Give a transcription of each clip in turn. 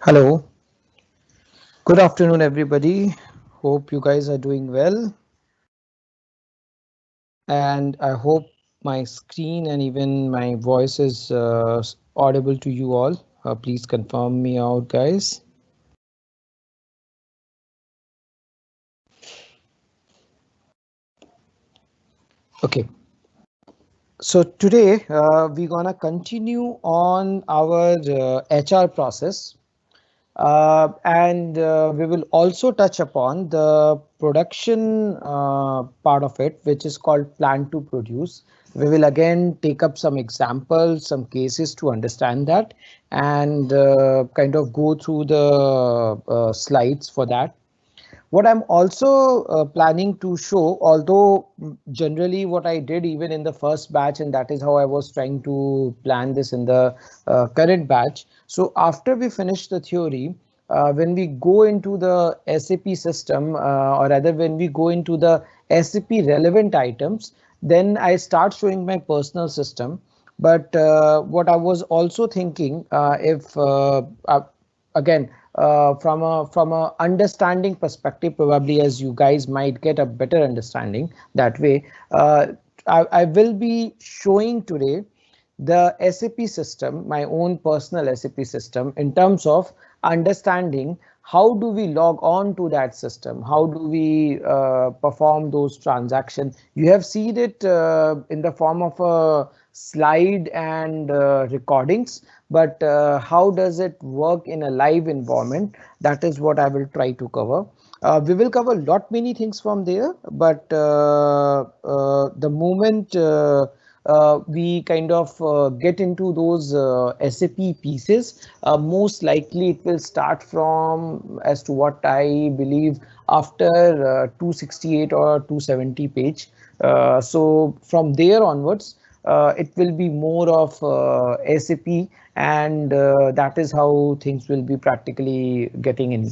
Hello, good afternoon, everybody. Hope you guys are doing well. And I hope my screen and even my voice is audible to you all. Please confirm me out, guys. Okay, so today we're gonna continue on our HR process. And we will also touch upon the production part of it, which is called plan to produce. We will again take up some examples, some cases to understand that, and kind of go through the slides for that. What I'm also planning to show, although generally what I did even in the first batch, and that is how I was trying to plan this in the current batch. So after we finish the theory, when we go into the SAP system, or rather when we go into the SAP relevant items, then I start showing my personal system. But what I was also thinking, if again, from a understanding perspective, probably as you guys might get a better understanding that way, I will be showing today the SAP system, my own personal SAP system, in terms of understanding how do we log on to that system, how do we perform those transactions. You have seen it in the form of a slide and recordings, but how does it work in a live environment? That is what I will try to cover. We will cover lot many things from there, but the moment we kind of get into those SAP pieces, most likely it will start from, as to what I believe, after 268 or 270 page. So from there onwards, it will be more of SAP, and that is how things will be practically getting in.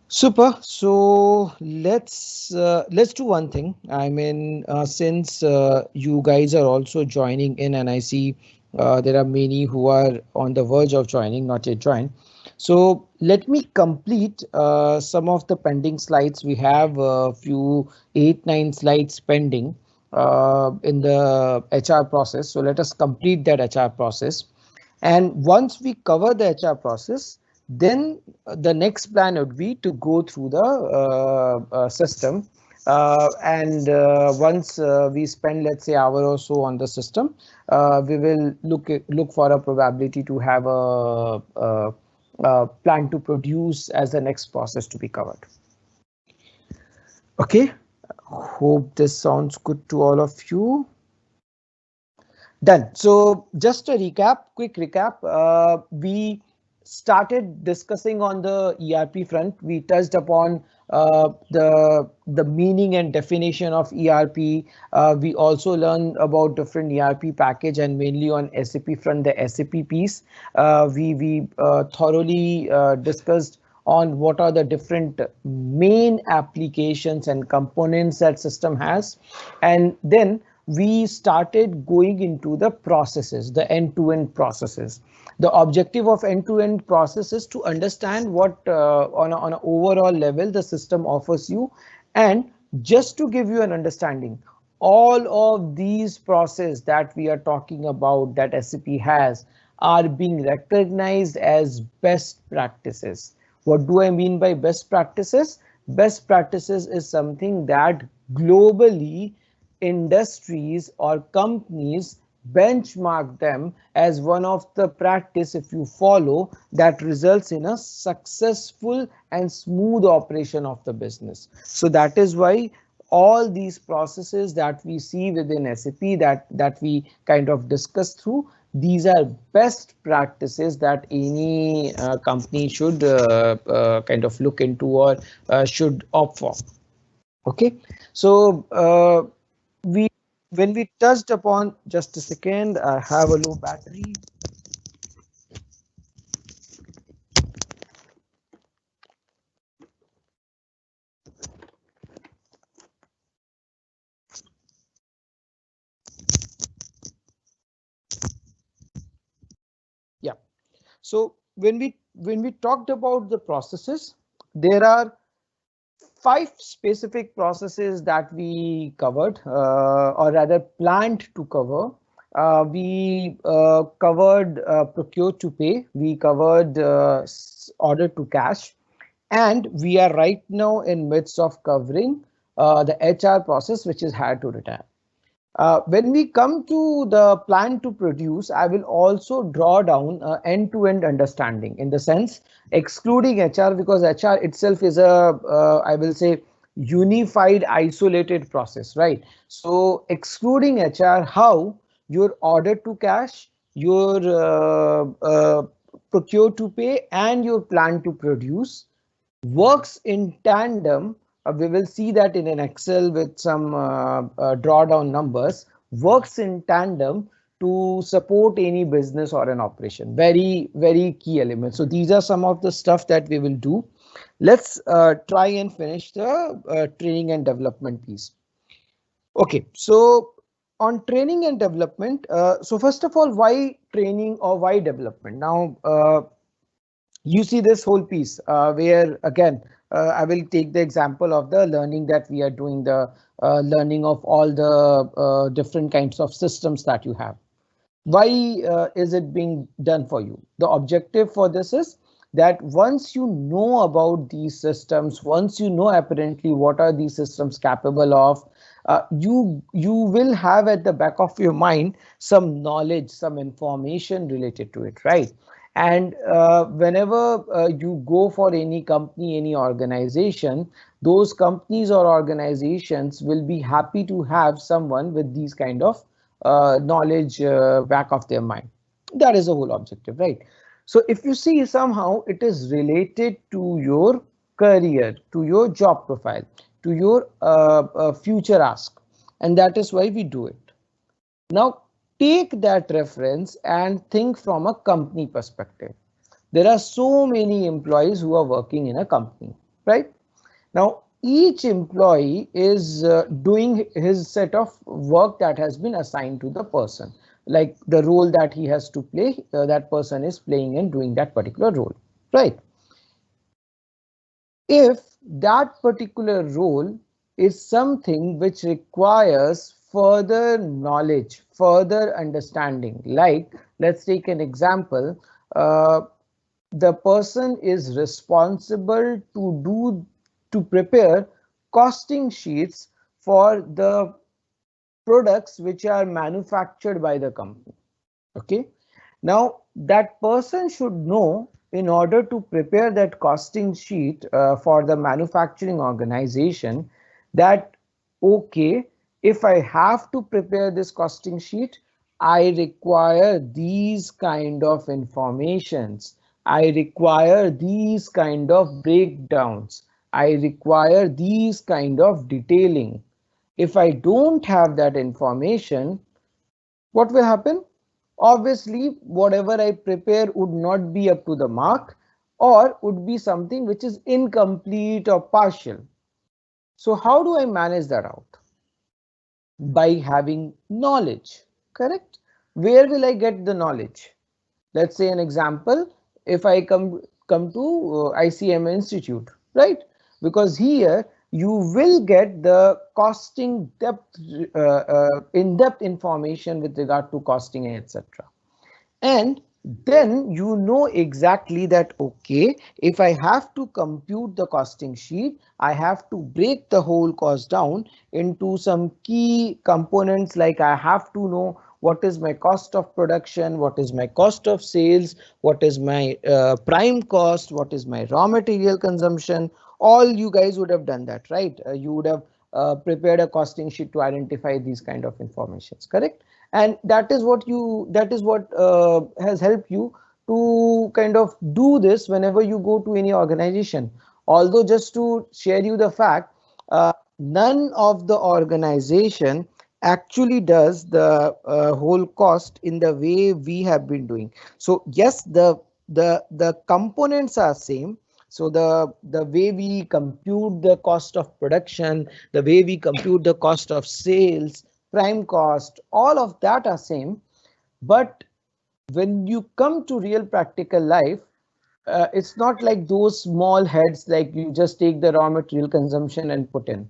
Super. So let's do one thing. I mean, since you guys are also joining in, and I see there are many who are on the verge of joining, not yet joined. So let me complete some of the pending slides. We have a few 8, 9 slides pending in the HR process. So let us complete that HR process. And once we cover the HR process, then the next plan would be to go through the system. And once we spend, let's say, hour or so on the system, we will look for a probability to have a plan to produce as the next process to be covered. Okay, hope this sounds good to all of you. Done. So just a recap, quick recap. We started discussing on the ERP front. We touched upon the meaning and definition of ERP. We also learned about different ERP package, and mainly on SAP front, the SAP piece. We thoroughly discussed on what are the different main applications and components that system has, and then we started going into the processes, the end-to-end processes. The objective of end-to-end process is to understand what on an overall level the system offers you. And just to give you an understanding, all of these processes that we are talking about that SAP has are being recognized as best practices. What do I mean by best practices? Best practices is something that globally industries or companies benchmark them as one of the practice, if you follow, that results in a successful and smooth operation of the business. So that is why all these processes that we see within SAP, that we kind of discuss through, these are best practices that any company should kind of look into, or should opt for. Okay, so we when we touched upon, just a second, I have a low battery. Yeah, so when we when we talked about the processes, there are 5 specific processes that we covered, or rather planned to cover. We covered procure to pay, we covered order to cash, and we are right now in midst of covering the HR process, which is hire to retire. When we come to the plan to produce, I will also draw down end-to-end understanding, in the sense excluding HR, because HR itself is a, I will say, unified, isolated process, right? So excluding HR, how your order to cash, your procure to pay, and your plan to produce works in tandem. We will see that in an Excel with some drawdown numbers, works in tandem to support any business or an operation. Very, very key element. So these are some of the stuff that we will do. Let's try and finish the training and development piece. Okay, so on training and development, so first of all, why training or why development? Now, you see this whole piece where again I will take the example of the learning that we are doing, the learning of all the different kinds of systems that you have. Why is it being done for you? The objective for this is that once you know about these systems, once you know apparently what are these systems capable of, you will have at the back of your mind some knowledge, some information related to it, right? And whenever you go for any company, any organization, those companies or organizations will be happy to have someone with these kind of knowledge back of their mind. That is the whole objective, right? So if you see, somehow it is related to your career, to your job profile, to your future ask, and that is why we do it. Now take that reference and think from a company perspective. There are so many employees who are working in a company, right? Now each employee is doing his set of work that has been assigned to the person, like the role that he has to play, that person is playing and doing that particular role, right? If that particular role is something which requires further knowledge, further understanding, like let's take an example, the person is responsible to prepare costing sheets for the products which are manufactured by the company. Okay, now that person should know, in order to prepare that costing sheet for the manufacturing organization, that okay, if I have to prepare this costing sheet, I require these kind of informations, I require these kind of breakdowns, I require these kind of detailing. If I don't have that information, what will happen? Obviously, whatever I prepare would not be up to the mark, or would be something which is incomplete or partial. So how do I manage that out? By having knowledge, correct? Where will I get the knowledge? Let's say an example, if I come to ICM Institute, right? Because here you will get the costing depth, in-depth information with regard to costing, etc. And then you know exactly that, okay, if I have to compute the costing sheet, I have to break the whole cost down into some key components, like I have to know what is my cost of production, what is my cost of sales, what is my prime cost, what is my raw material consumption. All you guys would have done that, right? You would have prepared a costing sheet to identify these kind of informations, correct? And that is what has helped you to kind of do this whenever you go to any organization. Although, just to share you the fact, none of the organization actually does the whole cost in the way we have been doing. So yes, the components are same. So the way we compute the cost of production, the way we compute the cost of sales, prime cost, all of that are same. But when you come to real practical life, it's not like those small heads like you just take the raw material consumption and put in.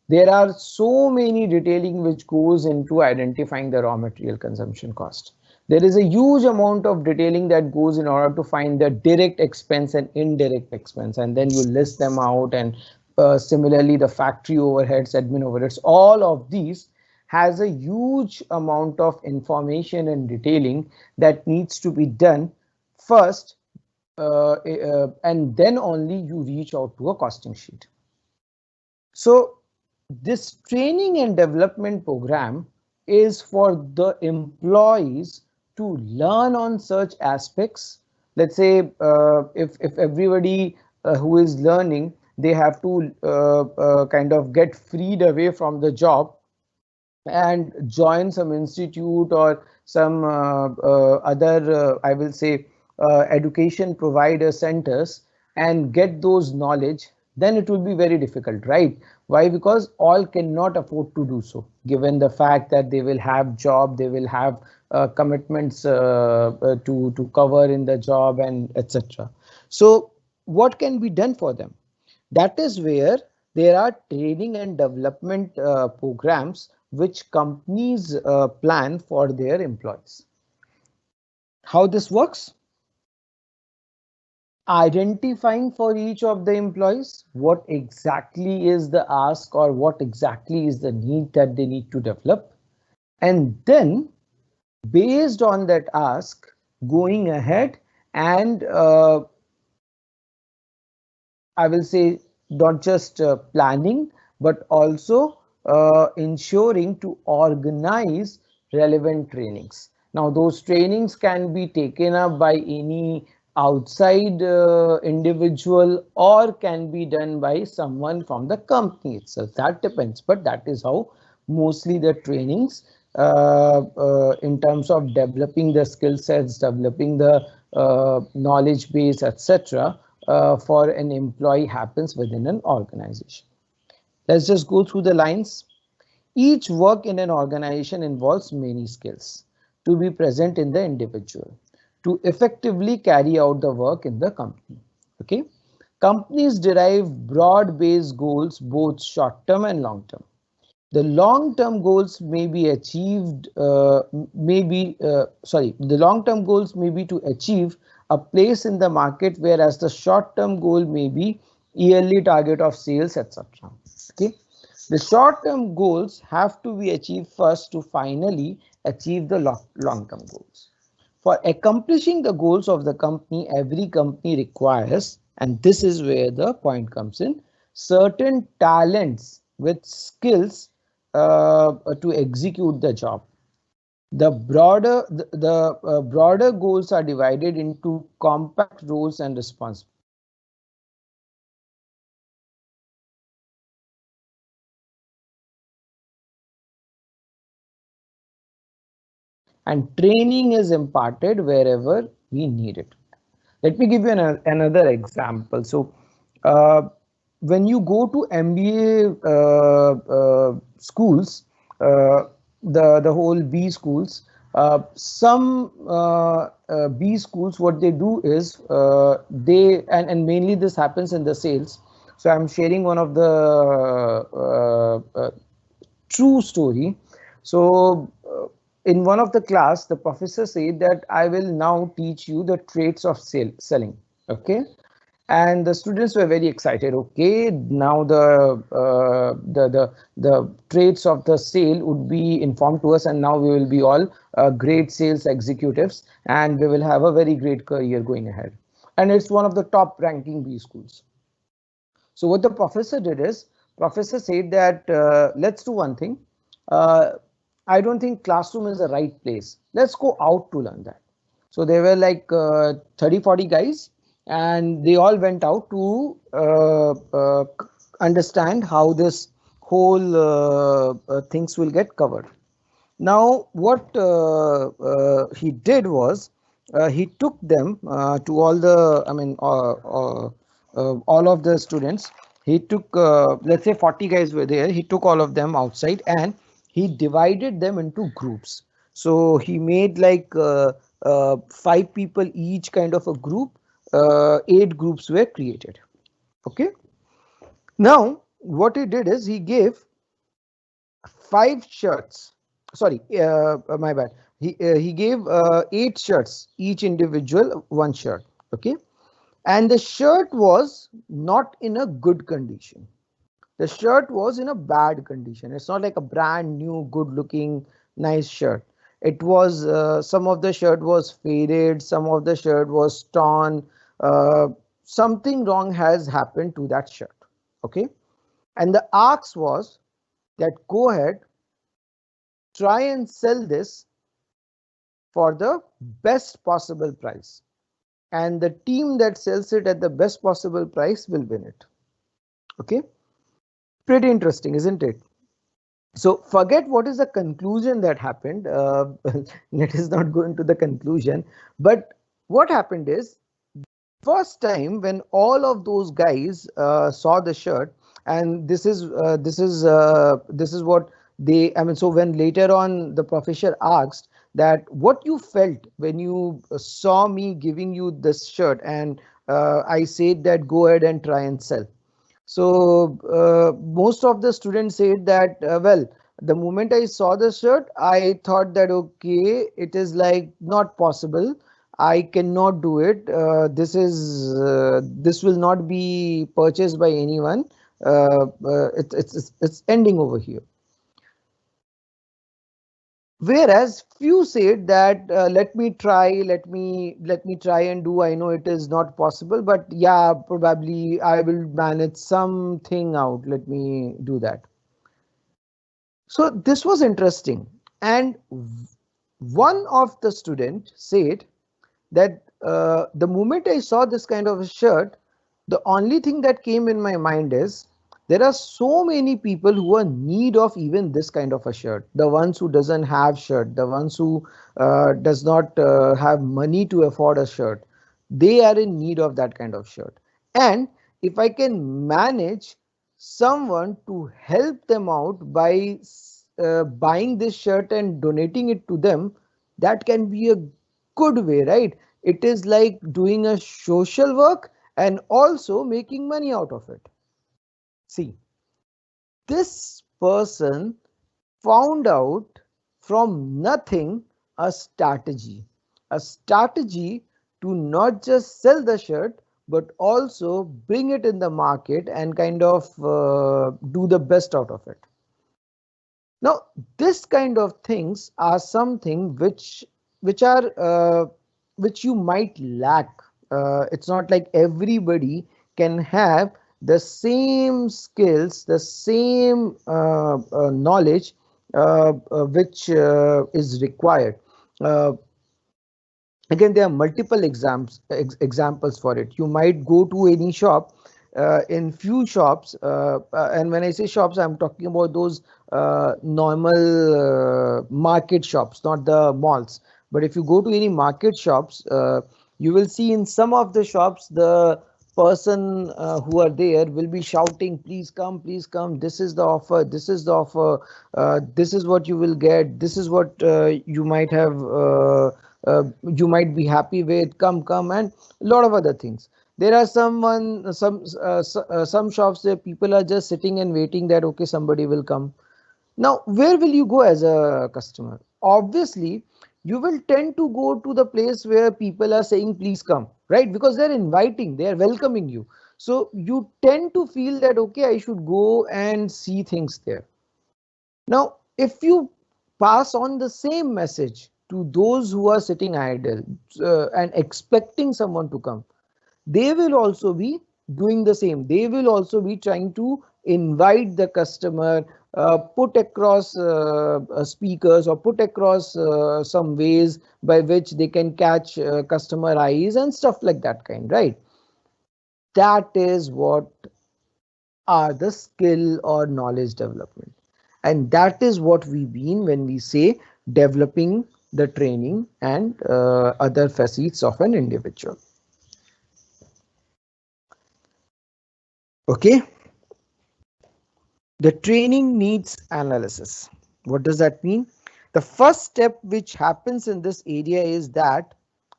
There are so many detailing which goes into identifying the raw material consumption cost. There is a huge amount of detailing that goes in order to find the direct expense and indirect expense, and then you list them out. And similarly, the factory overheads, admin overheads, all of these has a huge amount of information and detailing that needs to be done first, and then only you reach out to a costing sheet. So this training and development program is for the employees to learn on such aspects. Let's say if everybody who is learning, they have to kind of get freed away from the job and join some institute or some other, I will say, education provider centers and get those knowledge, then it will be very difficult, right? Why? Because all cannot afford to do so, given the fact that they will have job, they will have commitments to cover in the job and etc. So what can be done for them? That is where there are training and development programs which companies plan for their employees. How this works? Identifying for each of the employees what exactly is the ask or what exactly is the need that they need to develop, and then based on that ask, going ahead and I will say not just planning, but also ensuring to organize relevant trainings. Now, those trainings can be taken up by any outside individual or can be done by someone from the company itself. That depends, but that is how mostly the trainings in terms of developing the skill sets, developing the knowledge base, etc. For an employee happens within an organization. Let's just go through the lines. Each work in an organization involves many skills to be present in the individual to effectively carry out the work in the company. Okay. Companies derive broad-based goals, both short-term and long-term. The long-term goals may be achieved, the long-term goals may be to achieve a place in the market, whereas the short-term goal may be yearly target of sales, etc. Okay. The short-term goals have to be achieved first to finally achieve the long-term goals. For accomplishing the goals of the company, every company requires, and this is where the point comes in, certain talents with skills to execute the job. The broader goals are divided into compact roles and responsibilities. And training is imparted wherever we need it. Let me give you another example. So when you go to MBA schools, the whole B schools, some B schools, what they do is they and mainly this happens in the sales. So I'm sharing one of the true story. So in one of the class, the professor said that I will now teach you the traits of selling. Okay. And the students were very excited. Okay, now the traits of the sale would be informed to us, and now we will be all great sales executives, and we will have a very great career going ahead. And it's one of the top ranking B schools. So what the professor did is, professor said that let's do one thing. Uh, I don't think classroom is the right place. Let's go out to learn that. So there were like 30-40 guys, and they all went out to understand how this whole things will get covered. Now, what he did was he took them to all the, all of the students. He took, let's say 40 guys were there. He took all of them outside and he divided them into groups. So he made like 5 people each kind of a group. 8 groups were created. Okay. Now what he did is he gave 5 shirts. Sorry, my bad. He gave 8 shirts, each individual one shirt. Okay, and the shirt was not in a good condition. The shirt was in a bad condition. It's not like a brand new, good looking, nice shirt. It was some of the shirt was faded, some of the shirt was torn. Something wrong has happened to that shirt. Okay, and the ask was that go ahead, try and sell this for the best possible price, and the team that sells it at the best possible price will win it. Okay, pretty interesting, isn't it? So forget what is the conclusion that happened. Let us not go into the conclusion, but what happened is, first time when all of those guys saw the shirt, and this is what they, I mean, so when later on the professor asked that what you felt when you saw me giving you this shirt, and I said that go ahead and try and sell. So most of the students said that well, the moment I saw the shirt, I thought that okay, it is like not possible. I cannot do it. This will not be purchased by anyone. It's ending over here. Whereas few said that let me try, let me try and do. I know it is not possible, but yeah, probably I will manage something out. Let me do that. So this was interesting, and one of the student said that the moment I saw this kind of a shirt, the only thing that came in my mind is there are so many people who are in need of even this kind of a shirt. The ones who doesn't have shirt, the ones who does not have money to afford a shirt, they are in need of that kind of shirt. And if I can manage someone to help them out by buying this shirt and donating it to them, that can be a good way, right? It is like doing a social work and also making money out of it. See, this person found out from nothing a strategy to not just sell the shirt, but also bring it in the market and kind of do the best out of it. Now, this kind of things are something which are which you might lack. It's not like everybody can have the same skills, the same knowledge which is required. Uh, Again, there are multiple examples for it. You might go to any shop. In few shops, and when I say shops, I'm talking about those normal market shops, not the malls. But if you go to any market shops, you will see in some of the shops the person who are there will be shouting, please come, this is the offer, this is the offer, this is what you will get, this is what you might have, you might be happy with, come, and a lot of other things. There are some shops where people are just sitting and waiting that okay, somebody will come. Now, where will you go as a customer? Obviously, you will tend to go to the place where people are saying, please come, right? Because they're inviting, they're welcoming you. So you tend to feel that, okay, I should go and see things there. Now, if you pass on the same message to those who are sitting idle and expecting someone to come, they will also be doing the same. They will also be trying to invite the customer, put across speakers or put across some ways by which they can catch customer eyes and stuff like that kind, right? That is what are the skill or knowledge development. And that is what we mean when we say developing the training and other facets of an individual. Okay. The training needs analysis. What does that mean? The first step which happens in this area is that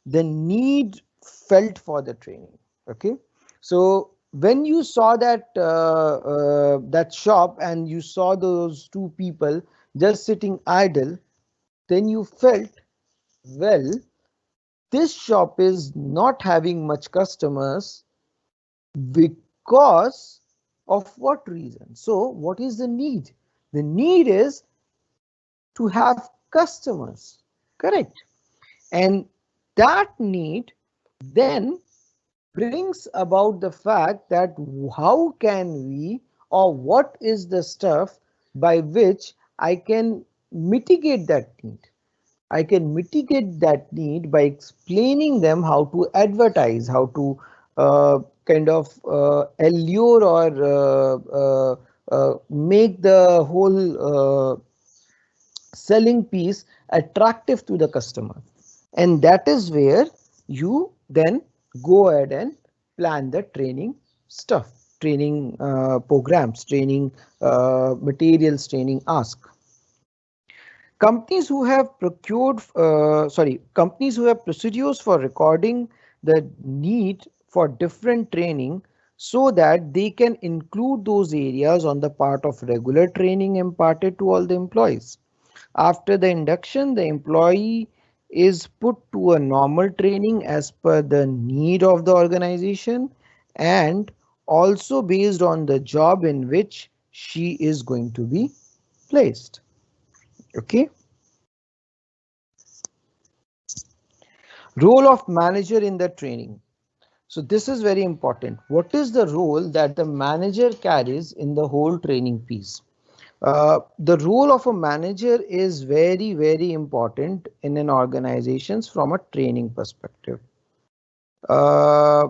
the need felt for the training. Okay, so when you saw that that shop and you saw those two people just sitting idle, then you felt, well, this shop is not having much customers because of what reason? So what is the need? The need is to have customers, correct? And that need then brings about the fact that how can we, or what is the stuff by which I can mitigate that need? I can mitigate that need by explaining them how to advertise, how to kind of allure or make the whole selling piece attractive to the customer. And that is where you then go ahead and plan the training stuff, training programs, training materials, training ask. Companies who have companies who have procedures for recording the need for different training so that they can include those areas on the part of regular training imparted to all the employees. After the induction, the employee is put to a normal training as per the need of the organization and also based on the job in which she is going to be placed. Okay. Role of manager in the training. So this is very important. What is the role that the manager carries in the whole training piece? The role of a manager is very, very important in an organization from a training perspective. Uh,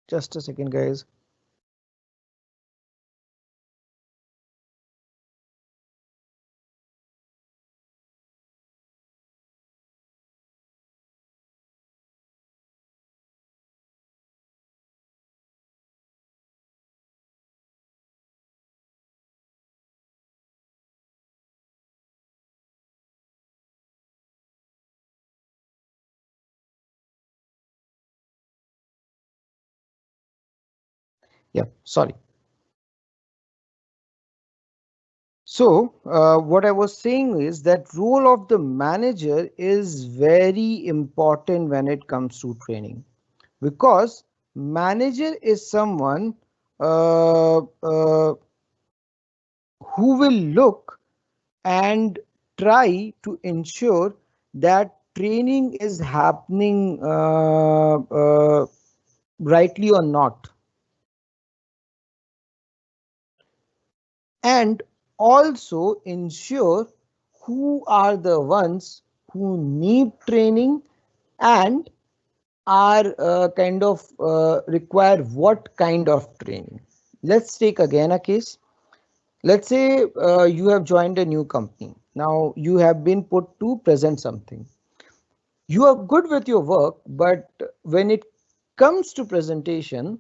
just a second, guys. Yeah, sorry. So what I was saying is that role of the manager is very important when it comes to training, because manager is someone who will look and try to ensure that training is happening rightly or not, and also ensure who are the ones who need training and are kind of require what kind of training. Let's take again a case. Let's say you have joined a new company. Now you have been put to present something. You are good with your work, but when it comes to presentation,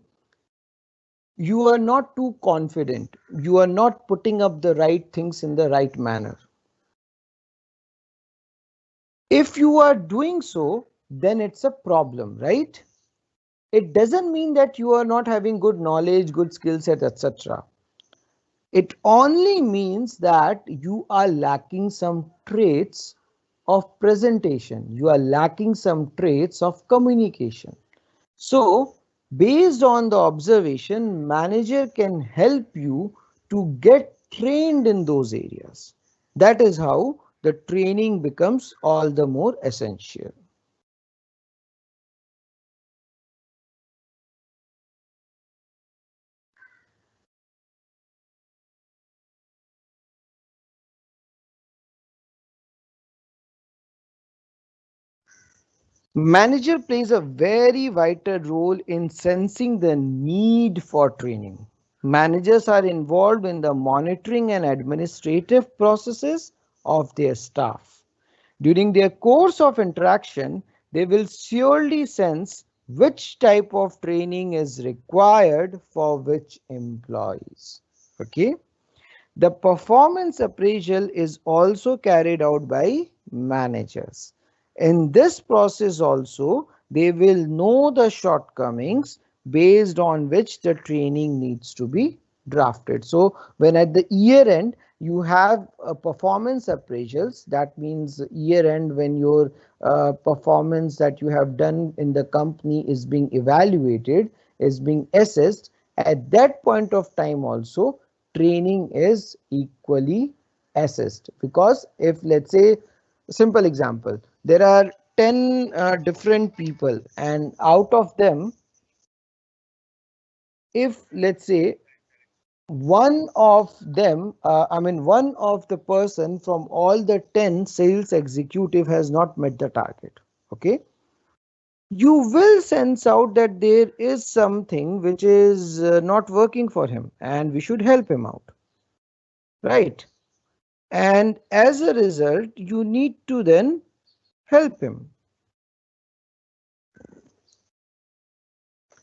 you are not too confident. You are not putting up the right things in the right manner. If you are doing so, then it's a problem, right? It doesn't mean that you are not having good knowledge, good skill set, etc. It only means that you are lacking some traits of presentation. You are lacking some traits of communication. So, based on the observation, manager can help you to get trained in those areas. That is how the training becomes all the more essential. Manager plays a very vital role in sensing the need for training. Managers are involved in the monitoring and administrative processes of their staff. During their course of interaction, they will surely sense which type of training is required for which employees. Okay. The performance appraisal is also carried out by managers. In this process also, they will know the shortcomings based on which the training needs to be drafted. So when at the year end, you have a performance appraisals, that means year end when your performance that you have done in the company is being evaluated, is being assessed. At that point of time also, training is equally assessed, because if, let's say, simple example, there are 10 different people, and out of them, if, let's say, one of them, one of the person from all the 10 sales executive has not met the target, okay, you will sense out that there is something which is not working for him and we should help him out, right? And as a result, you need to then help him.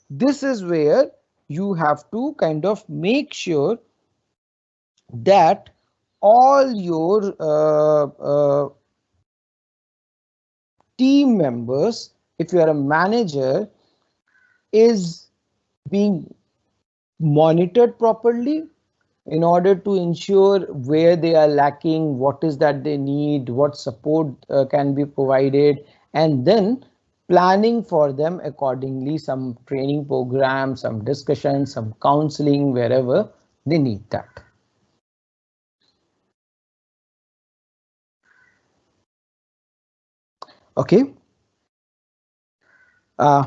This is where you have to kind of make sure that all your team members, if you are a manager, is being monitored properly in order to ensure where they are lacking, what is that they need, what support can be provided, and then planning for them accordingly, some training program, some discussion, some counseling wherever they need that. Okay.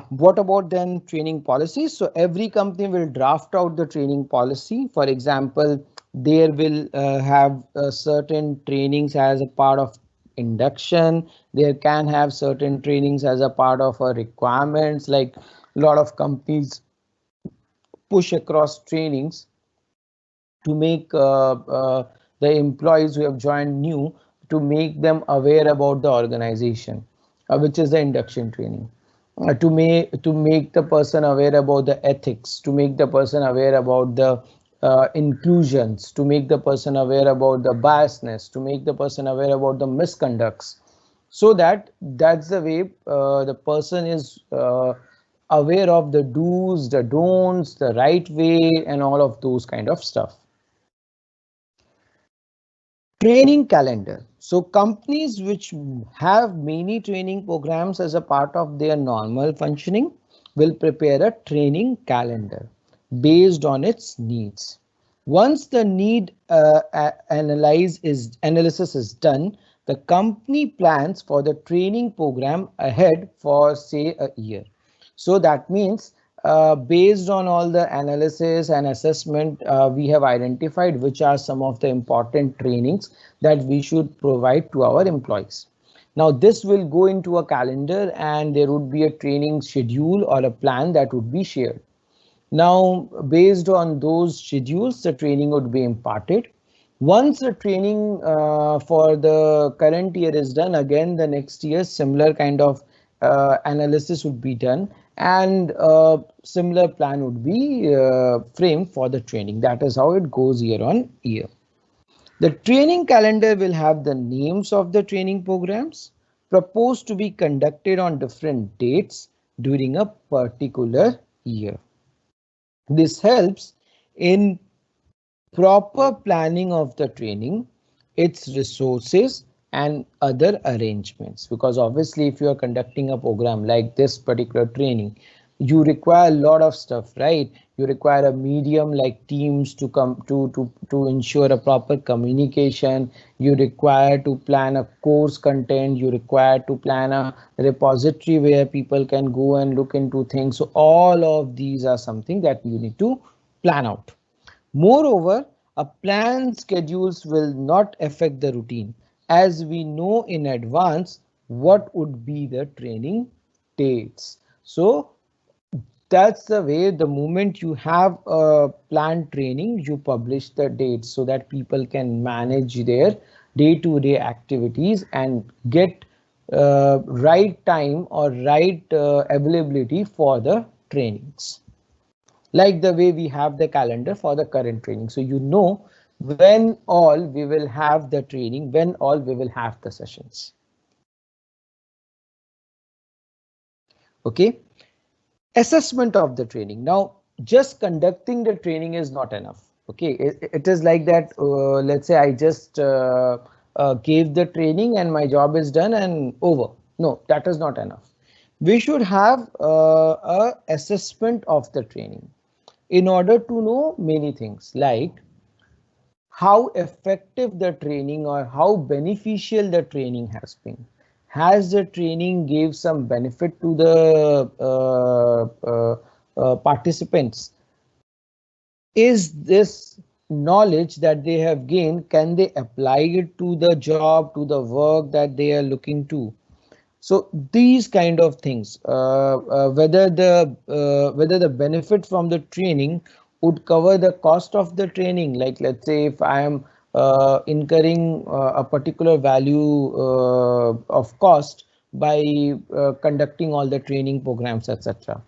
What about then training policies? So every company will draft out the training policy. For example, there will have certain trainings as a part of induction. There can have certain trainings as a part of requirements, like a lot of companies push across trainings to make the employees who have joined new, to make them aware about the organization, which is the induction training. To make the person aware about the ethics, to make the person aware about the inclusions, to make the person aware about the biasness, to make the person aware about the misconducts, so that that's the way the person is aware of the do's, the don'ts, the right way, and all of those kind of stuff. Training calendar. So companies which have many training programs as a part of their normal functioning will prepare a training calendar based on its needs. Once the need analysis is done, the company plans for the training program ahead for, say, a year. So that means based on all the analysis and assessment, we have identified which are some of the important trainings that we should provide to our employees. Now this will go into a calendar and there would be a training schedule or a plan that would be shared. Now, based on those schedules, the training would be imparted. Once the training for the current year is done, again the next year similar kind of analysis would be done, and similar plan would be framed for the training. That is how it goes year on year. The training calendar will have the names of the training programs proposed to be conducted on different dates during a particular year. This helps in proper planning of the training, its resources and other arrangements, because obviously if you are conducting a program like this particular training, you require a lot of stuff, right? You require a medium like Teams to come to ensure a proper communication. You require to plan a course content. You require to plan a repository where people can go and look into things. So all of these are something that you need to plan out. Moreover, a planned schedules will not affect the routine, as we know in advance what would be the training dates. So that's the way, the moment you have a planned training, you publish the dates so that people can manage their day-to-day activities and get right time or right availability for the trainings, like the way we have the calendar for the current training. So you know when all we will have the training, when all we will have the sessions. Okay. Assessment of the training. Now, just conducting the training is not enough. Okay, it is like that. Let's say I just gave the training and my job is done and over. No, that is not enough. We should have a assessment of the training in order to know many things like how effective the training or how beneficial the training has been. Has the training gave some benefit to the participants? Is this knowledge that they have gained, can they apply it to the job, to the work that they are looking to? So these kind of things, whether the benefit from the training would cover the cost of the training. Like let's say if I am incurring a particular value of cost by conducting all the training programs, etc.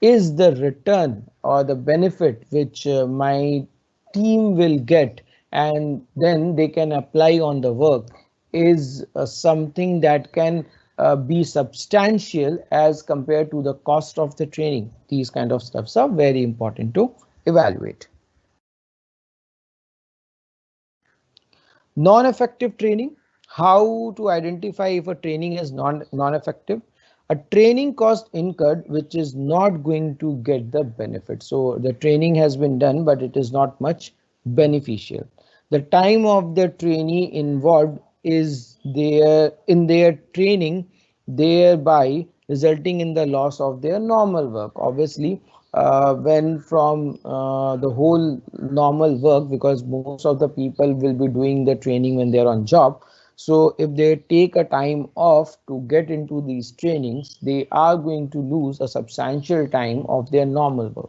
Is the return or the benefit which my team will get and then they can apply on the work is something that can be substantial as compared to the cost of the training. These kind of stuffs are very important to evaluate. Non-effective training. How to identify if a training is non-effective? A training cost incurred which is not going to get the benefit. So the training has been done, but it is not much beneficial. The time of the trainee involved is there in their training, thereby resulting in the loss of their normal work. Obviously, when from the whole normal work, because most of the people will be doing the training when they're on job. So if they take a time off to get into these trainings, they are going to lose a substantial time of their normal work.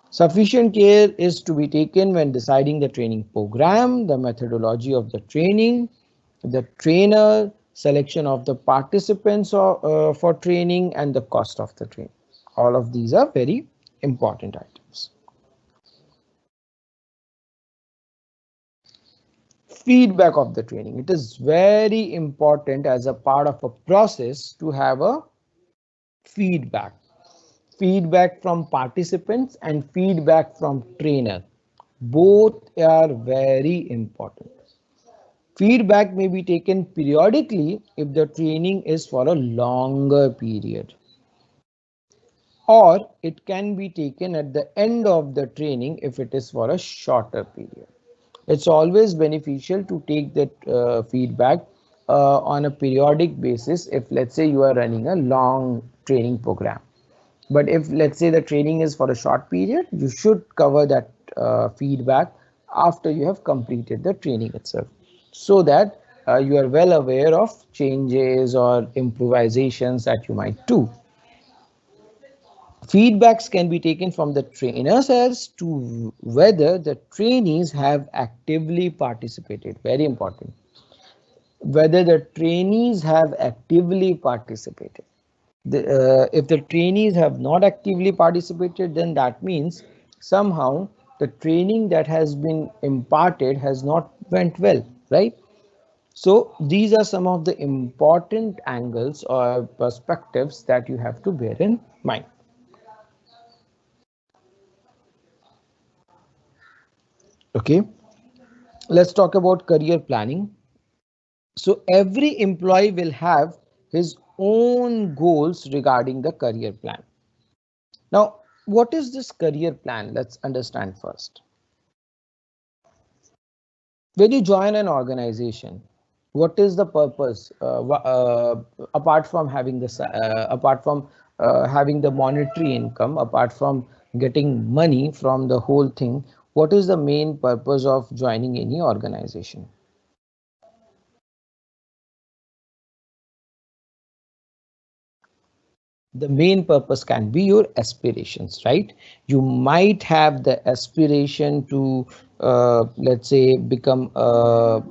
Sufficient care is to be taken when deciding the training program, the methodology of the training, the trainer, selection of the participants for training, and the cost of the training. All of these are very important items. Feedback of the training. It is very important as a part of a process to have a feedback. Feedback from participants and feedback from trainer. Both are very important. Feedback may be taken periodically if the training is for a longer period, or it can be taken at the end of the training if it is for a shorter period. It's always beneficial to take that feedback on a periodic basis if let's say you are running a long training program. But if let's say the training is for a short period, you should cover that feedback after you have completed the training itself, so that you are well aware of changes or improvisations that you might do. Feedbacks can be taken from the trainers as to whether the trainees have actively participated. Very important. Whether the trainees have actively participated. If the trainees have not actively participated, then that means somehow the training that has been imparted has not went well, right? So these are some of the important angles or perspectives that you have to bear in mind. Okay, let's talk about career planning. So every employee will have his own goals regarding the career plan. Now, what is this career plan? Let's understand first. When you join an organization, what is the purpose apart from having this, apart from having the monetary income, apart from getting money from the whole thing? What is the main purpose of joining any organization? The main purpose can be your aspirations, right? You might have the aspiration to let's say become a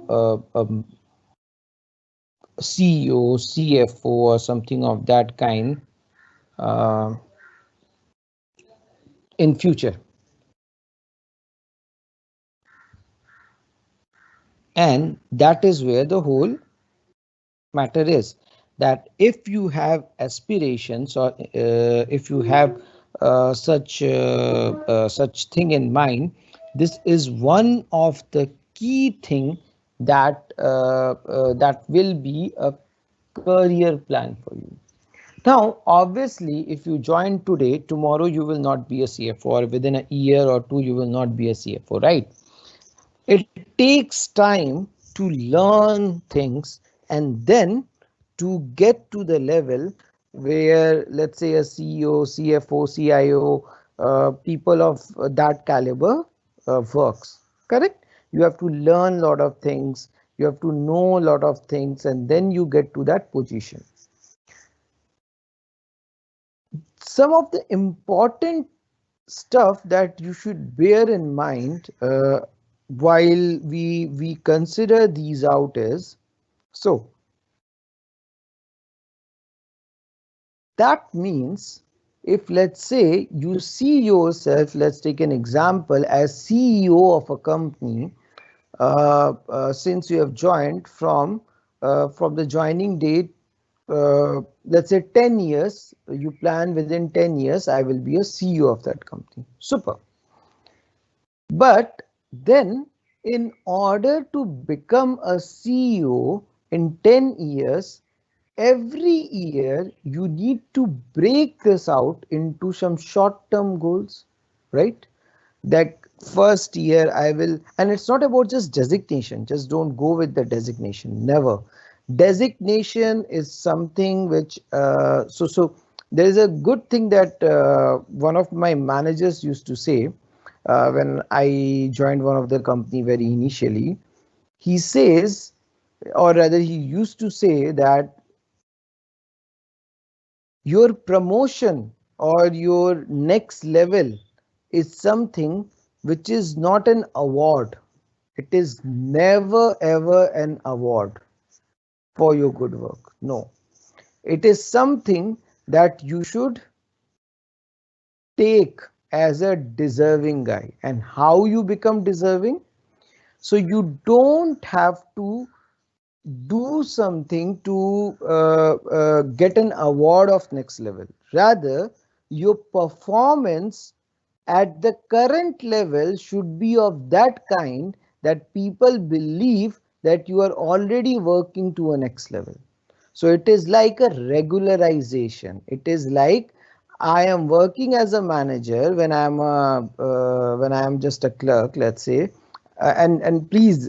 CEO, CFO, or something of that kind uh, in future. And that is where the whole matter is, that if you have aspirations, or if you have such thing in mind, this is one of the key thing that will be a career plan for you. Now, obviously, if you join today, tomorrow you will not be a CFO, or within a year or two you will not be a CFO, right? It takes time to learn things, and then to get to the level where, let's say, a CEO, CFO, CIO, people of that caliber works. Correct? You have to learn a lot of things, you have to know a lot of things, and then you get to that position. Some of the important stuff that you should bear in mind while we consider these out is, so that means, if let's say you see yourself, let's take an example, as CEO of a company, since you have joined from the joining date, let's say 10 years, you plan within 10 years I will be a CEO of that company. Super. But then, in order to become a CEO in 10 years, every year you need to break this out into some short-term goals, right? That first year I will, and it's not about just designation, just don't go with the designation, never. Designation is something which, so there is a good thing that one of my managers used to say when I joined one of the company very initially. He says, or rather he used to say, that your promotion or your next level is something which is not an award. It is never ever an award for your good work. No, it is something that you should take as a deserving guy. And how you become deserving? So you don't have to do something to get an award of next level. Rather, your performance at the current level should be of that kind that people believe that you are already working to a next level. So it is like a regularization. It is like, I am working as a manager when I am just a clerk, let's say, and please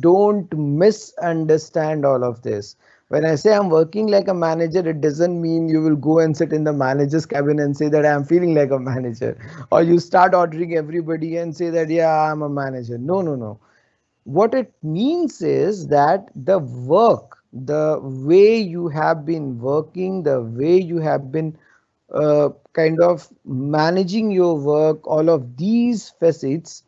don't misunderstand all of this. When I say I'm working like a manager, it doesn't mean you will go and sit in the manager's cabin and say that I'm feeling like a manager, or you start ordering everybody and say that, yeah, I'm a manager. No, no, no. What it means is that the work, the way you have been working, the way you have been kind of managing your work, all of these facets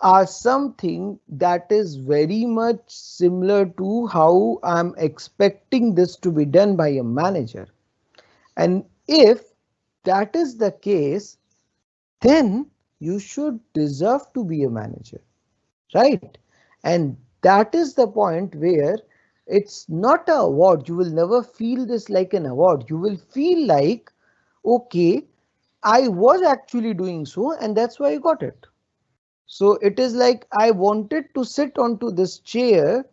are something that is very much similar to how I'm expecting this to be done by a manager. And if that is the case, then you should deserve to be a manager, right? And that is the point where it's not an award. You will never feel this like an award. You will feel like, okay, I was actually doing so, and that's why I got it. So it is like I wanted to sit onto this chair,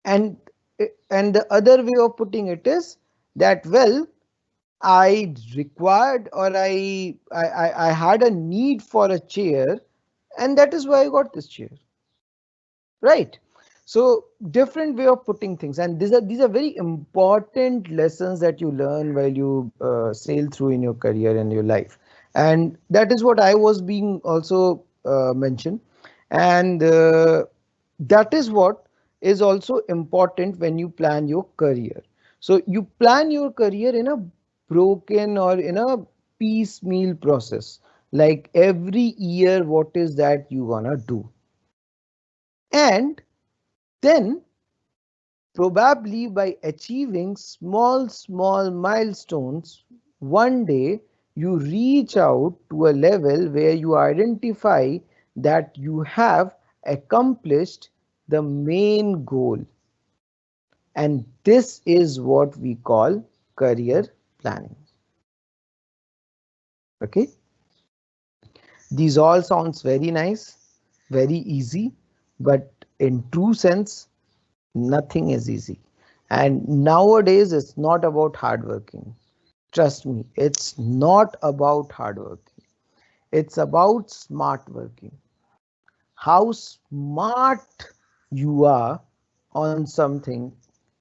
and the other way of putting it is that, well, I required, or I had a need for a chair, and that is why I got this chair. Right. So different way of putting things, and these are very important lessons that you learn while you sail through in your career and your life, and that is what I was being also mentioned, and that is what is also important when you plan your career. So you plan your career in a broken or in a piecemeal process, like every year what is that you wanna do, and then, probably by achieving small milestones, one day you reach out to a level where you identify that you have accomplished the main goal. And this is what we call career planning. Okay. These all sounds very nice, very easy, but in true sense, nothing is easy. And nowadays, it's not about hard working. Trust me, it's not about hard working. It's about smart working. How smart you are on something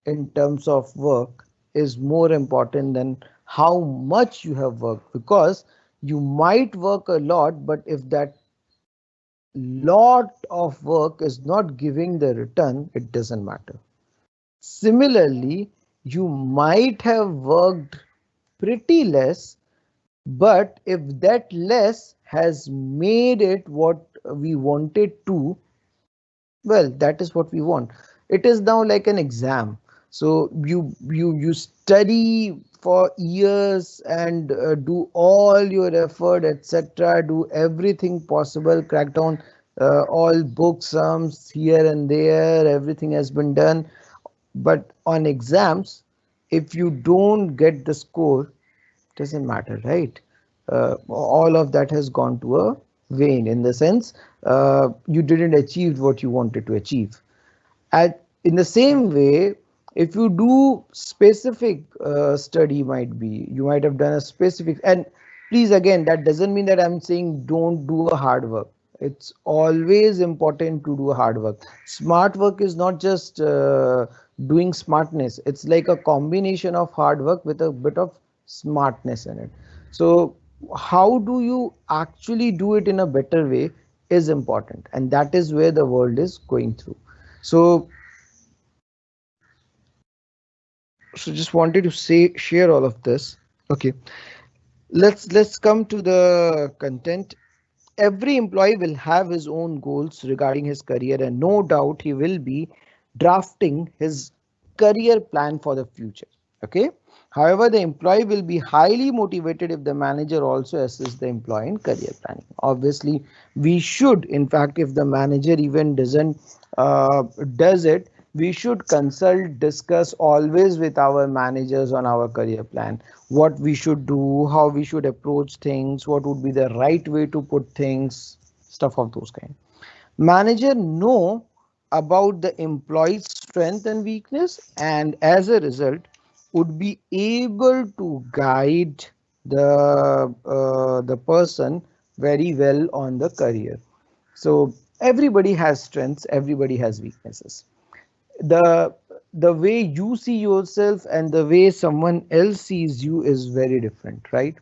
in terms of work is more important than how much you have worked, because you might work a lot, but if that lot of work is not giving the return, it doesn't matter. Similarly, you might have worked pretty less, but if that less has made it what we wanted to, well, that is what we want. It is now like an exam. So you study for years and do all your effort, etc., do everything possible, crack down all books, sums here and there, everything has been done. But on exams, if you don't get the score, doesn't matter, right? All of that has gone to a vain, in the sense you didn't achieve what you wanted to achieve. In the same way, if you do specific study, might be you might have done a specific, and please, again, that doesn't mean that I'm saying don't do a hard work. It's always important to do hard work. Smart work is not just doing smartness. It's like a combination of hard work with a bit of smartness in it. So how do you actually do it in a better way is important, and that is where the world is going through. So just wanted to share all of this. Okay, let's come to the content. Every employee will have his own goals regarding his career, and no doubt he will be drafting his career plan for the future. Okay. However, the employee will be highly motivated if the manager also assists the employee in career planning. Obviously, we should, in fact, if the manager even doesn't does it, we should consult, discuss always with our managers on our career plan, what we should do, how we should approach things, what would be the right way to put things, stuff of those kind. Manager know about the employee's strength and weakness, and as a result would be able to guide the person very well on the career. So everybody has strengths, everybody has weaknesses. the the way you see yourself and the way someone else sees you is very different, right?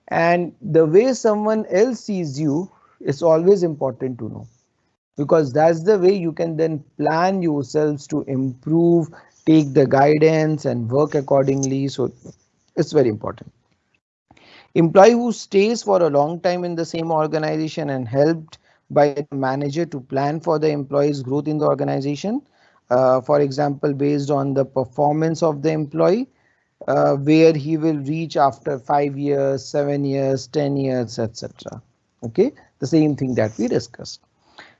And the way someone else sees you is always important to know, because that's the way you can then plan yourselves to improve, take the guidance and work accordingly. So it's very important. Employee who stays for a long time in the same organization and helped by the manager to plan for the employee's growth in the organization. For example, based on the performance of the employee, where he will reach after 5 years, 7 years, 10 years, etc. Okay, the same thing that we discussed.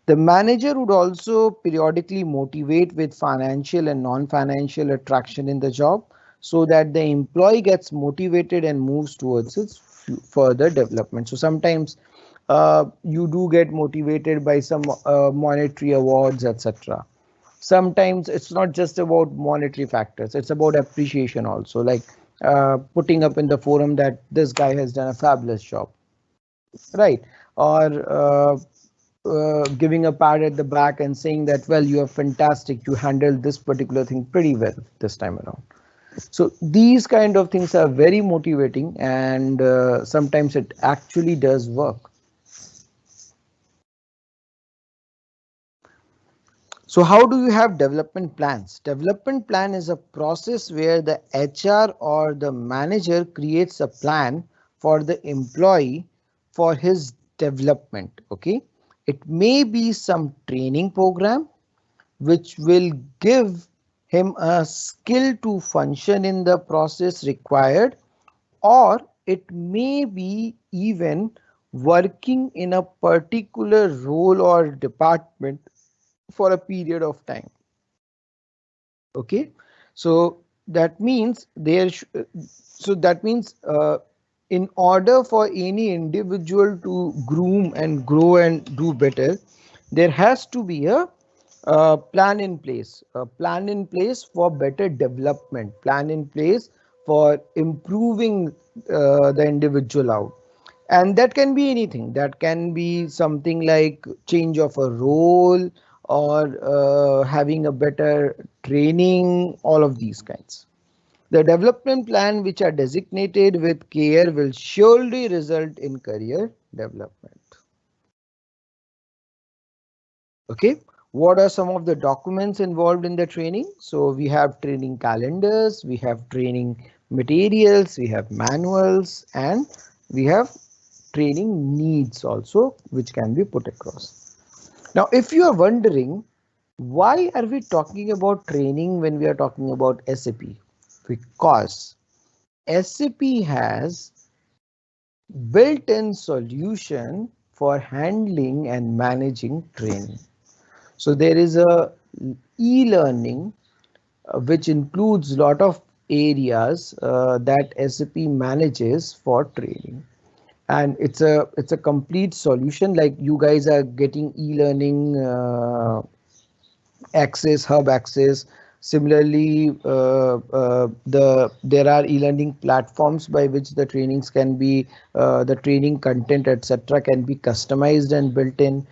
The manager would also periodically motivate with financial and non-financial attraction in the job, so that the employee gets motivated and moves towards its further development. So sometimes you do get motivated by some monetary awards, etc. Sometimes it's not just about monetary factors, it's about appreciation also, like putting up in the forum that this guy has done a fabulous job, right? Or giving a pat at the back and saying that, well, you are fantastic, you handled this particular thing pretty well this time around. So these kind of things are very motivating, and sometimes it actually does work. So how do you have development plans? Development plan is a process where the HR or the manager creates a plan for the employee for his development. Okay, it may be some training program which will give him a skill to function in the process required, or it may be even working in a particular role or department for a period of time. Okay, so that means in order for any individual to groom and grow and do better, there has to be a plan in place, a plan in place for better development, plan in place for improving the individual out. And that can be anything. That can be something like change of a role, or having a better training, all of these kinds. The development plan which are designated with care will surely result in career development. Okay, what are some of the documents involved in the training? So we have training calendars, we have training materials, we have manuals, and we have training needs also, which can be put across. Now, if you are wondering, why are we talking about training when we are talking about SAP? Because SAP has built-in solution for handling and managing training. So there is a e-learning which includes lot of areas that SAP manages for training, and it's a complete solution. Like you guys are getting e-learning access, hub access. Similarly, there are e-learning platforms by which the trainings can be, the training content, etc., can be customized and built in.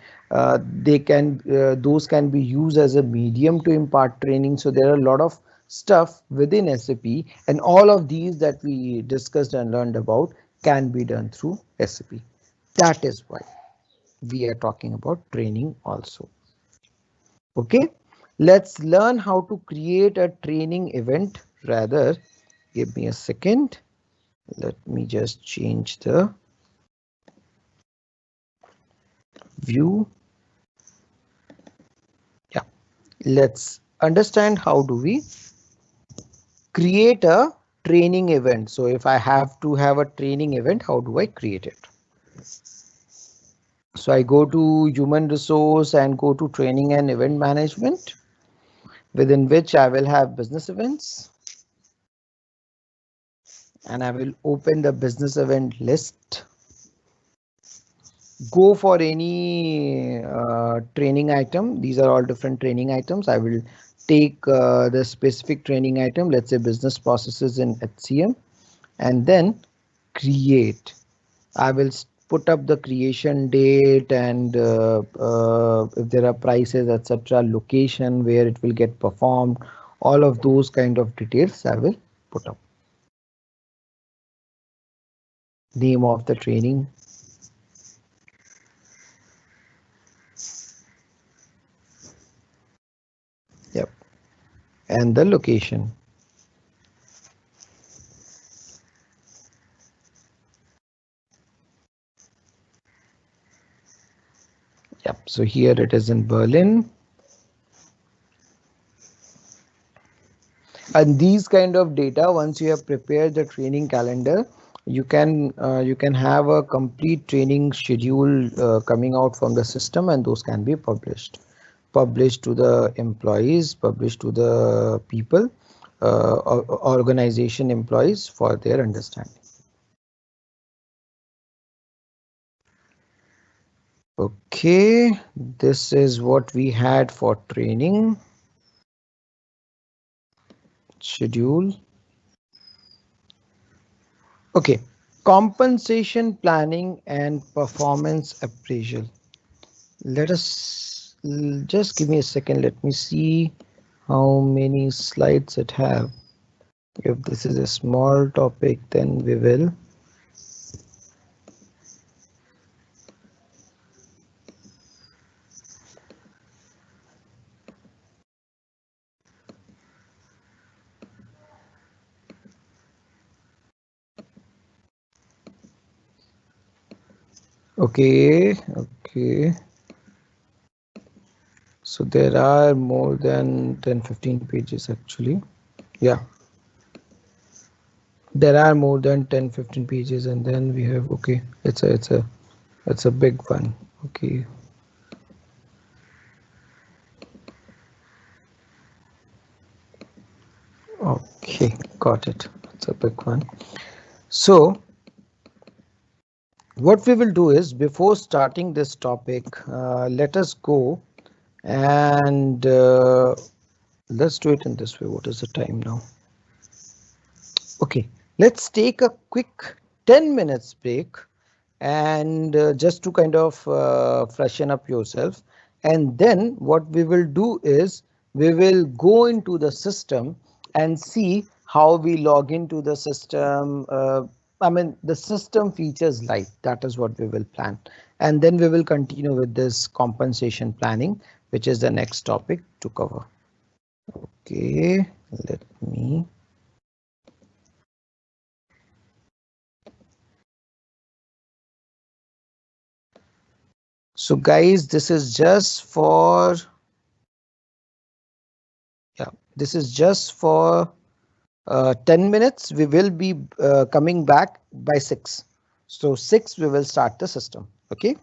Those can be used as a medium to impart training. So there are a lot of stuff within SAP, and all of these that we discussed and learned about can be done through SAP. That is why we are talking about training also. Okay, let's learn how to create a training event. Rather, give me a second. Let me just change the view. Yeah, let's understand how do we create a training event. So if I have to have a training event, how do I create it? So I go to human resource and go to training and event management, within which I will have business events, and I will open the business event list. Go for any training item. These are all different training items. I will take the specific training item, let's say business processes in HCM, and then create. I will put up the creation date, and if there are prices, etc., location where it will get performed, all of those kind of details I will put up. Name of the training. Yep. And the location. Yep. So here it is in Berlin. And these kind of data, once you have prepared the training calendar, you can have a complete training schedule coming out from the system, and those can be published to the employees, published to the people, organization employees, for their understanding. Okay, this is what we had for training schedule. Okay, compensation planning and performance appraisal. Let us just give me a second. Let me see how many slides it have. If this is a small topic, then we will. Okay, okay. So there are more than 10-15 pages actually. Yeah. There are more than 10-15 pages, and then we have, okay, it's a big one. Okay. Okay, got it. It's a big one. So what we will do is, before starting this topic, let us go and let's do it in this way. What is the time now? Okay, let's take a quick 10 minutes break and just to kind of freshen up yourself. And then what we will do is we will go into the system and see how we log into the system. I mean, the system features light. That is what we will plan. And then we will continue with this compensation planning, which is the next topic to cover. Okay, let me. So guys, this is just for, yeah, this is just for 10 minutes. We will be coming back by 6. So 6 we will start the system. Okay.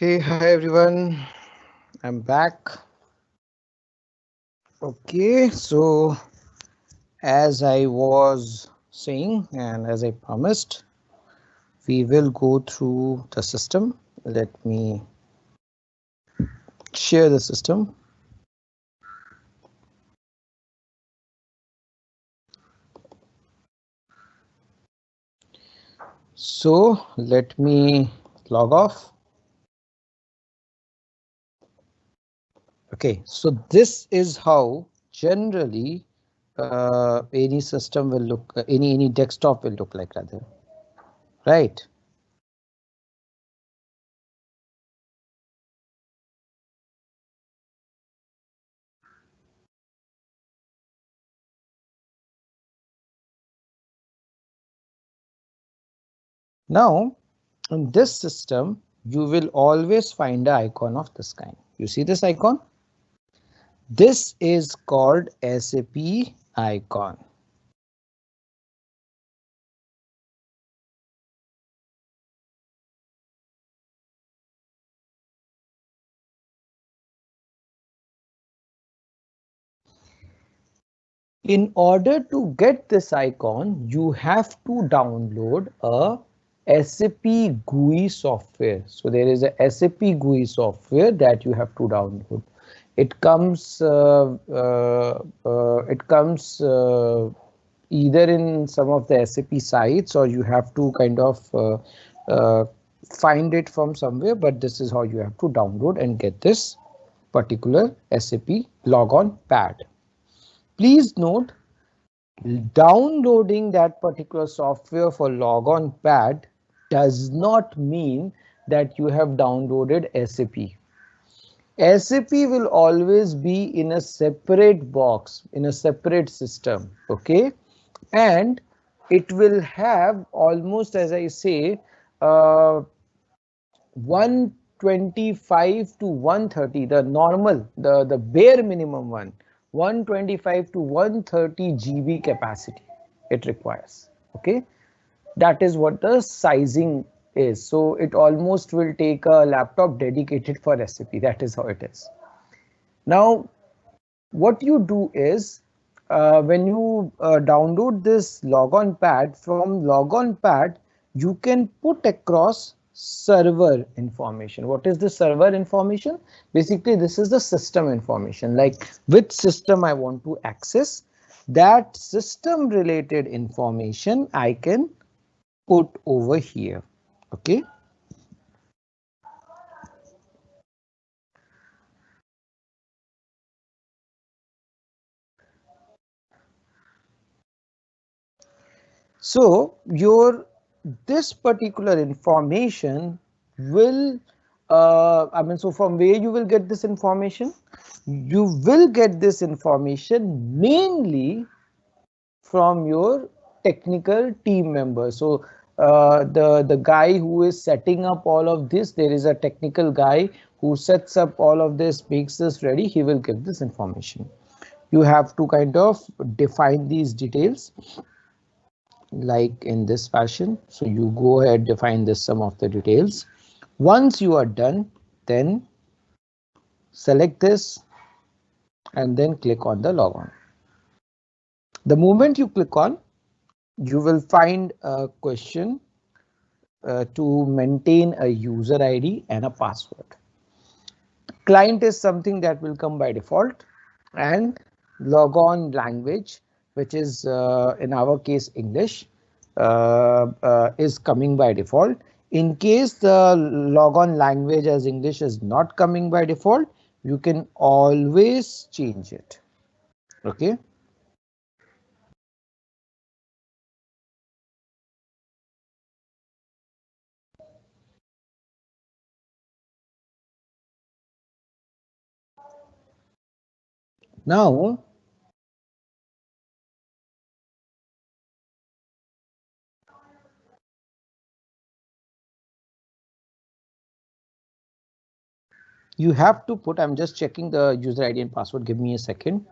Hey, hi everyone. I'm back. Okay, so as I was saying and as I promised, we will go through the system. Let me share the system. So let me log off. Okay, so this is how generally any system will look, any desktop will look like rather, right? Now, in this system, you will always find an icon of this kind. You see this icon? This is called SAP icon. In order to get this icon, you have to download a SAP GUI software. So there is a SAP GUI software that you have to download. It comes either in some of the SAP sites, or you have to kind of uh, find it from somewhere, but this is how you have to download and get this particular SAP logon pad. Please note, downloading that particular software for logon pad does not mean that you have downloaded SAP. SAP will always be in a separate box, in a separate system, okay? And it will have almost, as I say, 125 to 130, the normal, the bare minimum one, 125 to 130 GB capacity it requires, okay? That is what the sizing is. So it almost will take a laptop dedicated for SAP. That is how it is. Now, what you do is when you download this logon pad, from logon pad you can put across server information. What is the server information? Basically this is the system information, like which system I want to access. That system related information I can put over here, okay? So your this particular information will so from where you will get this information? You will get this information mainly from your technical team members. So the guy who is setting up all of this, there is a technical guy who sets up all of this, makes this ready, he will give this information. You have to kind of define these details like in this fashion. So you go ahead, define this some of the details. Once you are done, then select this and then click on the logon. The moment you click on, you will find a question to maintain a user ID and a password. Client is something that will come by default, and logon language, which is in our case English, is coming by default. In case the logon language as English is not coming by default, you can always change it, okay? Now you have to put, I'm just checking the user ID and password, give me a second.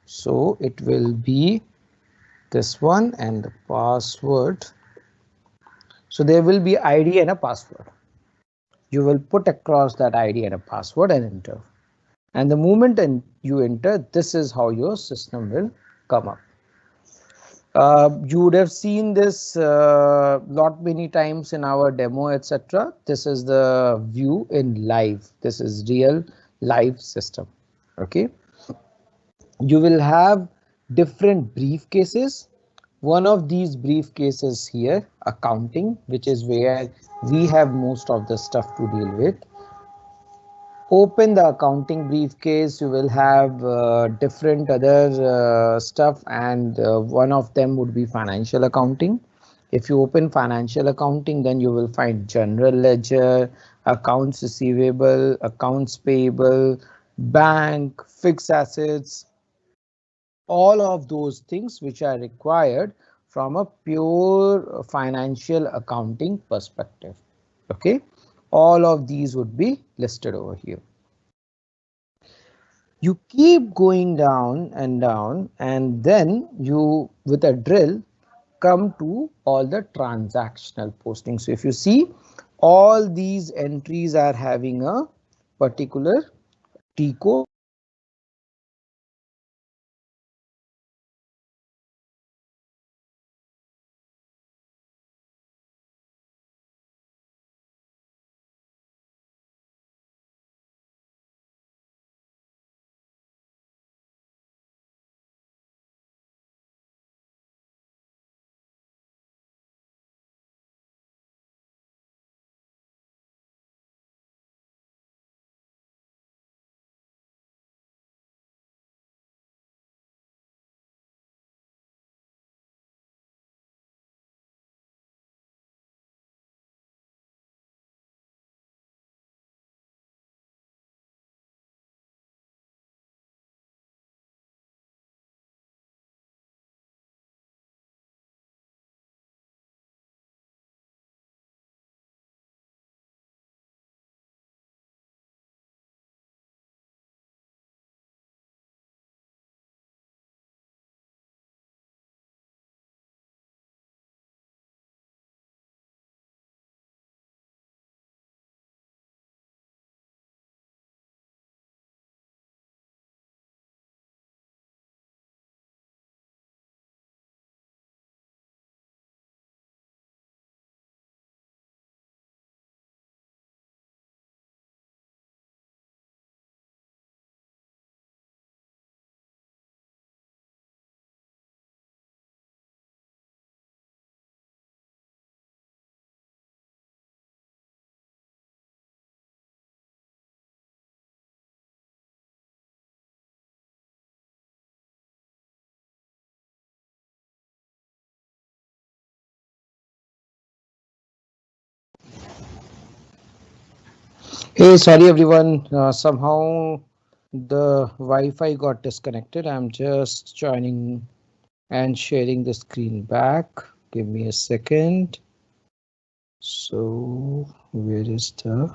So it will be this one and the password. So there will be ID and a password. You will put across that ID and a password and enter. And the moment you enter, this is how your system will come up. You would have seen this lot many times in our demo, etc. This is the view in live. This is real live system. Okay. You will have different briefcases. One of these briefcases here, accounting, which is where we have most of the stuff to deal with. Open the accounting briefcase, you will have different other stuff, and one of them would be financial accounting. If you open financial accounting, then you will find general ledger, accounts receivable, accounts payable, bank, fixed assets, all of those things which are required from a pure financial accounting perspective. Okay, all of these would be listed over here. You keep going down, and then you, with a drill, come to all the transactional postings. So if you see, all these entries are having a particular T code. Hey, sorry everyone, somehow the Wi-Fi got disconnected. I'm just joining and sharing the screen back. Give me a second. So where is the...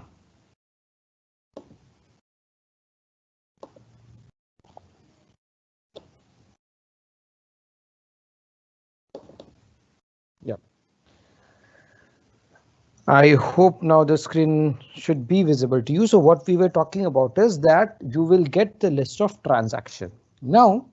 Yeah, I hope now the screen should be visible to you. So what we were talking about is that you will get the list of transaction. Now,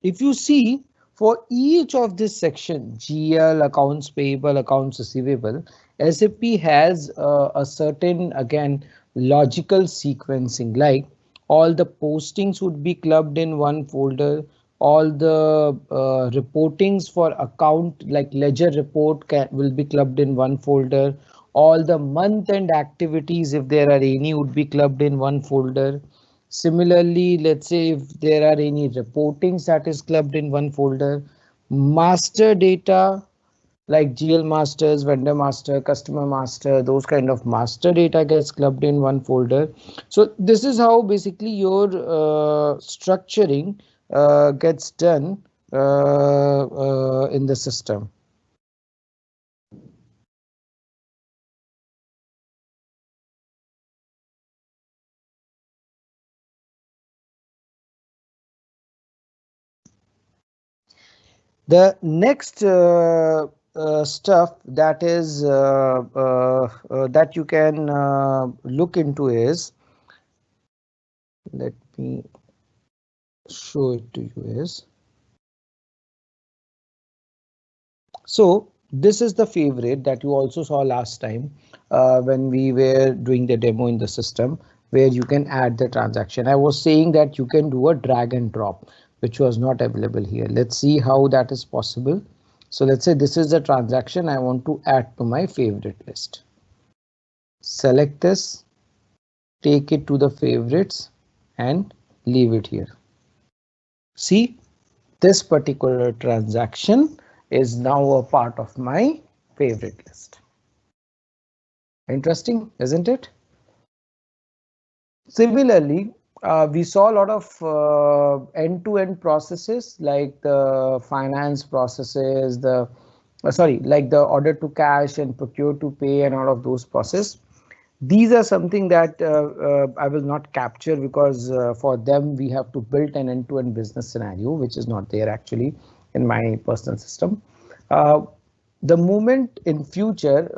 if you see, for each of this section, GL, accounts payable, accounts receivable, SAP has a certain, again, logical sequencing, like all the postings would be clubbed in one folder, all the reportings for account like ledger report will be clubbed in one folder, all the month end activities, if there are any, would be clubbed in one folder. Similarly, let's say if there are any reportings, that is clubbed in one folder. Master data like GL masters, vendor master, customer master, those kind of master data gets clubbed in one folder. So this is how basically your structuring gets done in the system. The next stuff that is that you can look into is, let me show it to you, is, so this is the favorite that you also saw last time when we were doing the demo in the system, where you can add the transaction. I was saying that you can do a drag and drop, which was not available here. Let's see how that is possible. So let's say this is the transaction I want to add to my favorite list. Select this, take it to the favorites and leave it here. See, this particular transaction is now a part of my favorite list. Interesting, isn't it? Similarly, we saw a lot of end-to-end processes like the finance processes, the like the order to cash and procure to pay and all of those processes. These are something that I will not capture because for them we have to build an end-to-end business scenario, which is not there actually in my personal system. The moment in future,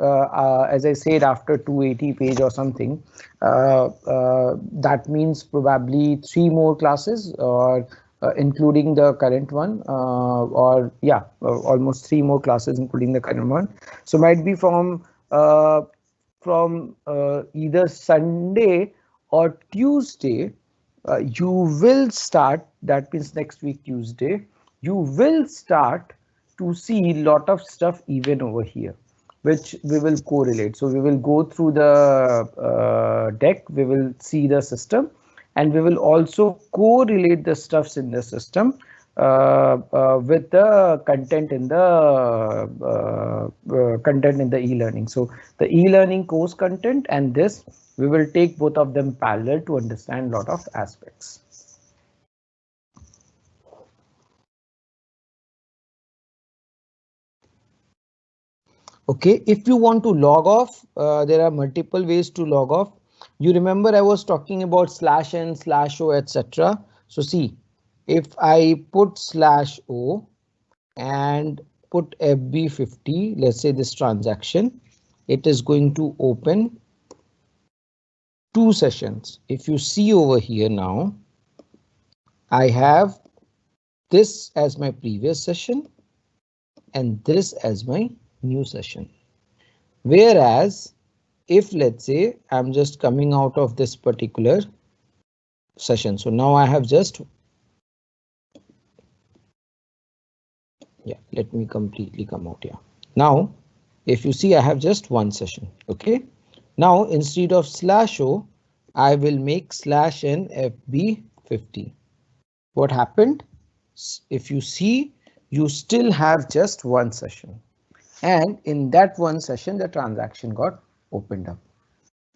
as I said, after 280 page or something, that means probably 3 more classes, or including the current one, or yeah, almost 3 more classes including the current one. So might be from either Sunday or Tuesday, you will start, that means next week Tuesday, you will start to see a lot of stuff even over here, which we will correlate. So we will go through the deck, we will see the system, and we will also correlate the stuffs in the system with the content in the e-learning. So the e-learning course content and this, we will take both of them parallel to understand a lot of aspects. Okay, if you want to log off, there are multiple ways to log off. You remember I was talking about /n, /o, etc. So see, if I put /o and put FB50, let's say this transaction, it is going to open 2 sessions. If you see over here now, I have this as my previous session and this as my new session. Whereas if let's say I'm just coming out of this particular session, so now I have just, yeah, let me completely come out here. Now, if you see, I have just one session. OK, now instead of /o, I will make /n FB50. What happened? If you see, you still have just one session. And in that one session, the transaction got opened up.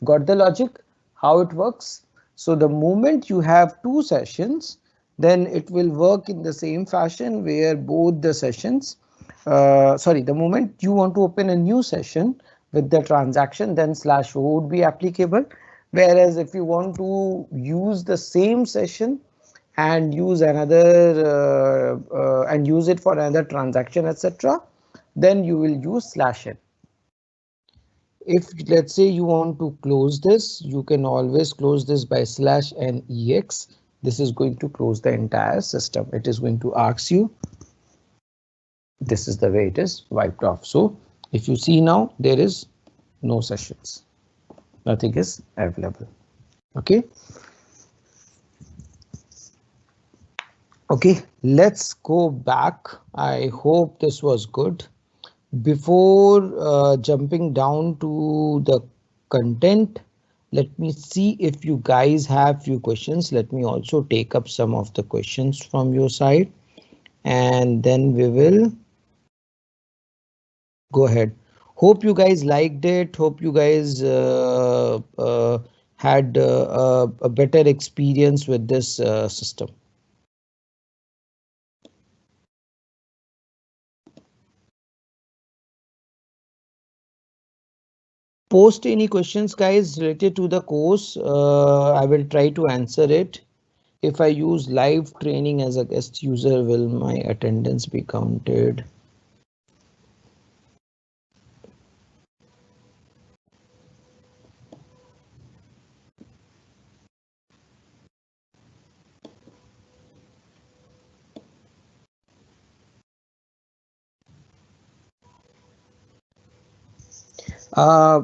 Got the logic? How it works? So the moment you have 2 sessions, then it will work in the same fashion where both the sessions, the moment you want to open a new session with the transaction, then /o would be applicable. Whereas if you want to use the same session and use another and use it for another transaction, etc., then you will use /n. If let's say you want to close this, you can always close this by /n-ex. This is going to close the entire system. It is going to ask you. This is the way it is wiped off. So if you see now, there is no sessions. Nothing is available. OK. OK, let's go back. I hope this was good. Before jumping down to the content, let me see if you guys have few questions. Let me also take up some of the questions from your side and then we will go ahead. Hope you guys liked it. Hope you guys had a better experience with this system. Post any questions guys related to the course. I will try to answer it. if I use live training as a guest user, will my attendance be counted? Uh,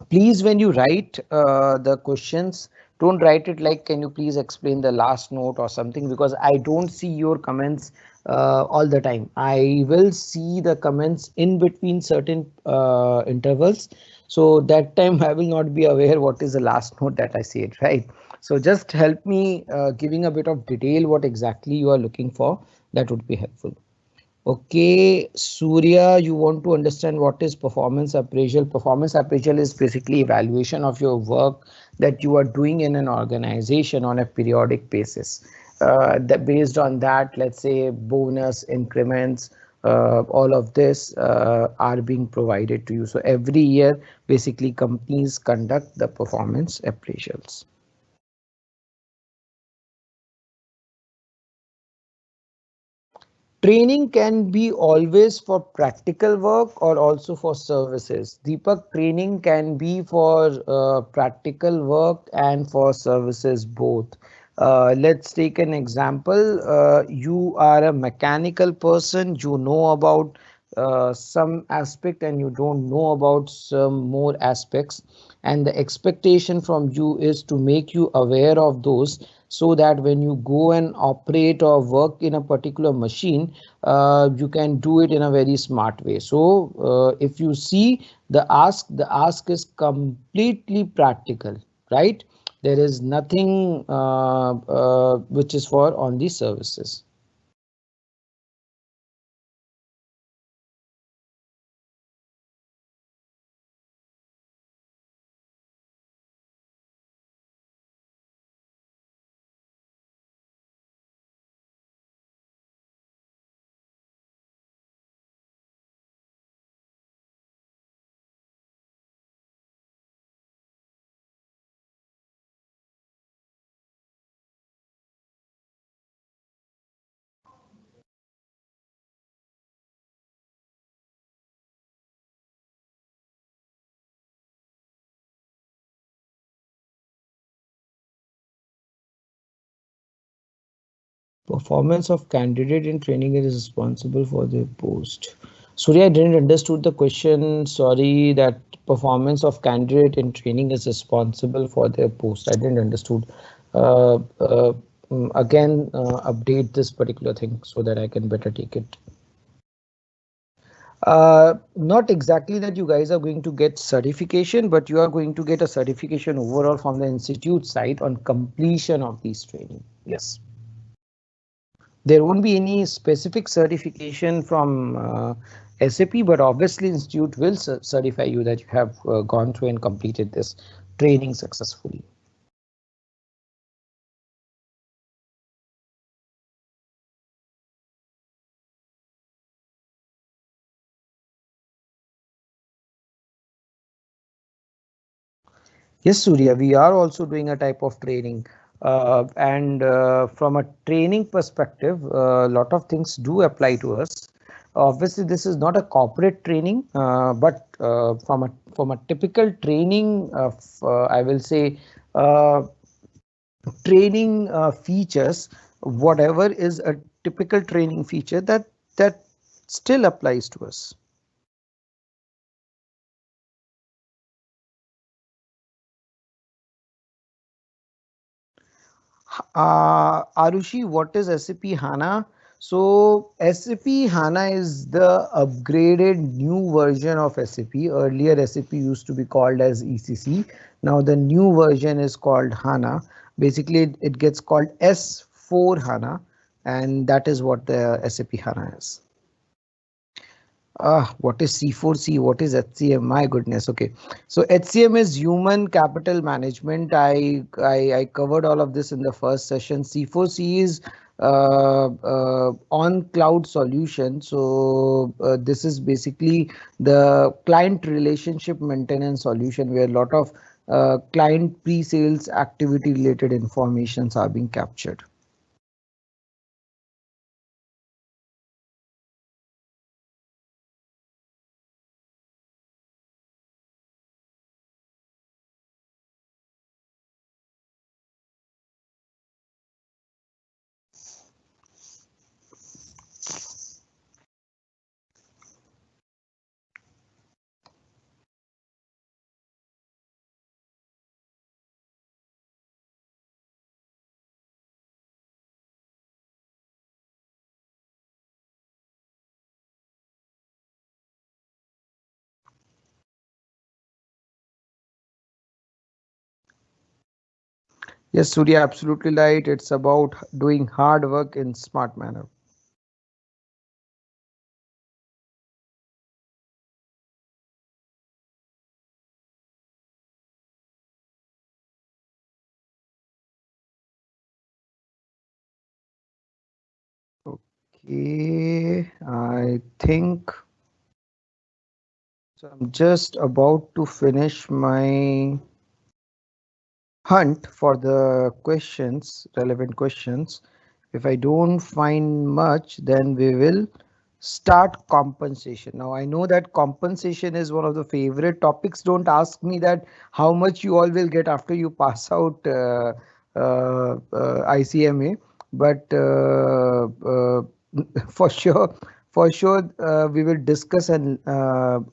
Please, when you write the questions, don't write it like, can you please explain the last note or something, because I don't see your comments all the time. I will see the comments in between certain intervals. So that time I will not be aware what is the last note that I said, right? So just help me giving a bit of detail what exactly you are looking for. That would be helpful. Okay, Surya, you want to understand what is performance appraisal? Performance appraisal is basically evaluation of your work that you are doing in an organization on a periodic basis. That based on that, let's say bonus increments, all of this are being provided to you. So every year, basically companies conduct the performance appraisals. Training can be always for practical work or also for services. Deepak, training can be for practical work and for services both. Let's take an example. You are a mechanical person, you know about some aspect and you don't know about some more aspects, and the expectation from you is to make you aware of those, so that when you go and operate or work in a particular machine, you can do it in a very smart way. So if you see the ask is completely practical, right? There is nothing which is for on the services. Performance of candidate in training is responsible for their post. Surya, I didn't understood the question. Sorry, that performance of candidate in training is responsible for their post. I didn't understood. Uh, uh, Again, update this particular thing so that I can better take it. Not exactly that you guys are going to get certification, but you are going to get a certification overall from the institute side on completion of these training. Yes. There won't be any specific certification from SAP, but obviously Institute will certify you that you have gone through and completed this training successfully. Yes, Surya, we are also doing a type of training. And from a training perspective, a lot of things do apply to us. Obviously, this is not a corporate training, but from a typical training of, I will say, uh, training features, whatever is a typical training feature that still applies to us. Arushi, what is SAP HANA? So SAP HANA is the upgraded new version of SAP. Earlier SAP used to be called as ECC. Now the new version is called HANA. Basically it gets called S4 HANA, and that is what the SAP HANA is. What is C4C? What is HCM? My goodness. Okay, so HCM is human capital management. I covered all of this in the first session. C4C is on cloud solution. So this is basically the client relationship maintenance solution, where a lot of client pre-sales activity related informations are being captured. Yes, Surya, absolutely right. It's about doing hard work in smart manner. Okay, I think so. I'm just about to finish my hunt for the questions, relevant questions. If I don't find much, then we will start compensation. Now, I know that compensation is one of the favorite topics. Don't ask me that how much you all will get after you pass out ICMA, but for sure, we will discuss and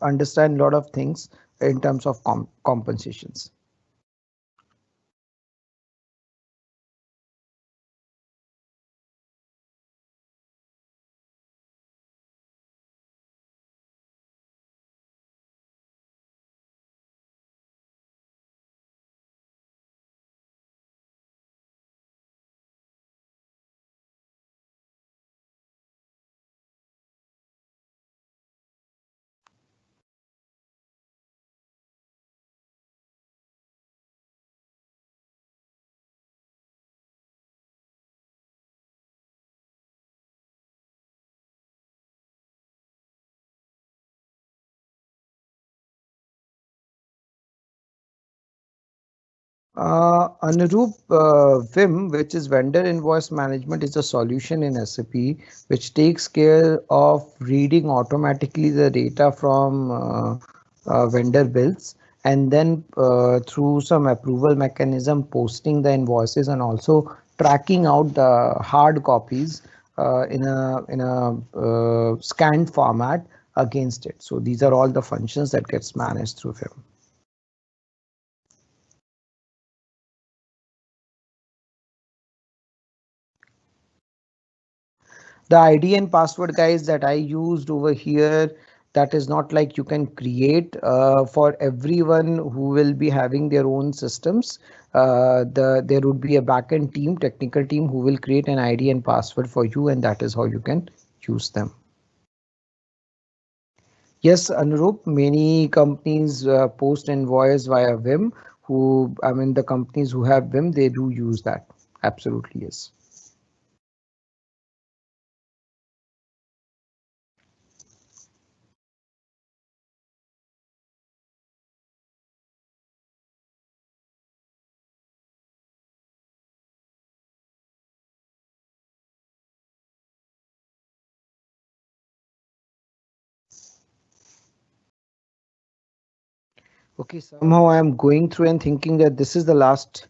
understand a lot of things in terms of compensations. Anurup, Vim, which is vendor invoice management, is a solution in SAP which takes care of reading automatically the data from vendor bills and then through some approval mechanism posting the invoices and also tracking out the hard copies in a scanned format against it. So these are all the functions that gets managed through Vim. The ID and password, guys, that I used over here, that is not like you can create for everyone who will be having their own systems. There would be a backend team, technical team, who will create an ID and password for you, and that is how you can use them. Yes, Anurup, many companies post invoice via Vim. I mean, the companies who have Vim, they do use that. Absolutely, yes. Okay, somehow I am going through and thinking that this is the last,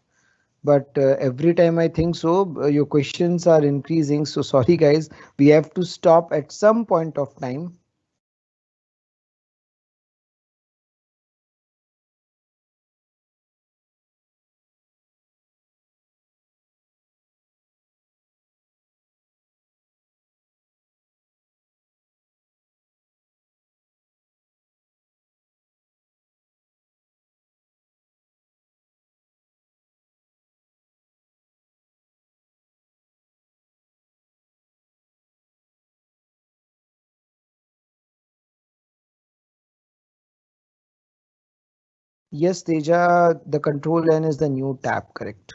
but every time I think so, your questions are increasing. So sorry, guys, we have to stop at some point of time. Yes, Teja, the control N is the new tab, correct?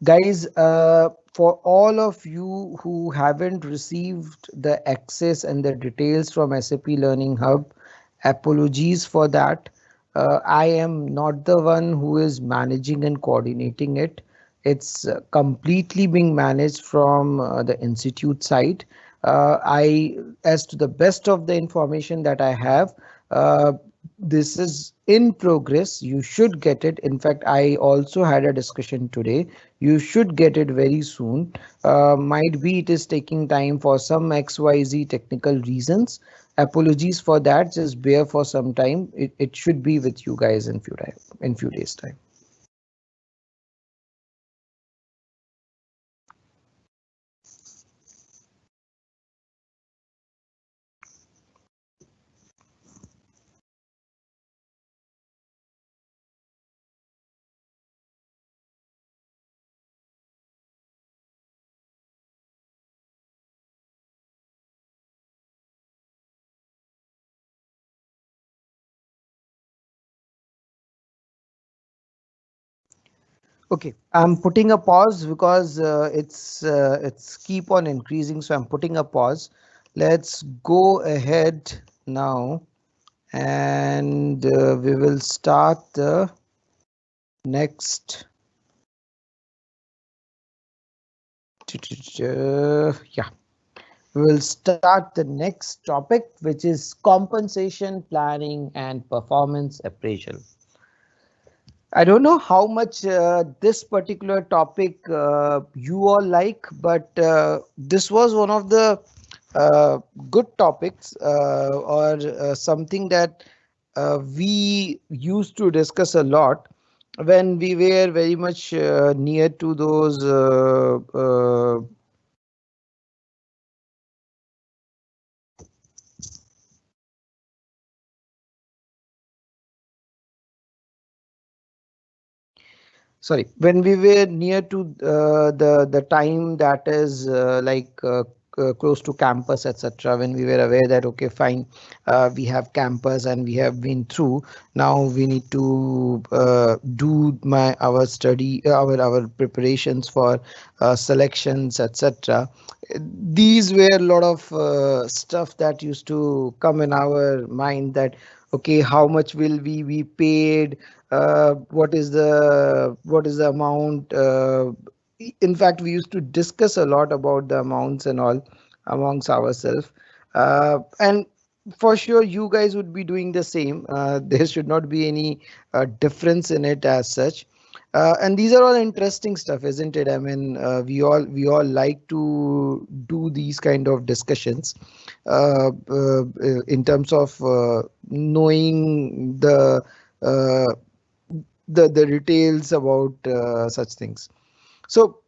Guys, for all of you who haven't received the access and the details from SAP Learning Hub, Apologies for that. I am not the one who is managing and coordinating it. It's completely being managed from the institute side. As to the best of the information that I have, uh, this is in progress. You should get it. In fact, I also had a discussion today. You should get it very soon. Might be it is taking time for some XYZ technical reasons. Apologies for that. Just bear for some time. It should be with you guys in few days time. Okay, I'm putting a pause because it's keep on increasing, so I'm putting a pause. Let's go ahead now, and we will start the next. Yeah, we will start the next topic, which is compensation planning and performance appraisal. I don't know how much this particular topic you all like, but this was one of the good topics or something that we used to discuss a lot when we were very much near to those sorry, when we were near to the time that is close to campus, etc., when we were aware that okay, fine, we have campus and we have been through, now we need to do our study, our preparations for selections, etc. These were a lot of stuff that used to come in our mind, that okay, how much will we be paid, what is the amount. In fact, we used to discuss a lot about the amounts and all amongst ourselves, and for sure you guys would be doing the same. There should not be any difference in it as such. And these are all interesting stuff, isn't it? I mean, we all like to do these kind of discussions in terms of knowing uh, the details about such things. So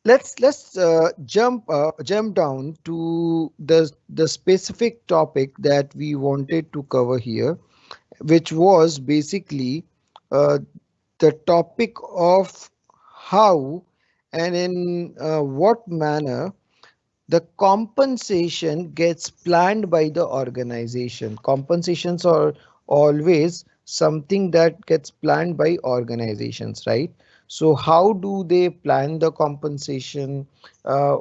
let's jump down to the specific topic that we wanted to cover here, which was basically uh, the topic of how and in what manner the compensation gets planned by the organization. Compensations are always something that gets planned by organizations, right? So how do they plan the compensation? Uh,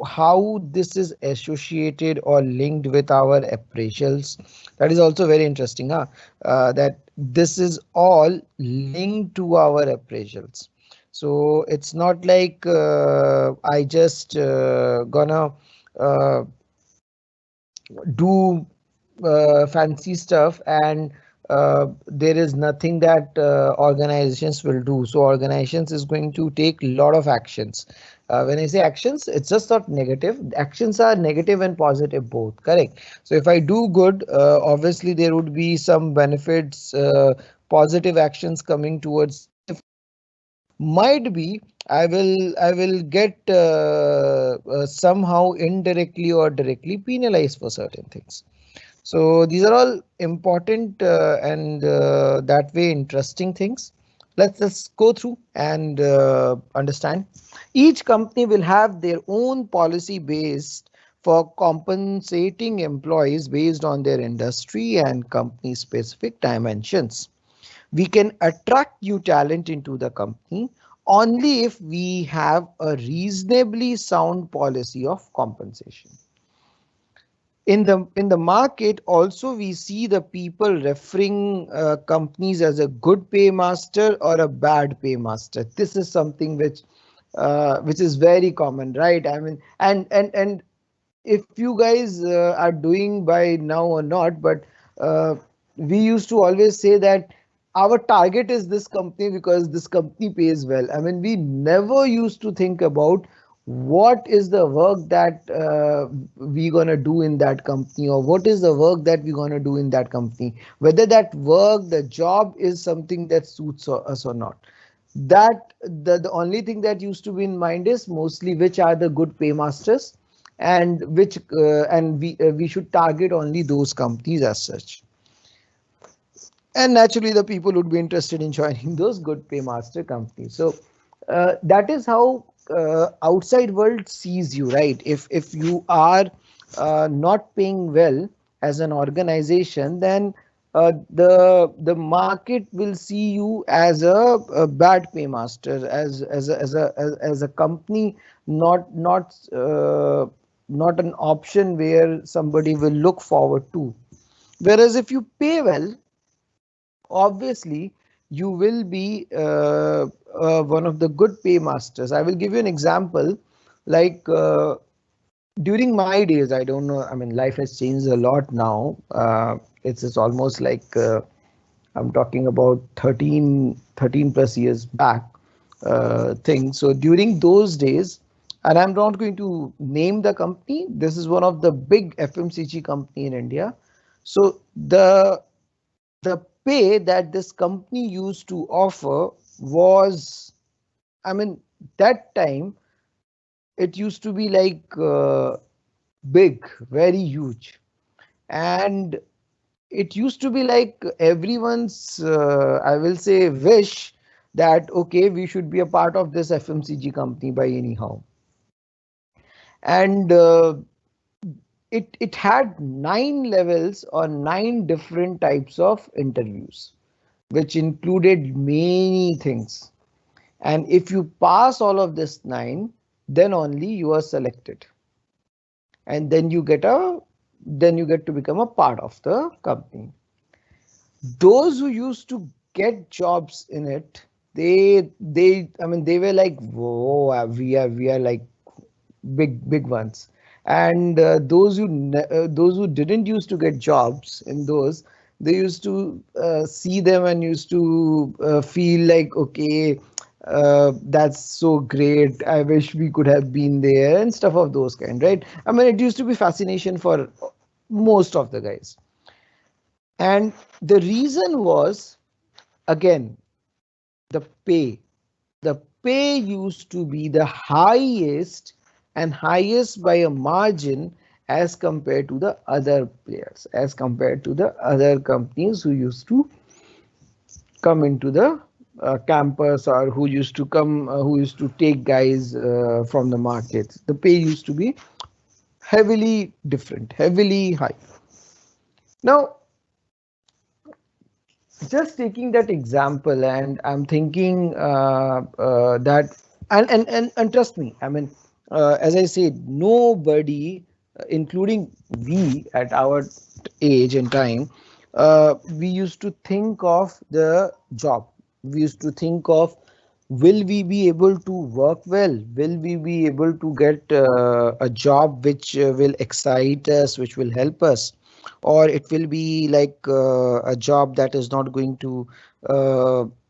how this is associated or linked with our appraisals? That is also very interesting, huh? That this is all linked to our appraisals. So it's not like I just gonna uh, do fancy stuff and there is nothing that organizations will do. So organizations is going to take a lot of actions. When I say actions, it's just not negative. Actions are negative and positive both, correct? So if I do good, obviously there would be some benefits, positive actions coming towards. Might be I will get somehow indirectly or directly penalized for certain things. So these are all important and that way interesting things. Let's go through and understand. Each company will have their own policy based for compensating employees based on their industry and company specific dimensions. We can attract new talent into the company only if we have a reasonably sound policy of compensation. In the market also, we see the people referring companies as a good paymaster or a bad paymaster. This is something which is very common, right? I mean, and if you guys are doing by now or not, but uh, we used to always say that our target is this company because this company pays well. I mean, we never used to think about what is the work that we gonna do in that company, or what is the work that we gonna do in that company, whether that work, the job is something that suits us or not. That the only thing that used to be in mind is mostly which are the good paymasters, and which and we should target only those companies as such. And naturally the people would be interested in joining those good paymaster companies. So that is how outside world sees you, right? If you are not paying well as an organization, then the market will see you as a bad paymaster, as a company, not an option where somebody will look forward to. Whereas if you pay well, obviously you will be one of the good paymasters. I will give you an example. Like during my days, I don't know, I mean, life has changed a lot now. It's almost like I'm talking about 13 plus years back thing. So during those days, and I'm not going to name the company, this is one of the big FMCG company in India. So the pay that this company used to offer was, I mean, that time it used to be like big, very huge. And it used to be like everyone's, I will say, wish that, okay, we should be a part of this FMCG company by anyhow. And it had 9 levels or 9 different types of interviews, which included many things. And if you pass all of this 9, then only you are selected. And then you get to become a part of the company. Those who used to get jobs in it, I mean, they were like, whoa, we are like big ones. And those who didn't used to get jobs in those, they used to see them and used to feel like, okay, that's so great, I wish we could have been there, and stuff of those kind, right? I mean, it used to be fascination for most of the guys. And the reason was, again, the pay. The pay used to be the highest, and highest by a margin, as compared to the other players, as compared to the other companies who used to come into the campus, or who used to take guys from the markets. The pay used to be heavily different, heavily high. Now, just taking that example, and I'm thinking that, and trust me, I mean, as I said, nobody, including we at our age and time, we used to think of the job. We used to think of, will we be able to work well? Will we be able to get a job which will excite us, which will help us? Or it will be like a job that is not going to,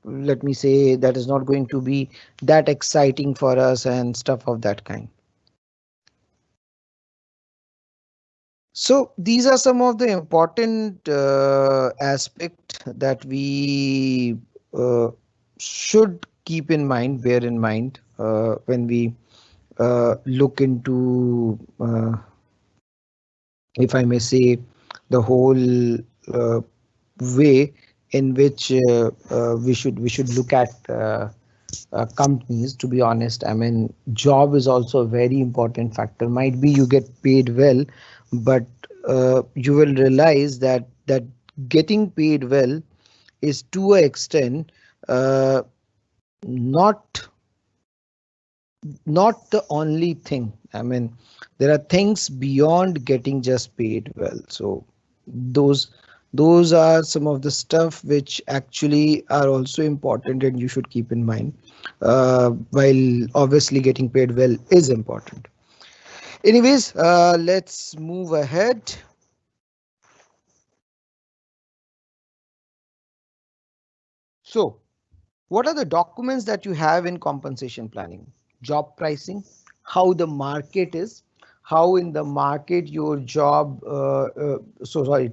let me say, that is not going to be that exciting for us, and stuff of that kind. So these are some of the important aspect that we should keep in mind, bear in mind, when we look into, if I may say, the whole way in which we should look at companies. To be honest, I mean, job is also a very important factor. Might be you get paid well, but you will realize that getting paid well is, to an extent, not not the only thing. I mean, there are things beyond getting just paid well. So those those are some of the stuff which actually are also important and you should keep in mind. While obviously getting paid well is important. Anyways, let's move ahead. So, what are the documents that you have in compensation planning? Job pricing, how the market is, how in the market your job,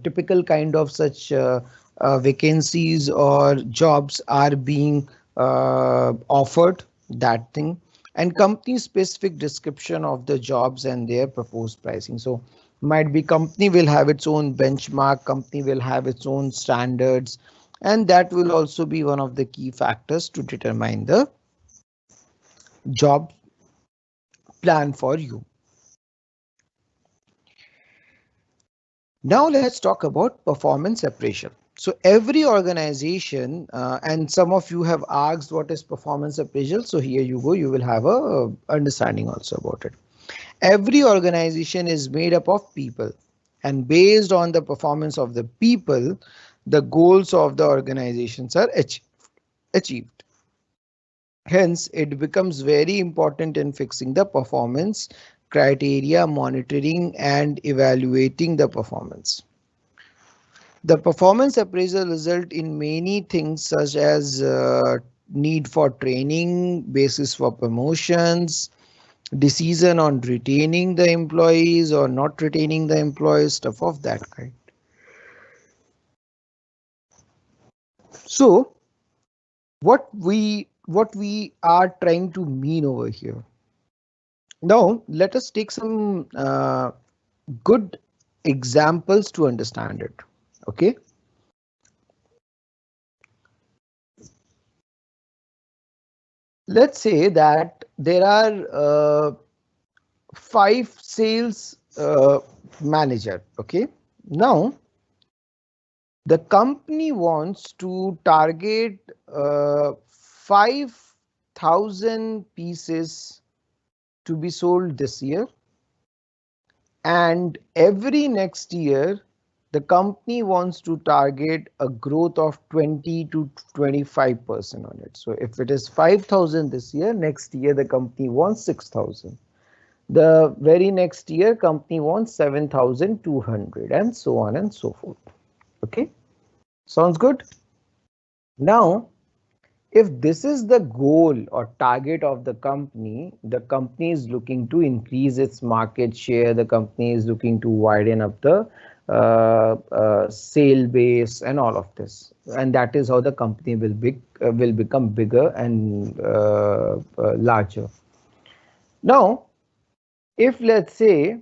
typical kind of such vacancies or jobs are being offered, that thing, and company specific description of the jobs and their proposed pricing. So might be company will have its own benchmark, company will have its own standards, and that will also be one of the key factors to determine the job plan for you. Now let's talk about performance appraisal. So every organization, and some of you have asked what is performance appraisal. So here you go, you will have a understanding also about it. Every organization is made up of people, and based on the performance of the people, the goals of the organizations are achieved. Hence, it becomes very important in fixing the performance criteria, monitoring and evaluating the performance. The performance appraisal result in many things such as need for training, basis for promotions, decision on retaining the employees or not retaining the employees, stuff of that kind. So what we are trying to mean over here. Now let us take some good examples to understand it. Okay. Let's say that there are 5 sales manager. Okay. Now the company wants to target 5,000 pieces to be sold this year, and every next year the company wants to target a growth of 20 to 25% on it. So if it is 5,000 this year, next year the company wants 6,000. The very next year company wants 7,200, and so on and so forth. Okay, sounds good. Now, if this is the goal or target of the company is looking to increase its market share, the company is looking to widen up the sale base and all of this, and that is how the company will become bigger and larger. Now, if let's say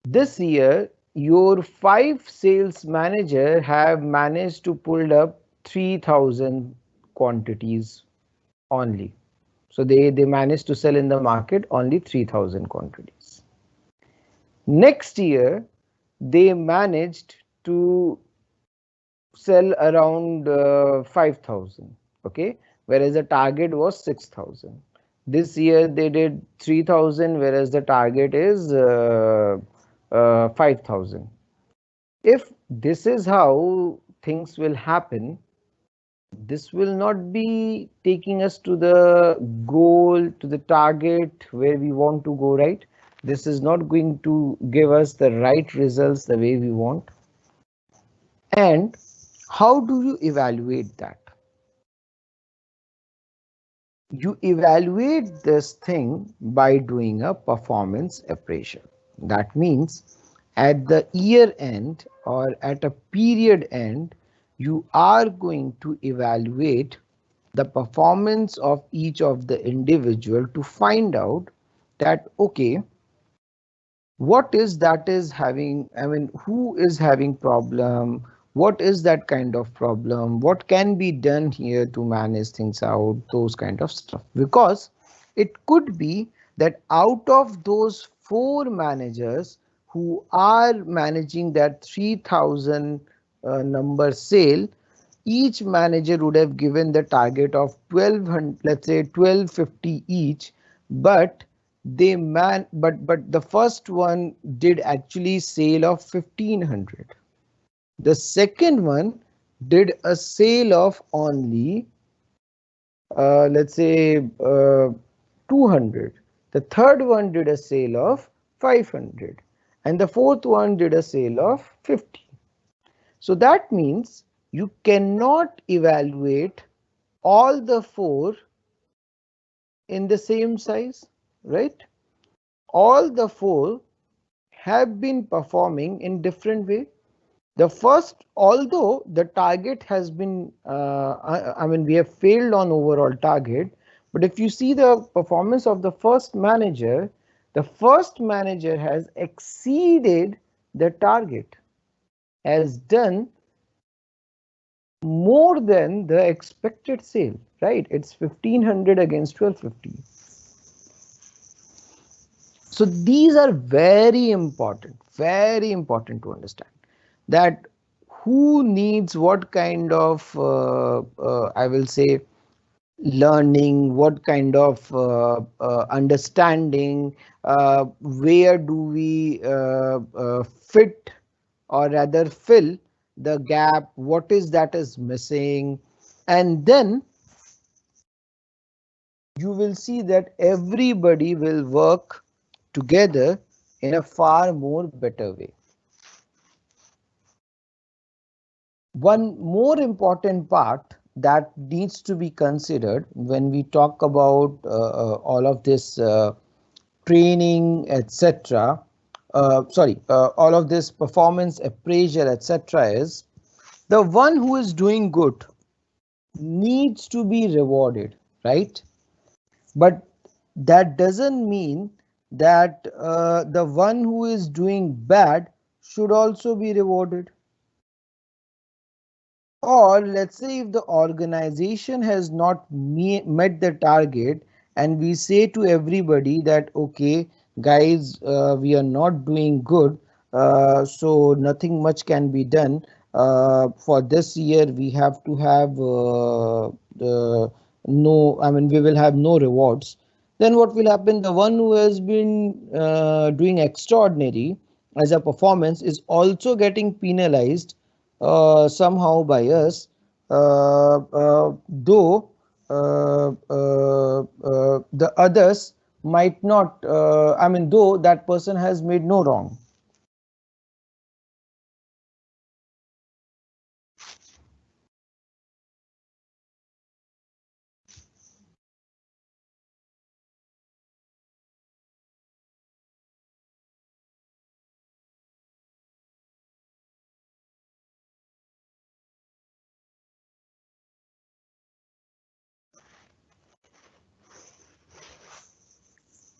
this year your 5 sales manager have managed to pull up 3,000 quantities only. So they managed to sell in the market only 3,000 quantities. Next year, they managed to sell around 5,000. Okay, whereas the target was 6,000. This year they did 3,000, whereas the target is 5,000. If this is how things will happen, this will not be taking us to the goal, to the target where we want to go, right? This is not going to give us the right results the way we want. And how do you evaluate that? You evaluate this thing by doing a performance appraisal. That means at the year end or at a period end, you are going to evaluate the performance of each of the individual to find out that, okay, what is that is having, I mean, who is having problem, what is that kind of problem, what can be done here to manage things out, those kind of stuff. Because it could be that out of those 4 managers who are managing that 3,000 number sale, each manager would have given the target of 1200, let's say 1250 each, but but the first one did actually sale of 1500. The second one did a sale of only let's say 200. The third one did a sale of 500 and the fourth one did a sale of 50. So that means you cannot evaluate all the four in the same size, right? All the four have been performing in different way. The first, although the target has been, I mean, we have failed on overall target, but if you see the performance of the first manager has exceeded the target, has done more than the expected sale, right? It's 1500 against 1250. So these are very important to understand that who needs what kind of, I will say, learning, what kind of understanding, where do we fit or rather fill the gap, what is that is missing, and then you will see that everybody will work together in a far more better way. One more important part that needs to be considered when we talk about all of this training, etc. All of this performance appraisal, etc. is the one who is doing good needs to be rewarded, right? But that doesn't mean that the one who is doing bad should also be rewarded. Or let's say if the organization has not met the target and we say to everybody that okay guys, we are not doing good, so nothing much can be done. For this year we have to have no, I mean we will have no rewards. Then what will happen? The one who has been doing extraordinary as a performance is also getting penalized somehow by us, though the others might not, I mean, though that person has made no wrong.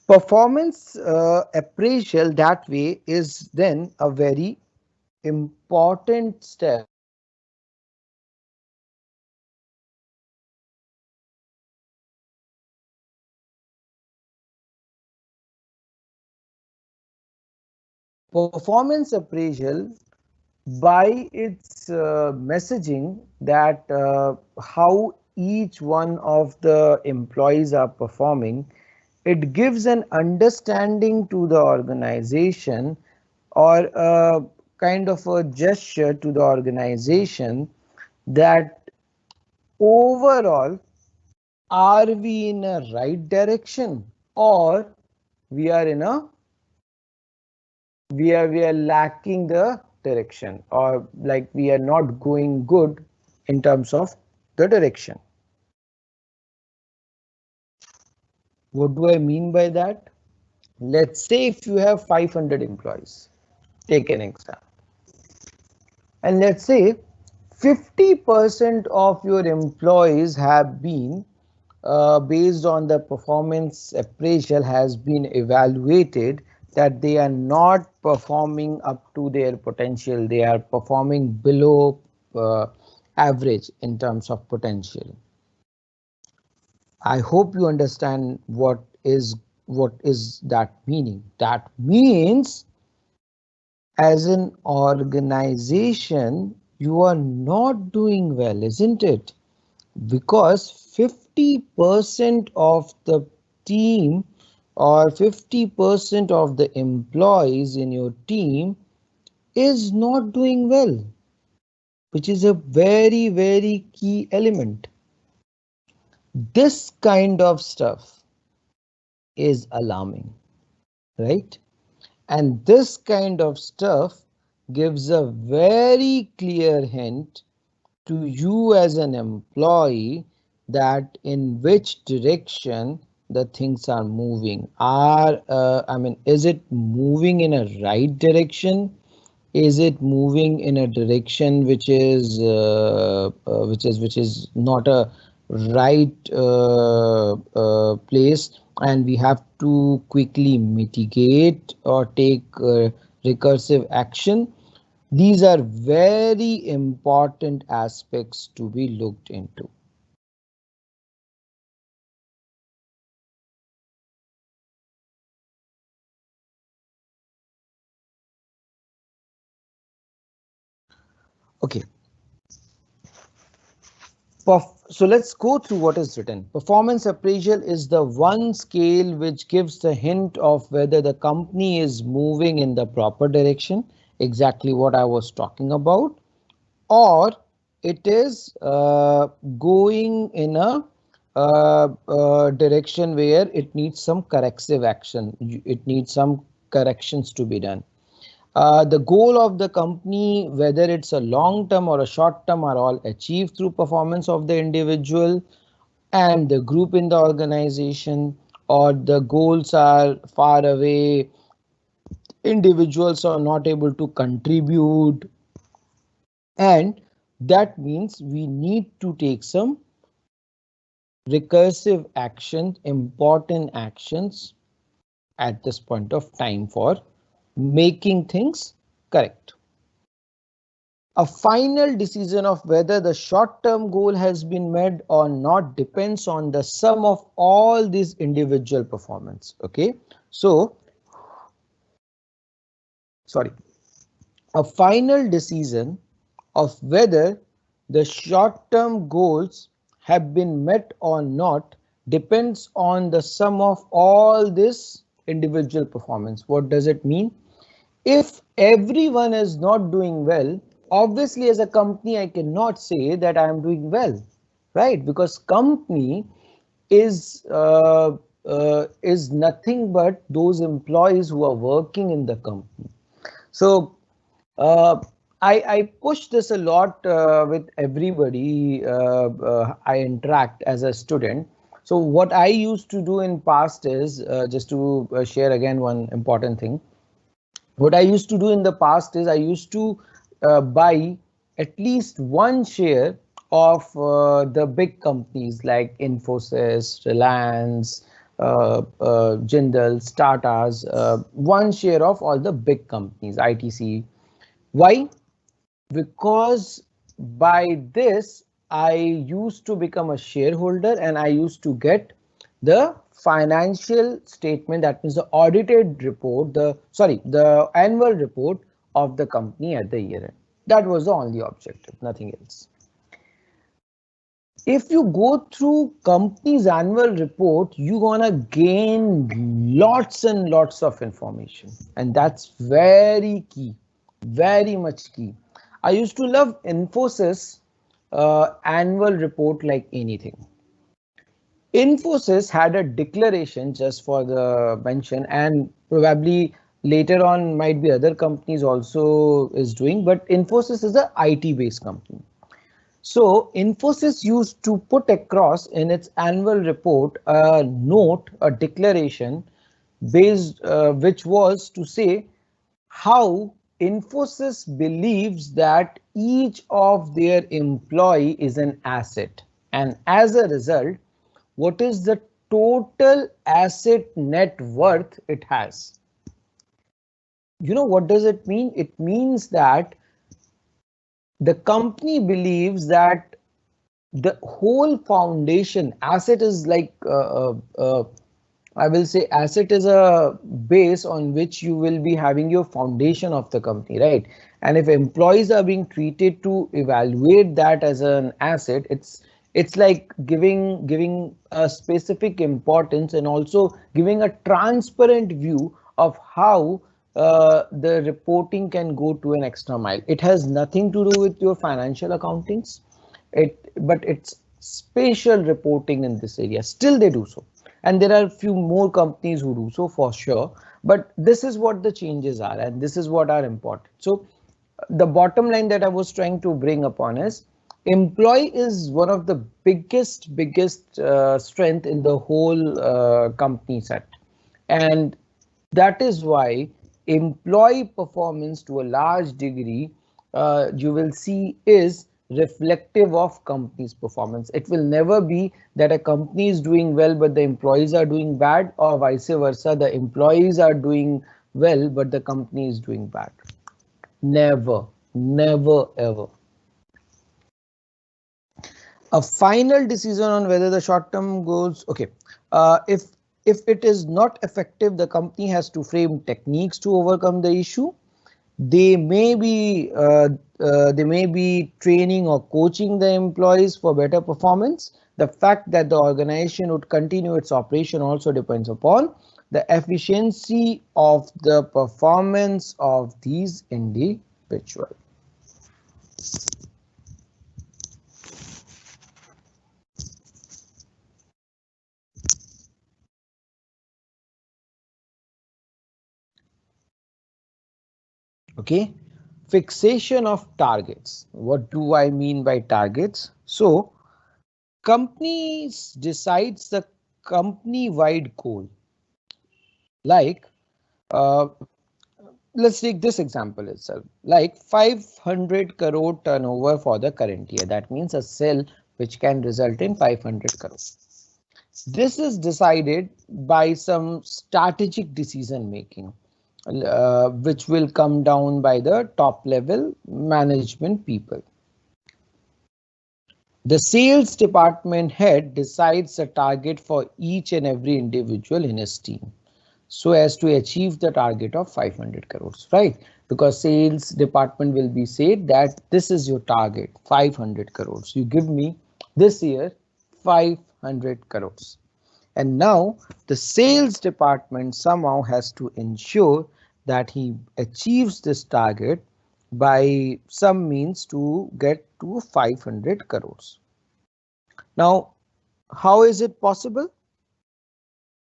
Performance appraisal that way is then a very important step. Performance appraisal by its messaging that how each one of the employees are performing, it gives an understanding to the organization or a kind of a gesture to the organization that overall are we in a right direction or we are in a we are lacking the direction, or like we are not going good in terms of the direction. What do I mean by that? Let's say if you have 500 employees, take an example, and let's say 50% of your employees have been based on the performance appraisal has been evaluated that they are not performing up to their potential, they are performing below average in terms of potential. I hope you understand what is that meaning. That means as an organization You are not doing well, isn't it? Because 50% of the team or 50% of the employees in your team is not doing well, which is a very, very key element. This kind of stuff is alarming, right? And this kind of stuff gives a very clear hint to you as an employee that in which direction the things are moving. Is it moving in a right direction? Is it moving in a direction which is not a right place, and we have to quickly mitigate or take recursive action? These are very important aspects to be looked into. Okay, so let's go through what is written. Performance appraisal is the one scale which gives the hint of whether the company is moving in the proper direction, exactly what I was talking about, or it is going in a direction where it needs some corrective action. It needs some corrections to be done. The goal of the company, whether it's a long term or a short term, are all achieved through performance of the individual and the group in the organization, or the goals are far away, individuals are not able to contribute, and that means we need to take some recursive actions, important actions at this point of time for making things correct. A final decision of whether the short-term goal has been met or not depends on the sum of all these individual performance. Okay, so sorry, a final decision of whether the short-term goals have been met or not depends on the sum of all this individual performance. What does it mean? If everyone is not doing well, obviously as a company I cannot say that I am doing well, right? Because company is nothing but those employees who are working in the company. So uh, I push this a lot with everybody I interact as a student. So what I used to do in past is just to share again one important thing. What I used to do in the past is I used to buy at least one share of the big companies like Infosys, Reliance, Jindal, Tatas, one share of all the big companies, ITC. Why? Because by this I used to become a shareholder and I used to get the financial statement, that means the audited report, the annual report of the company at the year end. That was the only objective, nothing else. If you go through company's annual report, you're gonna gain lots and lots of information, and that's very key, very much key. I used to love Infosys annual report like anything. Infosys had a declaration, just for the mention, and probably later on might be other companies also is doing, but Infosys is a IT based company. So Infosys used to put across in its annual report a note, a declaration based which was to say how Infosys believes that each of their employee is an asset, and as a result, what is the total asset net worth it has. You know what does it mean? It means that the company believes that the whole foundation asset is like I will say asset is a base on which you will be having your foundation of the company, right? And if employees are being treated to evaluate that as an asset, it's like giving a specific importance and also giving a transparent view of how the reporting can go to an extra mile. It has nothing to do with your financial accountings, but it's spatial reporting in this area. Still they do so, and there are a few more companies who do so for sure, but this is what the changes are and this is what are important. So the bottom line that I was trying to bring upon is employee is one of the biggest strength in the whole company set, and that is why employee performance to a large degree you will see is reflective of company's performance. It will never be that a company is doing well but the employees are doing bad, or vice versa, the employees are doing well but the company is doing bad. Never, never, ever. A final decision on whether the short-term goals, okay, if it is not effective, the company has to frame techniques to overcome the issue. They may be training or coaching the employees for better performance. The fact that the organization would continue its operation also depends upon the efficiency of the performance of these individuals. Okay, fixation of targets. What do I mean by targets? So companies decides the company-wide goal. Like let's take this example itself, like 500 crore turnover for the current year. That means a sale which can result in 500 crore. This is decided by some strategic decision making, which will come down by the top level management people. The sales department head decides a target for each and every individual in his team so as to achieve the target of 500 crores, right? Because sales department will be said that this is your target, 500 crores. You give me this year 500 crores. And now the sales department somehow has to ensure that he achieves this target by some means to get to 500 crores. Now, how is it possible?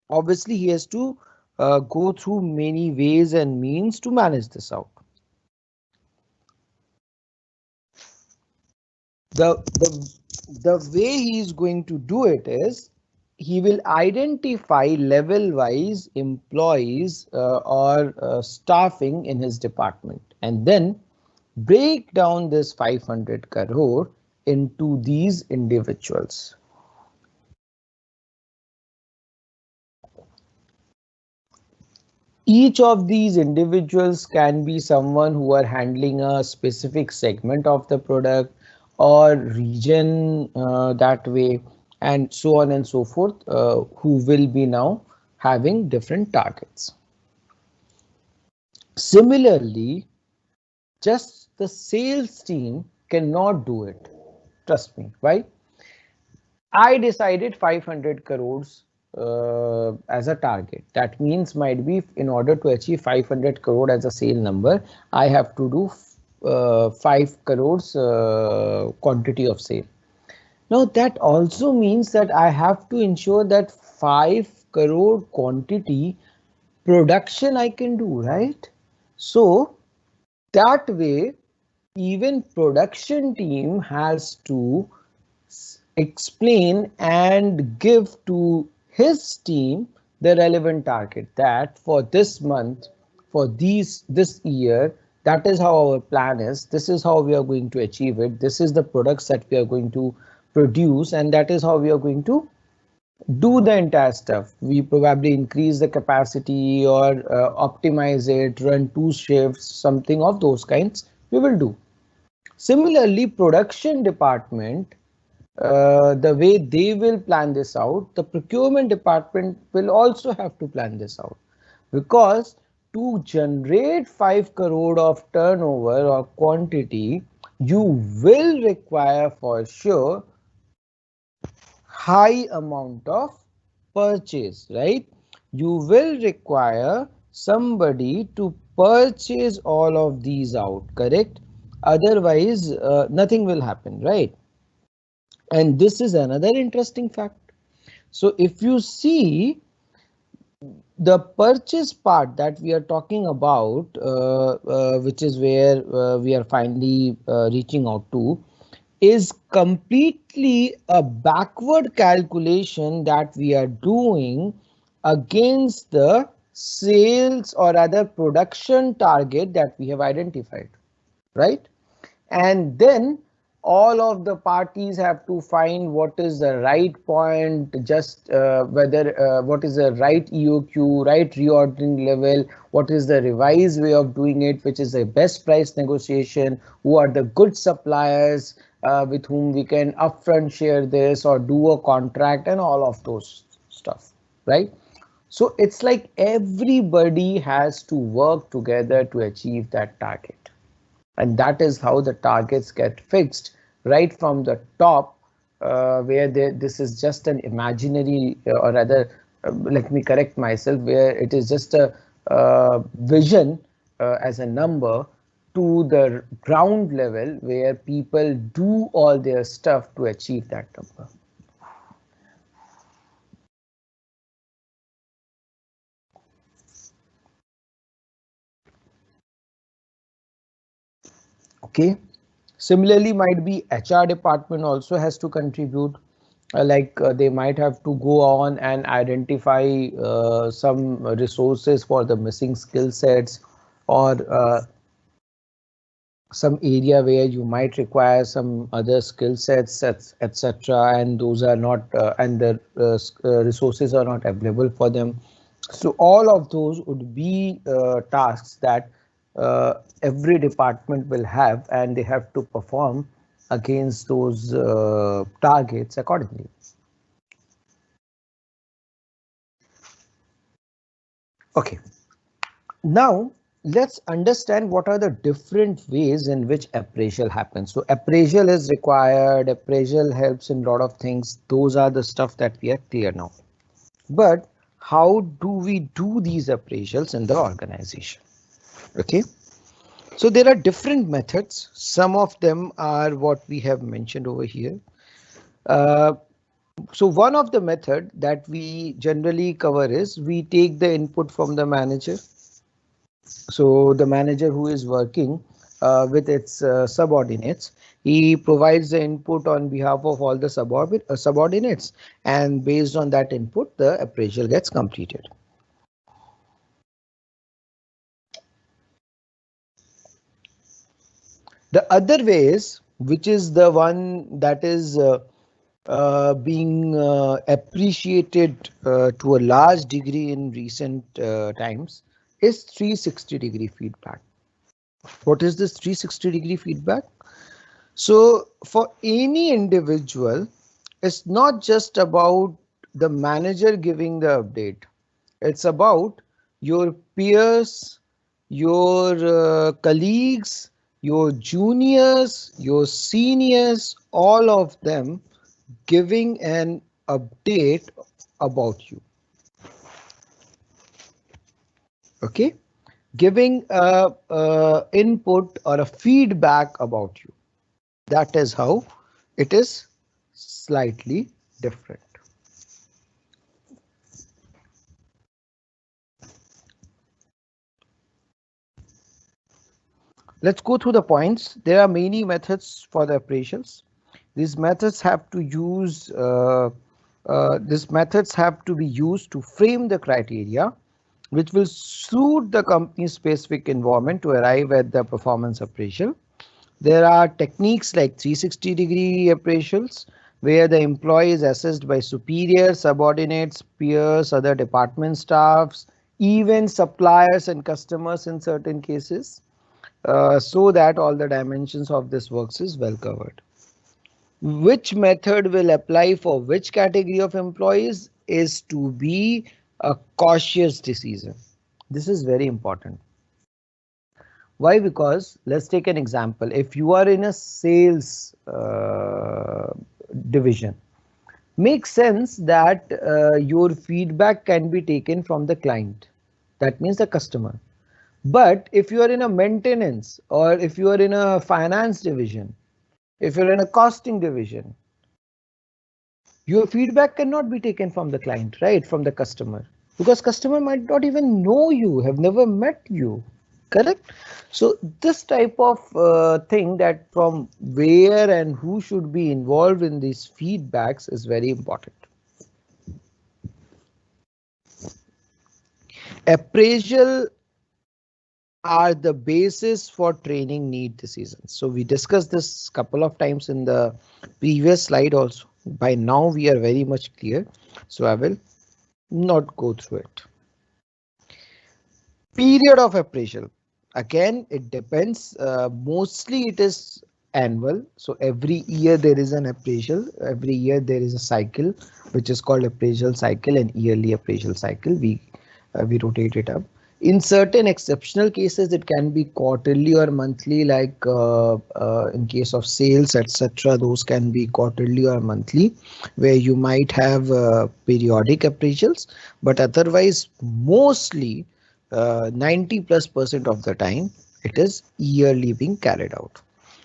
Obviously, he has to go through many ways and means to manage this out. The way he is going to do it is he will identify level wise employees or staffing in his department and then break down this 500 crore into these individuals. Each of these individuals can be someone who are handling a specific segment of the product or region that way, and so on and so forth, who will be now having different targets. Similarly, just the sales team cannot do it. Trust me, why? I decided 500 crores as a target. That means might be in order to achieve 500 crore as a sale number, I have to do 5 crores quantity of sale. Now that also means that I have to ensure that 5 crore quantity production I can do, right? So that way, even production team has to explain and give to his team the relevant target that for this month, for this year, that is how our plan is. This is how we are going to achieve it. This is the products that we are going to produce, and that is how we are going to do the entire stuff. We probably increase the capacity or optimize it, run 2 shifts, something of those kinds we will do. Similarly, production department, the way they will plan this out, the procurement department will also have to plan this out, because to generate 5 crore of turnover or quantity, you will require for sure high amount of purchase, right? You will require somebody to purchase all of these out, correct? Otherwise, nothing will happen, right? And this is another interesting fact. So if you see the purchase part that we are talking about, which is where we are finally reaching out to, is completely a backward calculation that we are doing against the sales or other production target that we have identified, right? And then all of the parties have to find what is the right point, just whether what is the right EOQ, right reordering level, what is the revised way of doing it, which is the best price negotiation, who are the good suppliers with whom we can upfront share this or do a contract, and all of those stuff, right? So it's like everybody has to work together to achieve that target. And that is how the targets get fixed right from the top, where this is just an imaginary, or rather, let me correct myself, where it is just a vision as a number, to the ground level where people do all their stuff to achieve that number. Okay. Similarly, might be HR department also has to contribute. They might have to go on and identify some resources for the missing skill sets, or some area where you might require some other skill sets, etc., and those are not and the resources are not available for them. So all of those would be tasks that every department will have, and they have to perform against those targets accordingly. Okay, now let's understand what are the different ways in which appraisal happens. So appraisal is required, appraisal helps in a lot of things. Those are the stuff that we are clear now. But how do we do these appraisals in the organization? Okay, so there are different methods. Some of them are what we have mentioned over here. So one of the method that we generally cover is we take the input from the manager. So the manager who is working with its subordinates, he provides the input on behalf of all the subordinates, and based on that input, the appraisal gets completed. The other way is, which is the one that is being appreciated to a large degree in recent times, is 360-degree feedback. What is this 360-degree feedback? So for any individual, it's not just about the manager giving the update. It's about your peers, your colleagues, your juniors, your seniors, all of them giving an update about you. Okay, giving a input or a feedback about you. That is how it is slightly different. Let's go through the points. There are many methods for the appraisals. These methods have to be used to frame the criteria which will suit the company's specific environment to arrive at the performance appraisal. There are techniques like 360-degree appraisals, where the employee is assessed by superiors, subordinates, peers, other department staffs, even suppliers and customers in certain cases, so that all the dimensions of this works is well covered. Which method will apply for which category of employees is to be a cautious decision. This is very important. Why? Because let's take an example. If you are in a sales division, makes sense that your feedback can be taken from the client. That means the customer. But if you are in a maintenance, or if you are in a finance division, if you're in a costing division, your feedback cannot be taken from the client, right? From the customer, because customer might not even know you, have never met you, correct? So this type of thing, that from where and who should be involved in these feedbacks, is very important. Appraisal are the basis for training need decisions. So we discussed this couple of times in the previous slide also. By now we are very much clear, so I will not go through it. Period of appraisal. Again, it depends. Mostly it is annual. So every year there is an appraisal. Every year there is a cycle which is called appraisal cycle and yearly appraisal cycle. We rotate it up. In certain exceptional cases, it can be quarterly or monthly, like in case of sales, etc. Those can be quarterly or monthly, where you might have periodic appraisals, but otherwise, mostly 90+% of the time, it is yearly being carried out.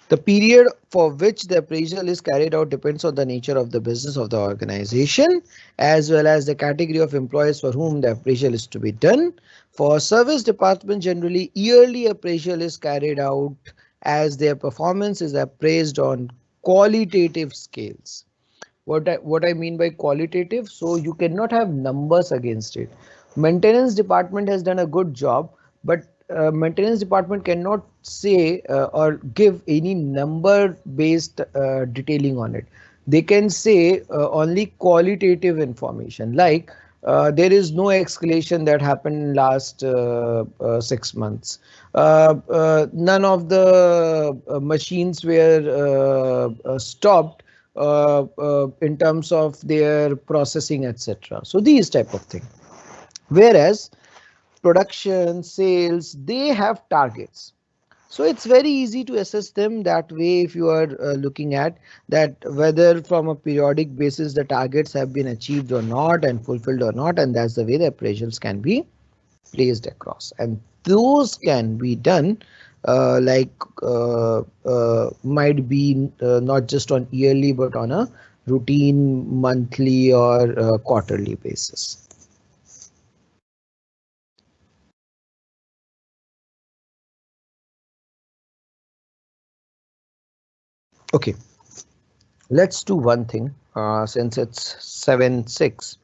The period for which the appraisal is carried out depends on the nature of the business of the organization, as well as the category of employees for whom the appraisal is to be done. For service department, generally yearly appraisal is carried out as their performance is appraised on qualitative scales. What I mean by qualitative, so you cannot have numbers against it. Maintenance department has done a good job, but maintenance department cannot say or give any number based detailing on it. They can say only qualitative information, like there is no escalation that happened last 6 months. None of the machines were stopped in terms of their processing, etc. So these type of thing. Whereas production, sales, they have targets. So it's very easy to assess them that way if you are looking at that whether from a periodic basis the targets have been achieved or not and fulfilled or not, and that's the way the appraisals can be placed across, and those can be done like might be not just on yearly but on a routine monthly or quarterly basis. Okay, let's do one thing since it's 7:06.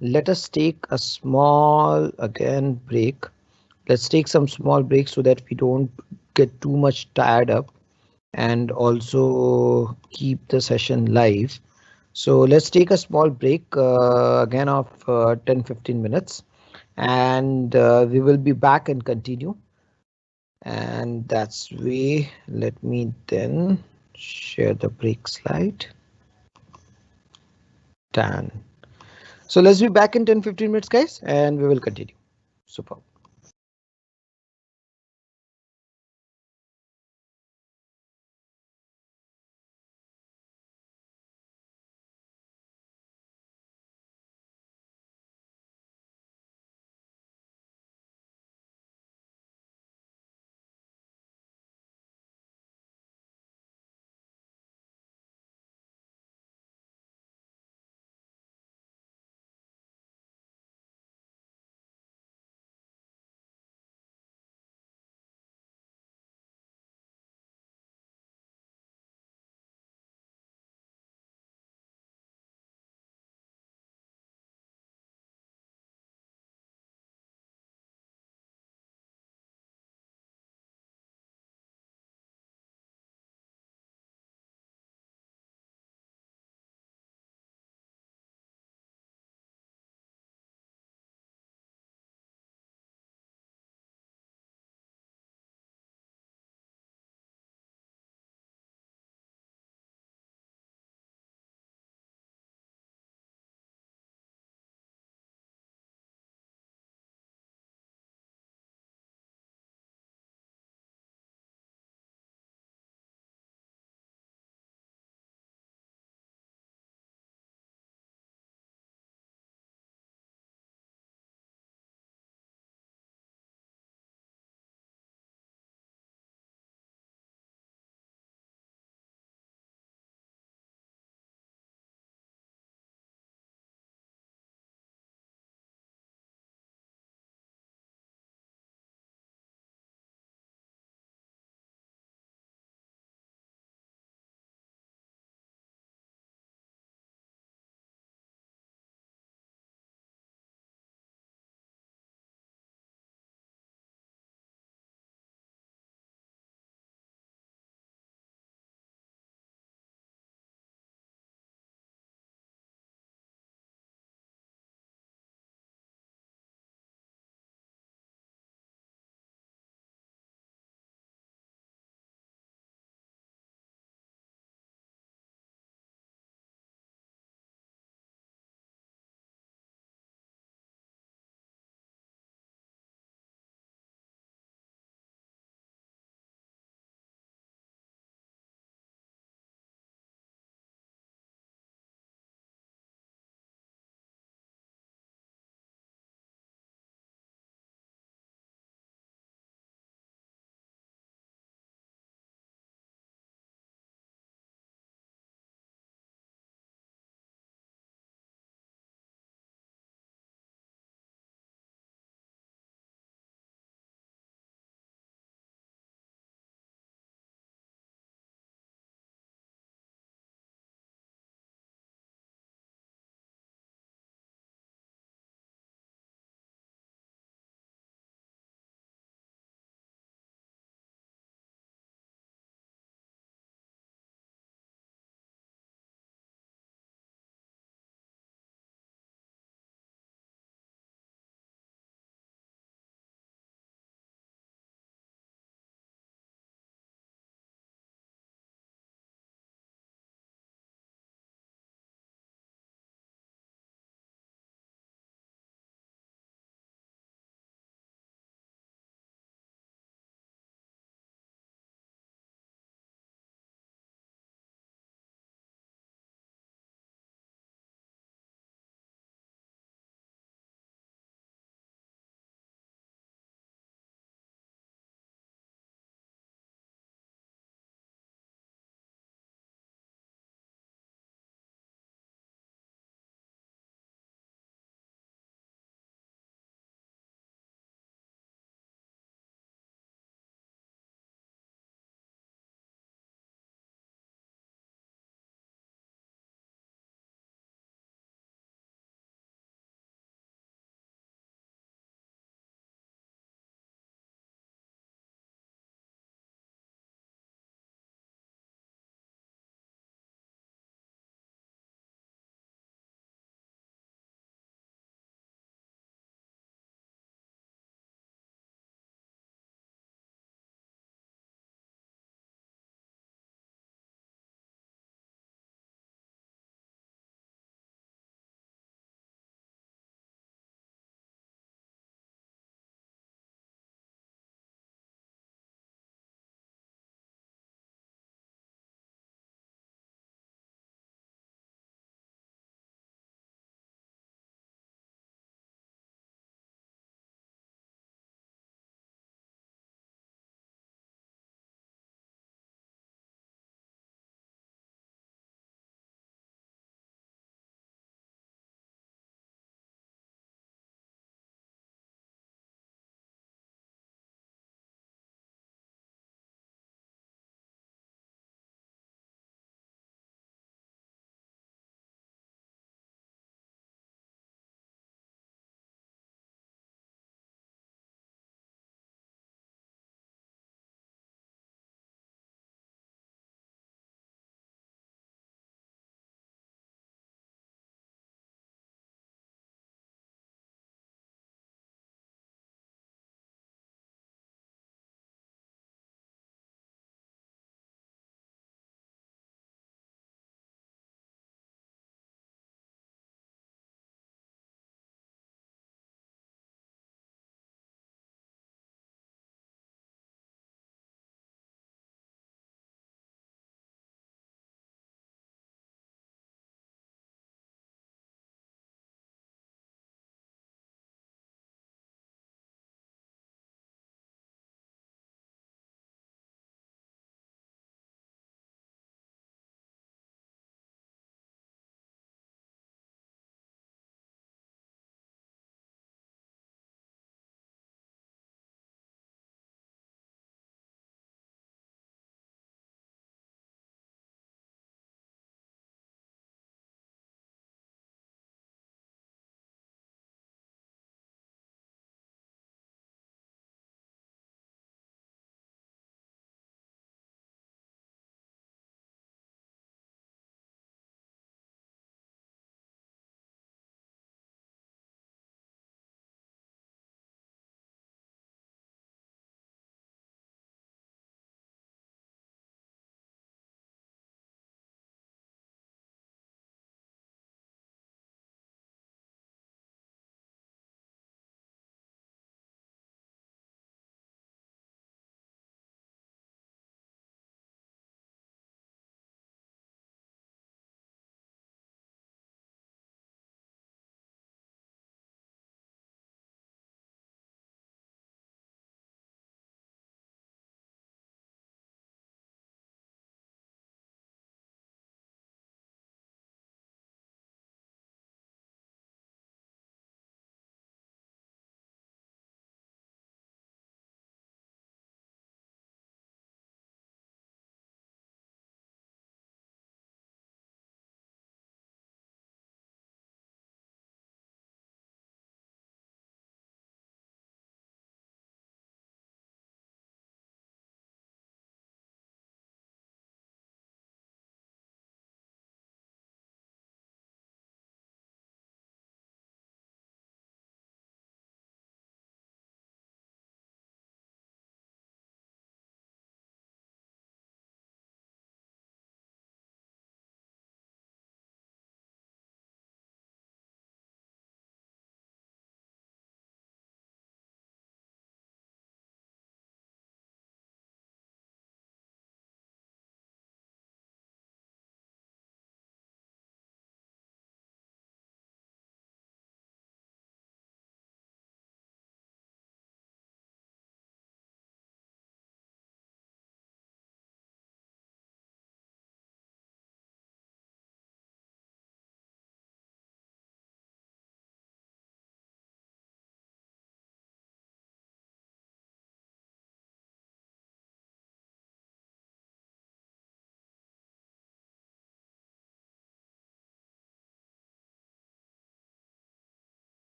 Let us take a small again break. Let's take some small breaks so that we don't get too much tired up and also keep the session live. So let's take a small break again of 10-15 minutes, and we will be back and continue. And that's way. Let me then share the break slide. Done. So let's be back in 10-15 minutes, guys, and we will continue. Super.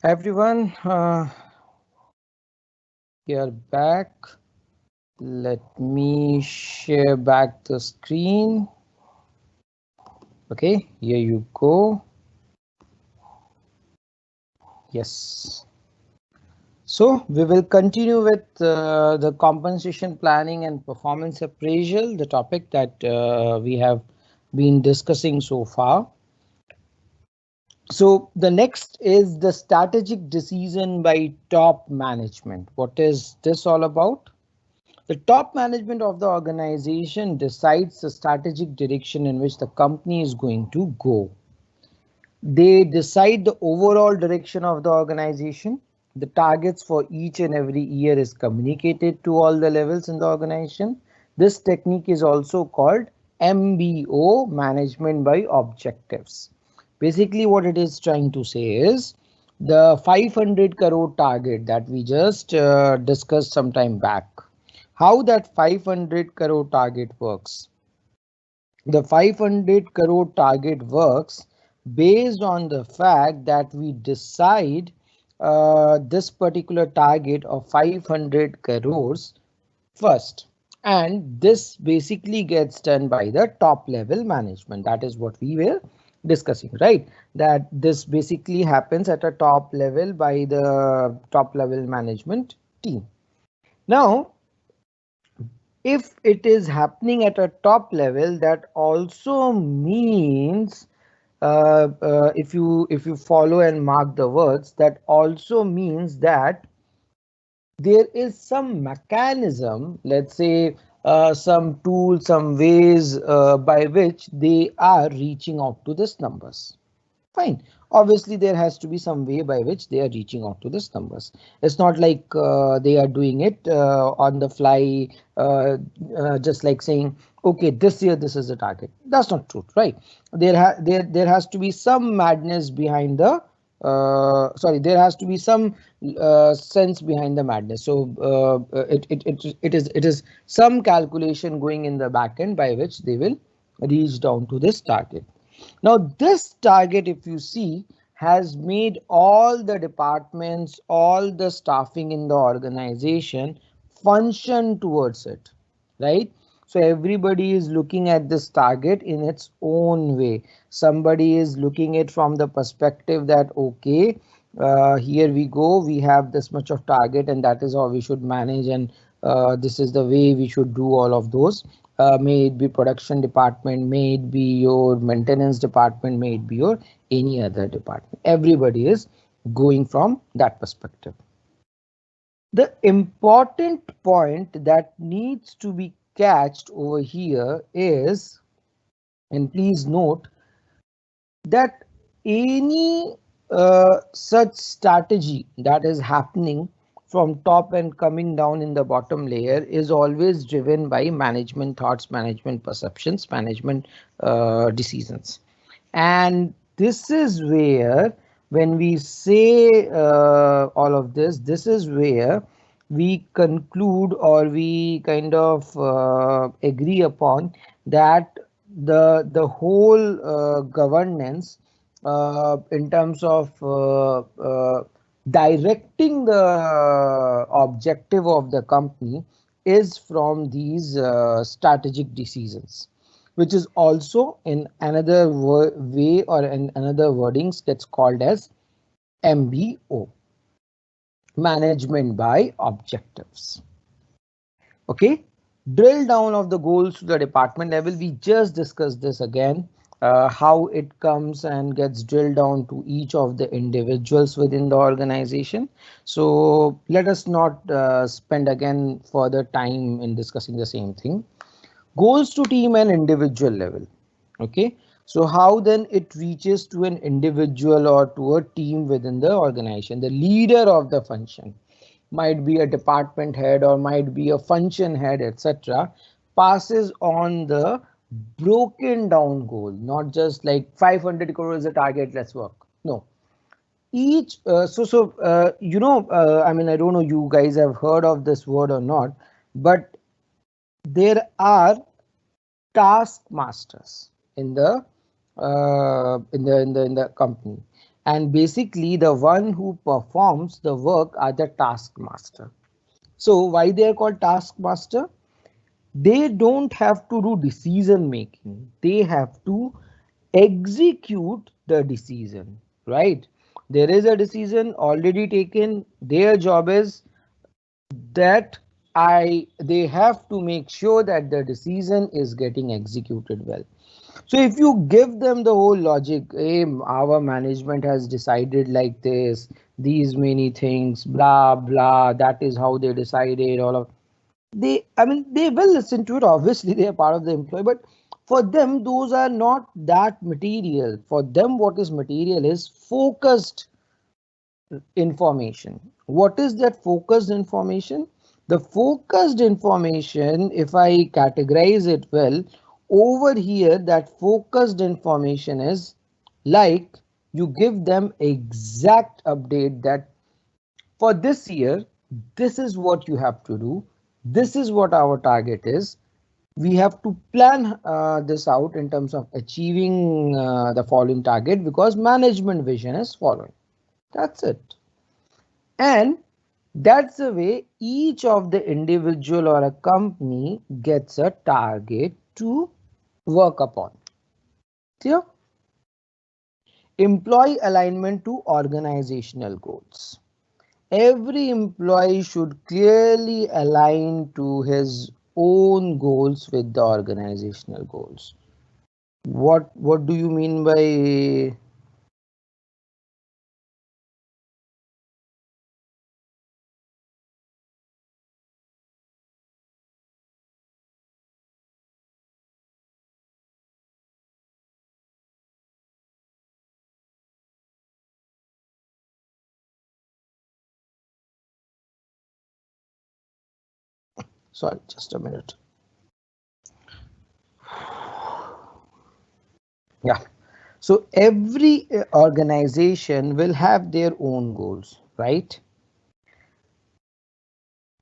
Everyone, you're back. Let me share back the screen. Okay, here you go. Yes. So we will continue with the compensation planning and performance appraisal, the topic that we have been discussing so far. So the next is the strategic decision by top management. What is this all about? The top management of the organization decides the strategic direction in which the company is going to go. They decide the overall direction of the organization. The targets for each and every year is communicated to all the levels in the organization. This technique is also called MBO, management by objectives. Basically, what it is trying to say is the 500 crore target that we just discussed some time back. How that 500 crore target works. The 500 crore target works based on the fact that we decide this particular target of 500 crores first, and this basically gets done by the top level management. That is what we were discussing, right? That this basically happens at a top level by the top level management team. Now, if it is happening at a top level, that also means if you follow and mark the words, that also means that there is some mechanism, let's say some tool, some ways by which they are reaching out to these numbers. Fine. Obviously, there has to be some way by which they are reaching out to these numbers. It's not like they are doing it on the fly, just like saying, okay, this year this is the target. That's not true, right? There has to be some madness behind the sorry, there has to be some sense behind the madness. So it is some calculation going in the back end by which they will reach down to this target. Now, this target, if you see, has made all the departments, all the staffing in the organization function towards it, right? So everybody is looking at this target in its own way. Somebody is looking at it from the perspective that, okay, here we go, we have this much of target and that is how we should manage, and this is the way we should do all of those. May it be production department, may it be your maintenance department, may it be your any other department. Everybody is going from that perspective. The important point that needs to be catched over here is, and please note that any such strategy that is happening from top and coming down in the bottom layer is always driven by management thoughts, management perceptions, management decisions. And this is where, when we say all of this, this is where we conclude or we kind of agree upon that the whole governance in terms of directing the objective of the company is from these strategic decisions, which is also in another way or in another wordings gets called as MBO, management by objectives. Okay, drill down of the goals to the department level. We just discussed this again, how it comes and gets drilled down to each of the individuals within the organization. So let us not spend again further time in discussing the same thing. Goals to team and individual level. Okay, so how then it reaches to an individual or to a team within the organization. The leader of the function, might be a department head or might be a function head, etc., passes on the broken down goal, not just like 500 crore is the target, let's work. No, each I mean, I don't know you guys have heard of this word or not, but there are taskmasters in the company. And basically the one who performs the work are the taskmaster. So why they are called taskmaster? They don't have to do decision making. They have to execute the decision, right? There is a decision already taken. Their job is that they have to make sure that the decision is getting executed well. So if you give them the whole logic, hey, our management has decided like this, these many things, blah blah, that is how they decided, all of I mean, they will listen to it. Obviously, they are part of the employee, but for them, those are not that material. For them, what is material is focused information. What is that focused information? The focused information, if I categorize it well, over here, that focused information is like you give them exact update that for this year, this is what you have to do. This is what our target is. We have to plan this out in terms of achieving the following target because management vision is following. That's it. And that's the way each of the individual or a company gets a target to work upon. Clear? Employee alignment to organizational goals. Every employee should clearly align to his own goals with the organizational goals. What do you mean by sorry, just a minute. Yeah. So every organization will have their own goals, right?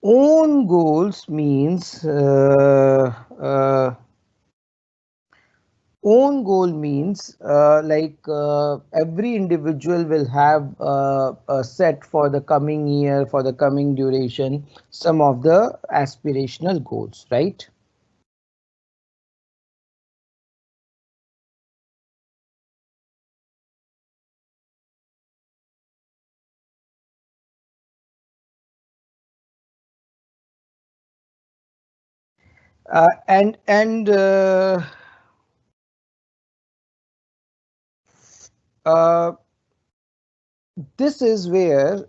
Own goals means own goal means every individual will have a set for the coming year, for the coming duration, some of the aspirational goals, right? And uh, this is where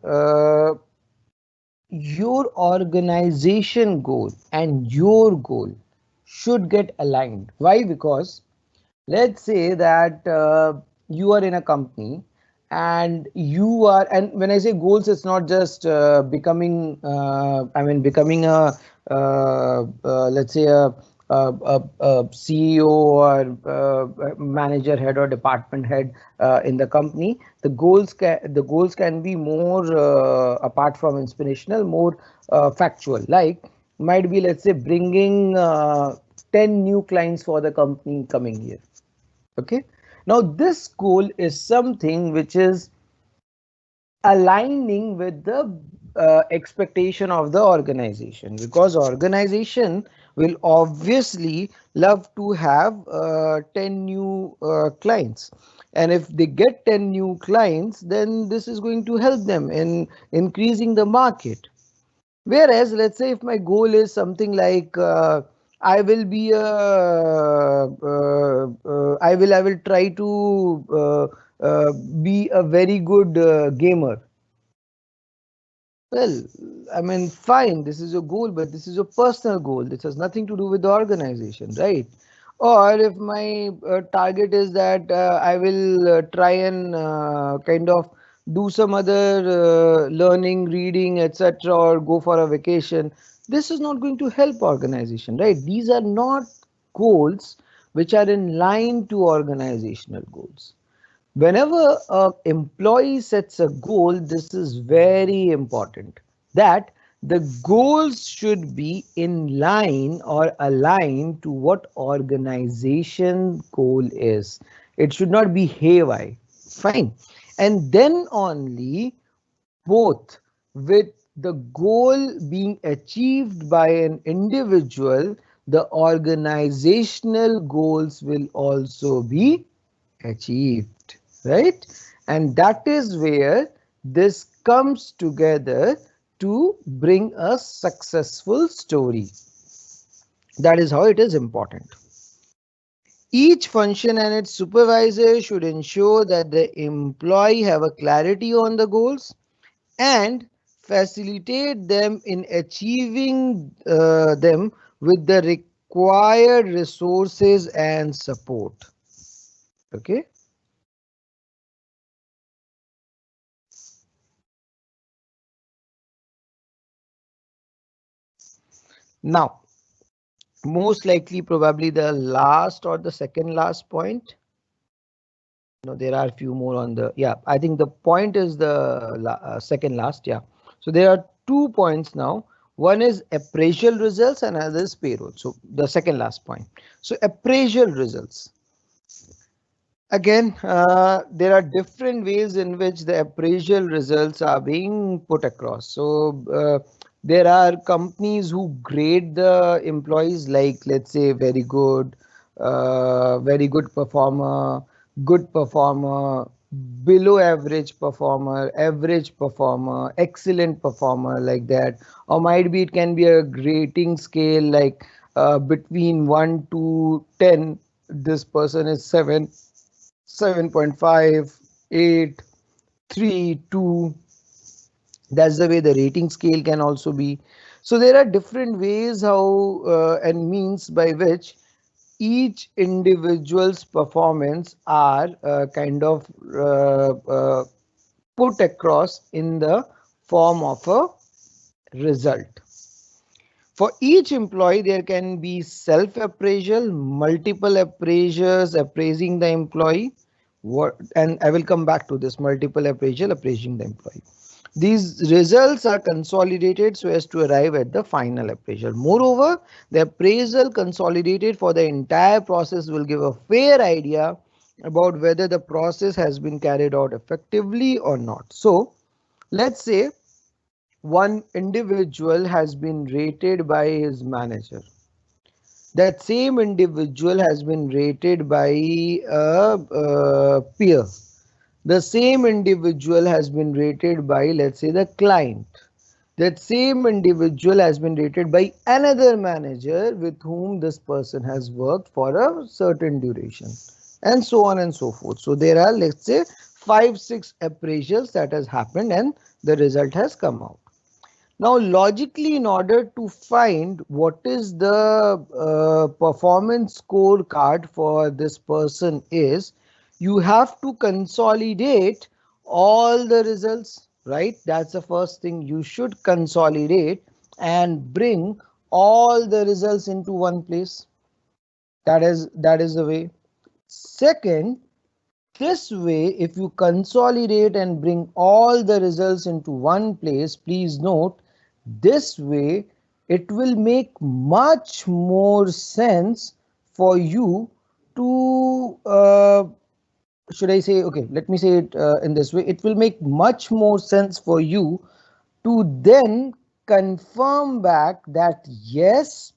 your organization goal and your goal should get aligned. Why? Because let's say that you are in a company and you are, and when I say goals, it's not just becoming, becoming a, let's say a CEO or manager head or department head in the company. The goals can be more apart from inspirational, more factual. Like might be, let's say, bringing 10 new clients for the company coming year. Okay. Now this goal is something which is aligning with the expectation of the organization, because organization will obviously love to have 10 new clients, and if they get 10 new clients, then this is going to help them in increasing the market. Whereas, let's say if my goal is something like I will be a I will try to be a very good gamer. Well, I mean, fine, this is your goal, but this is your personal goal. This has nothing to do with the organization, right? Or if my target is that I will try and kind of do some other learning, reading, etc., or go for a vacation, this is not going to help organization, right? These are not goals which are in line to organizational goals. Whenever a employee sets a goal, this is very important that the goals should be in line or aligned to what organization goal is. It should not be haywire. Fine. And then only, both with the goal being achieved by an individual, the organizational goals will also be achieved, right? And that is where this comes together to bring a successful story. That is how it is important. Each function and its supervisor should ensure that the employee have a clarity on the goals and facilitate them in achieving them with the required resources and support. Okay. Now, most likely probably the last or the second last point. No, there are a few more on the, yeah, I think the point is the second last, yeah. So there are 2 points now. One is appraisal results and another is payroll. So the second last point. So appraisal results. Again, there are different ways in which the appraisal results are being put across. So there are companies who grade the employees like, let's say, very good performer, good performer, below average performer, excellent performer, like that. Or might be it can be a grading scale like between 1 to 10. This person is 7. 7.5, 8, 3, 2. That's the way the rating scale can also be. So there are different ways how and means by which each individual's performance are kind of put across in the form of a result. For each employee, there can be self-appraisal, multiple appraisers appraising the employee. And I will come back to this multiple appraisal appraising the employee. These results are consolidated so as to arrive at the final appraisal. Moreover, the appraisal consolidated for the entire process will give a fair idea about whether the process has been carried out effectively or not. So, let's say one individual has been rated by his manager. That same individual has been rated by a peer. The same individual has been rated by, let's say, the client. That same individual has been rated by another manager with whom this person has worked for a certain duration, and so on and so forth. So there are, let's say, 5-6 appraisals that has happened and the result has come out. Now, logically, in order to find what is the performance scorecard for this person is, you have to consolidate all the results, right? That's the first thing. You should consolidate and bring all the results into one place. That is the way. Second, this way, if you consolidate and bring all the results into one place, please note, this way it will make much more sense for you to, should I say, okay, let me say it in this way. It will make much more sense for you to then confirm back that yes,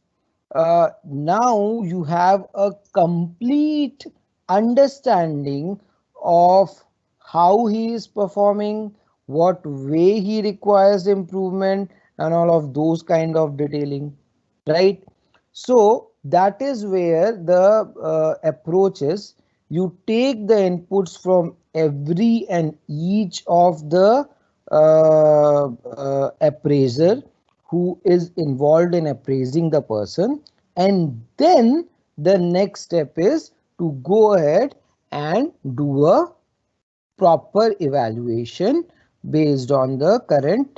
now you have a complete understanding of how he is performing, what way he requires improvement, and all of those kind of detailing, right? So that is where the approach is. You take the inputs from every and each of the appraiser who is involved in appraising the person, and then the next step is to go ahead and do a proper evaluation based on the current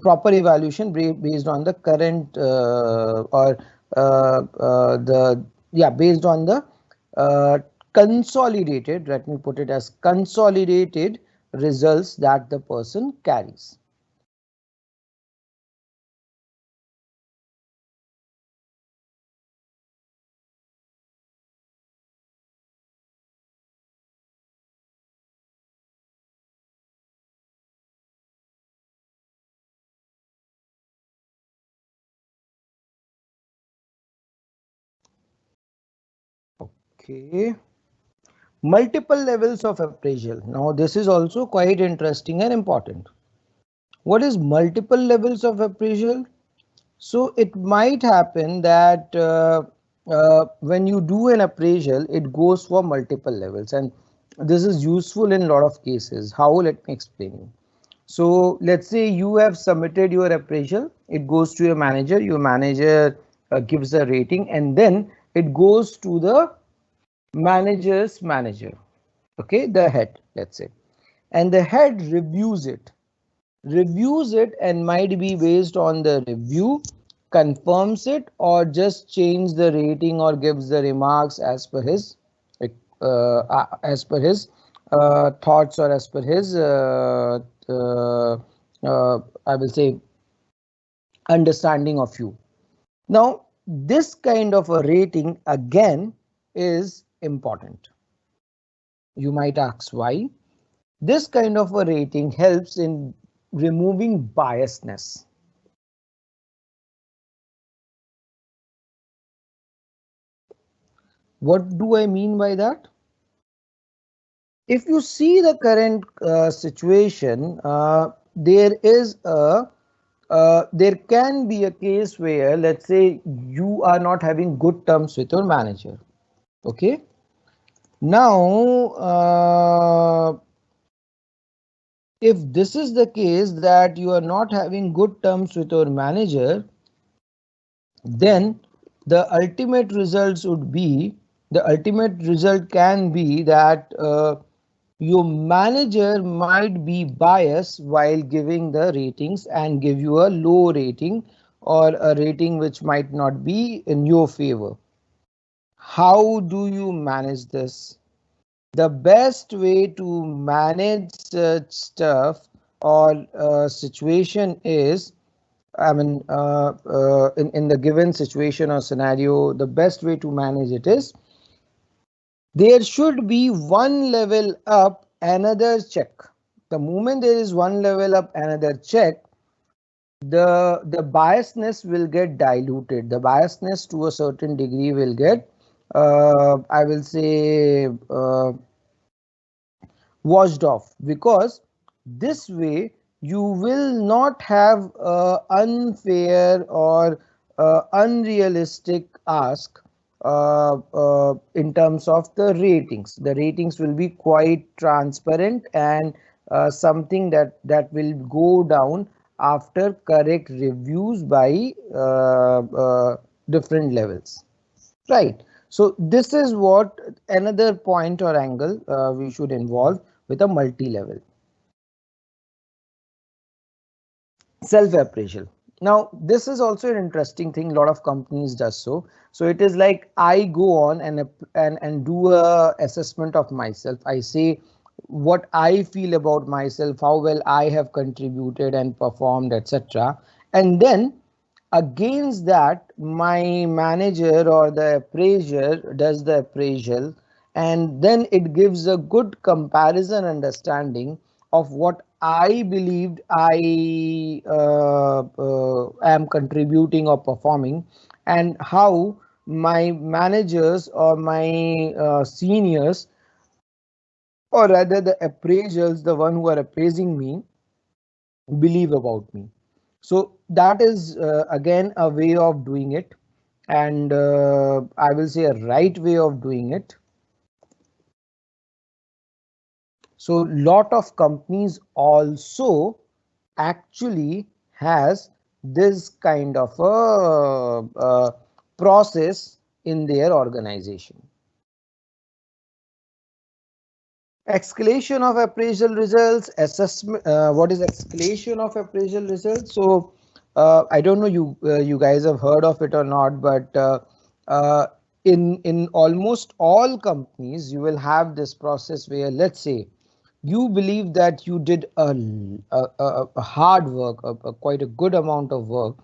proper evaluation based on the current or the yeah, based on the consolidated, let me put it as consolidated results that the person carries. Okay. Multiple levels of appraisal. Now this is also quite interesting and important. What is multiple levels of appraisal? So it might happen that when you do an appraisal, it goes for multiple levels, and this is useful in a lot of cases. How? Let me explain you. So let's say you have submitted your appraisal, it goes to your manager, gives a rating, and then it goes to the manager's manager, okay, the head, let's say, and the head reviews it and might be based on the review, confirms it, or just change the rating or gives the remarks as per his thoughts, or as per his I will say understanding of you. Now this kind of a rating again is important. You might ask why. This kind of a rating helps in removing biasness. What do I mean by that? If you see the current situation, there can be a case where, let's say, you are not having good terms with your manager. Okay. Now, if this is the case that you are not having good terms with your manager, then the ultimate result can be that your manager might be biased while giving the ratings and give you a low rating or a rating which might not be in your favor. How do you manage this? The best way to manage such stuff or situation is, I mean, in the given situation or scenario, the best way to manage it is there should be one level up, another check. The moment there is one level up, another check, the biasness will get diluted. The biasness to a certain degree will get, I will say, washed off, because this way you will not have unfair or unrealistic ask in terms of the ratings. The ratings will be quite transparent and something that will go down after correct reviews by different levels. Right. So this is what another point or angle we should involve with a multi-level. Self-appraisal. Now this is also an interesting thing. A lot of companies does so. So it is like I go on and do a assessment of myself. I say what I feel about myself, how well I have contributed and performed, etc. And then against that, my manager or the appraiser does the appraisal, and then it gives a good comparison understanding of what I believed I am contributing or performing, and how my managers or my seniors, or rather the appraisals, the one who are appraising me, believe about me. So that is again a way of doing it, and I will say a right way of doing it. So lot of companies also actually has this kind of a process in their organization. Escalation of appraisal results, assessment. What is escalation of appraisal results? So I don't know you guys have heard of it or not, but in almost all companies you will have this process where, let's say, you believe that you did a hard work, quite a good amount of work,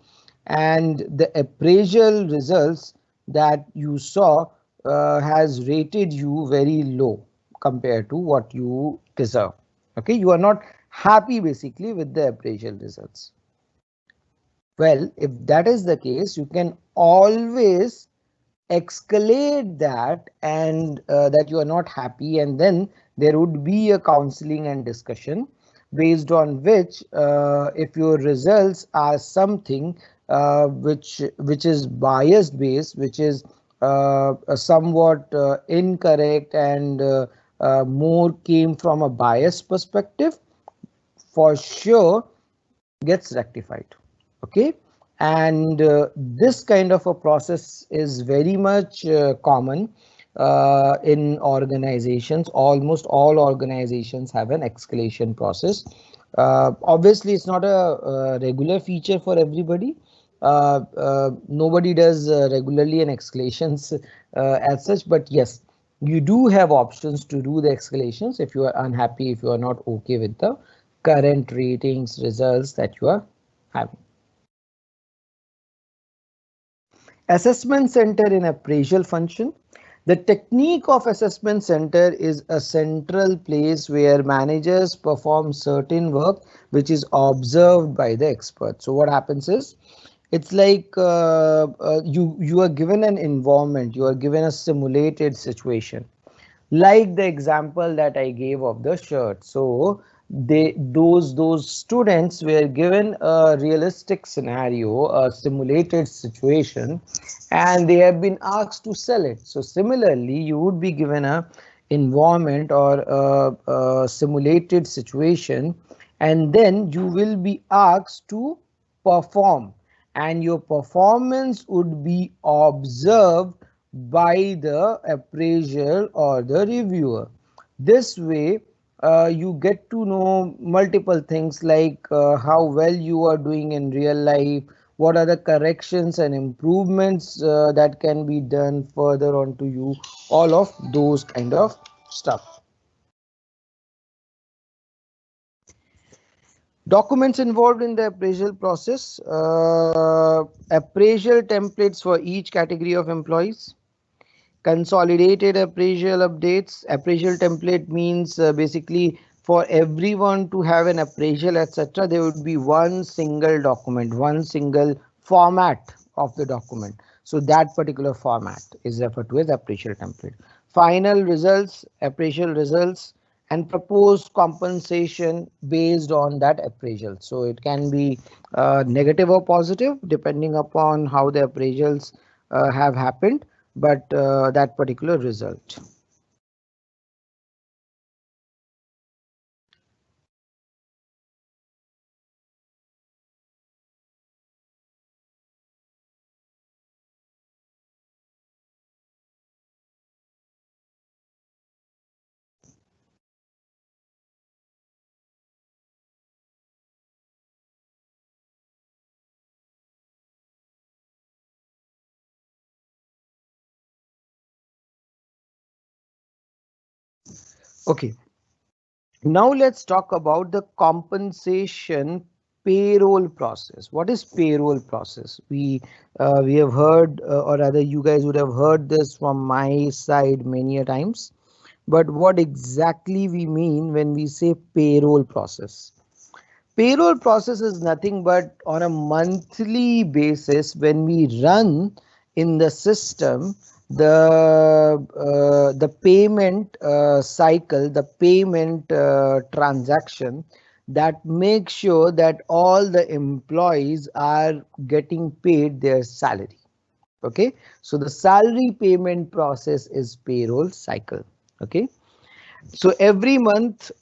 and the appraisal results that you saw has rated you very low compared to what you deserve. Okay, you are not happy basically with the appraisal results. Well, if that is the case, you can always escalate that, and that you are not happy, and then there would be a counseling and discussion based on which if your results are something which is bias based, which is somewhat incorrect, and more came from a bias perspective, for sure gets rectified. Okay, and this kind of a process is very much common in organizations. Almost all organizations have an escalation process. Obviously it's not a regular feature for everybody. Nobody does regularly an escalations as such, but yes, you do have options to do the escalations if you are unhappy, if you are not okay with the current ratings results that you are having. Assessment center in appraisal function. The technique of assessment center is a central place where managers perform certain work which is observed by the expert. So what happens is, it's like you are given an environment, you are given a simulated situation, like the example that I gave of the shirt. So those students were given a realistic scenario, a simulated situation, and they have been asked to sell it. So similarly, you would be given a environment or a simulated situation, and then you will be asked to perform, and your performance would be observed by the appraiser or the reviewer. This way, you get to know multiple things, like how well you are doing in real life, what are the corrections and improvements that can be done further on to you, all of those kind of stuff. Documents involved in the appraisal process. Appraisal templates for each category of employees. Consolidated appraisal updates. Appraisal template means basically for everyone to have an appraisal, etc. There would be one single document, one single format of the document. So that particular format is referred to as appraisal template. Final results, appraisal results, and proposed compensation based on that appraisal. So it can be negative or positive depending upon how the appraisals have happened, but that particular result. Okay, now let's talk about the compensation payroll process. What is payroll process? We have heard, or rather you guys would have heard this from my side many a times, but what exactly we mean when we say payroll process? Payroll process is nothing but on a monthly basis when we run in the system the payment cycle, the payment transaction that makes sure that all the employees are getting paid their salary. Okay, so the salary payment process is payroll cycle. Okay, so every month,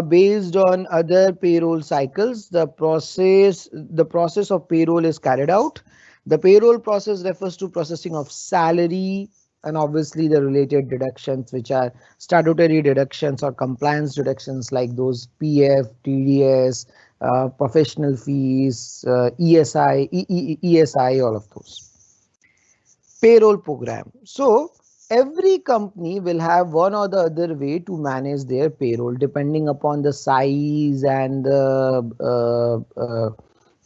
based on other payroll cycles, the process of payroll is carried out. The payroll process refers to processing of salary and obviously the related deductions, which are statutory deductions or compliance deductions, like those PF, TDS, professional fees, ESI, all of those. Payroll program. So every company will have one or the other way to manage their payroll depending upon the size and the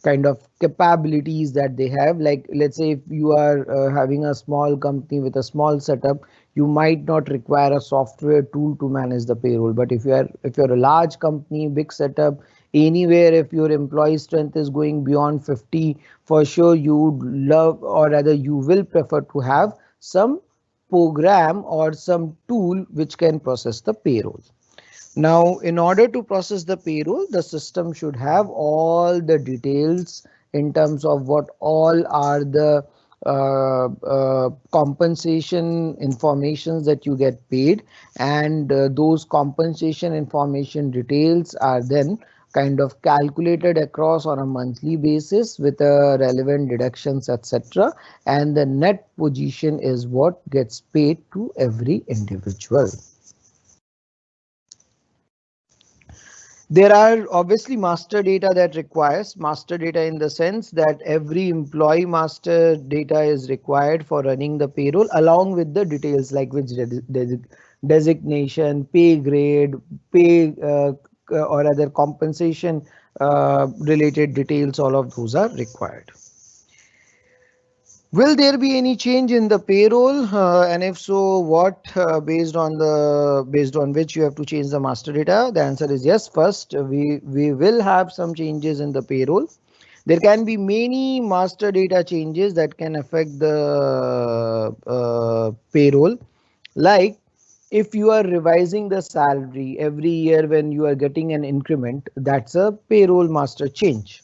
kind of capabilities that they have. Like, let's say if you are having a small company with a small setup, you might not require a software tool to manage the payroll. But if you're a large company, big setup, anywhere, if your employee strength is going beyond 50, for sure you would love, or rather you will prefer to have some program or some tool which can process the payroll. Now, in order to process the payroll, the system should have all the details in terms of what all are the compensation informations that you get paid, and those compensation information details are then kind of calculated across on a monthly basis with relevant deductions, etc. And the net position is what gets paid to every individual. There are obviously master data that requires master data in the sense that every employee master data is required for running the payroll, along with the details like which designation, pay grade, pay or other compensation related details. All of those are required. Will there be any change in the payroll, and if so, what, based on which you have to change the master data? The answer is yes. First, we will have some changes in the payroll. There can be many master data changes that can affect the payroll, like if you are revising the salary every year when you are getting an increment, that's a payroll master change.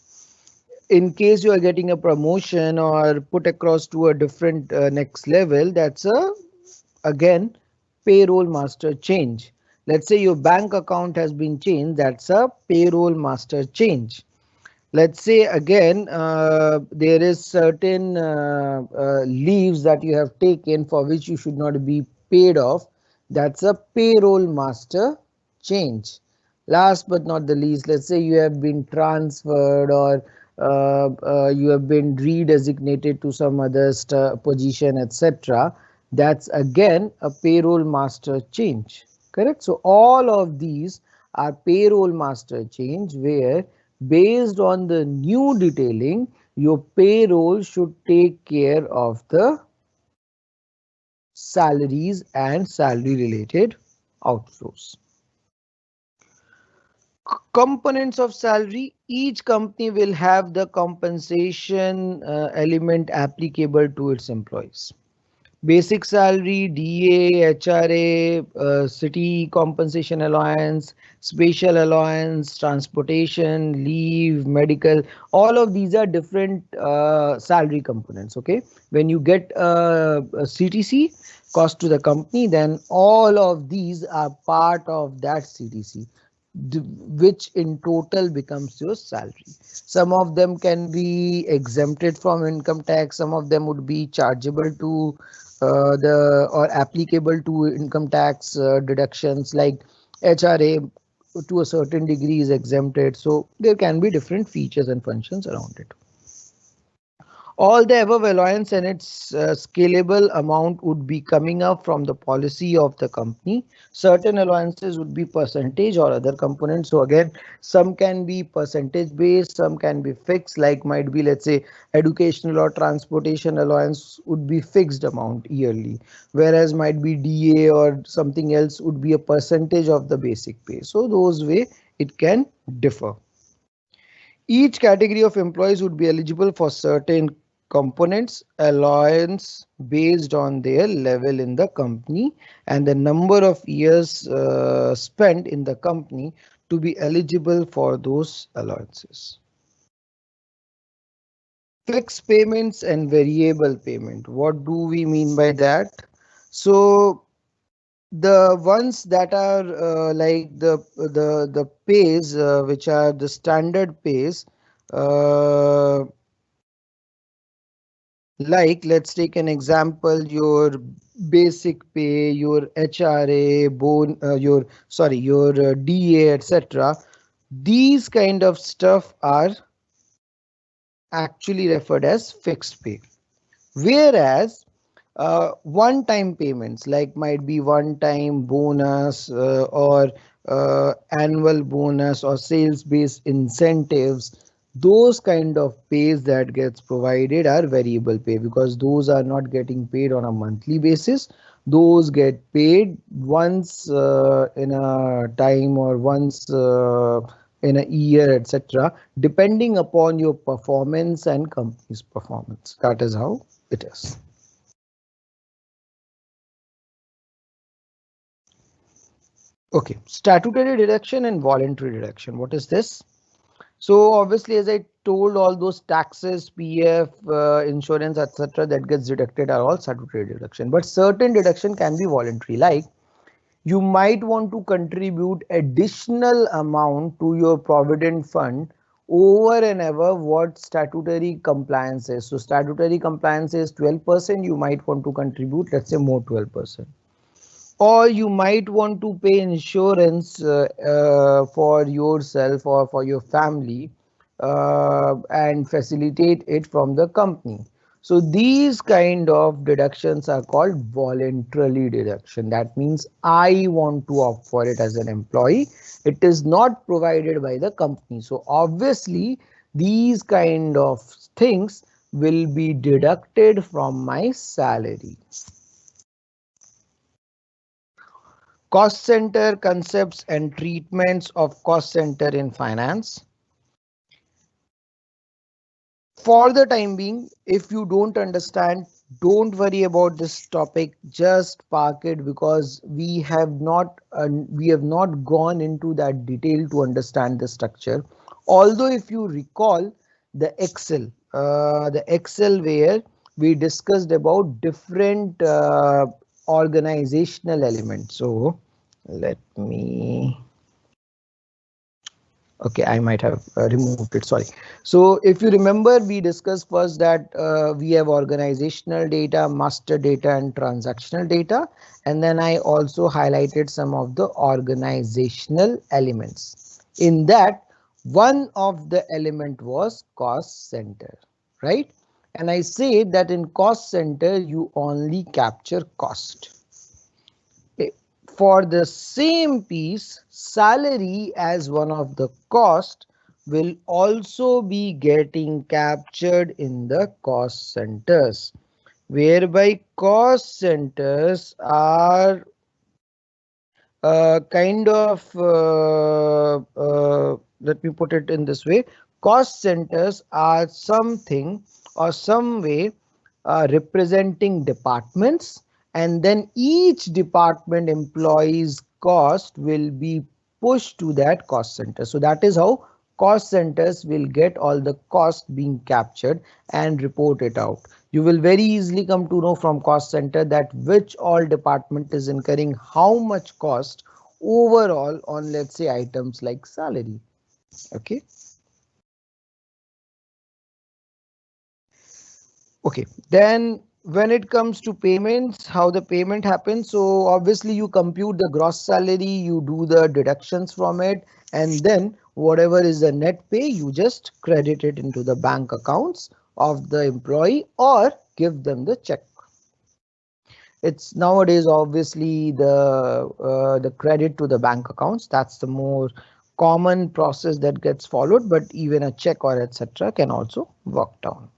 In case you are getting a promotion or put across to a different next level, that's a again payroll master change. Let's say your bank account has been changed, that's a payroll master change. Let's say again there is certain leaves that you have taken for which you should not be paid off, that's a payroll master change. Last but not the least, let's say you have been transferred or you have been redesignated to some other position, etc. That's again a payroll master change. Correct. So all of these are payroll master change, where based on the new detailing, your payroll should take care of the salaries and salary related outflows. Components of salary, each company will have the compensation element applicable to its employees. Basic salary, DA, HRA, city compensation allowance, spatial allowance, transportation, leave, medical, all of these are different salary components. Okay, when you get a CTC, cost to the company, then all of these are part of that CTC, which in total becomes your salary. Some of them can be exempted from income tax, some of them would be chargeable to the or applicable to income tax deductions, like HRA to a certain degree is exempted. So there can be different features and functions around it. All the above allowance and its scalable amount would be coming up from the policy of the company. Certain allowances would be percentage or other components. So again, some can be percentage based, some can be fixed, like might be, let's say, educational or transportation allowance would be fixed amount yearly, whereas might be DA or something else would be a percentage of the basic pay. So those way it can differ. Each category of employees would be eligible for certain components allowance based on their level in the company and the number of years spent in the company to be eligible for those allowances. Fixed payments and variable payment. What do we mean by that? So the ones that are like the pays which are the standard pays, uh, like let's take an example, your basic pay, your HRA, your DA, etc. These kind of stuff are actually referred as fixed pay. Whereas one-time payments, like might be one-time bonus or annual bonus or sales-based incentives, those kind of pays that gets provided are variable pay, because those are not getting paid on a monthly basis. Those get paid once in a time or once in a year, etc., depending upon your performance and company's performance. That is how it is. Okay, statutory deduction and voluntary deduction. What is this? So obviously, as I told, all those taxes, PF, insurance, etc., that gets deducted are all statutory deduction. But certain deduction can be voluntary, like you might want to contribute additional amount to your provident fund over and above what statutory compliance is. So statutory compliance is 12%. You might want to contribute, let's say, more 12%. Or you might want to pay insurance for yourself or for your family and facilitate it from the company. So these kind of deductions are called voluntary deduction. That means I want to opt for it as an employee. It is not provided by the company. So obviously these kind of things will be deducted from my salary. Cost center concepts and treatments of cost center in finance. For the time being, if you don't understand, don't worry about this topic, just park it, because we have not gone into that detail to understand the structure. Although if you recall the Excel where we discussed about different organizational elements. So let me. Okay, I might have removed it, sorry. So if you remember, we discussed first that we have organizational data, master data, and transactional data. And then I also highlighted some of the organizational elements. In that, one of the element was cost center, right? And I say that in cost center, you only capture cost. For the same piece, salary as one of the cost will also be getting captured in the cost centers, whereby cost centers are kind of let me put it in this way. Cost centers are something or some way representing departments, and then each department employees cost will be pushed to that cost center. So that is how cost centers will get all the cost being captured and report it out. You will very easily come to know from cost center that which all department is incurring how much cost overall on, let's say, items like salary. Okay. Okay, then when it comes to payments, how the payment happens. So obviously you compute the gross salary, you do the deductions from it, and then whatever is the net pay, you just credit it into the bank accounts of the employee or give them the check. It's nowadays obviously the credit to the bank accounts. That's the more common process that gets followed, but even a check or etc. can also work down.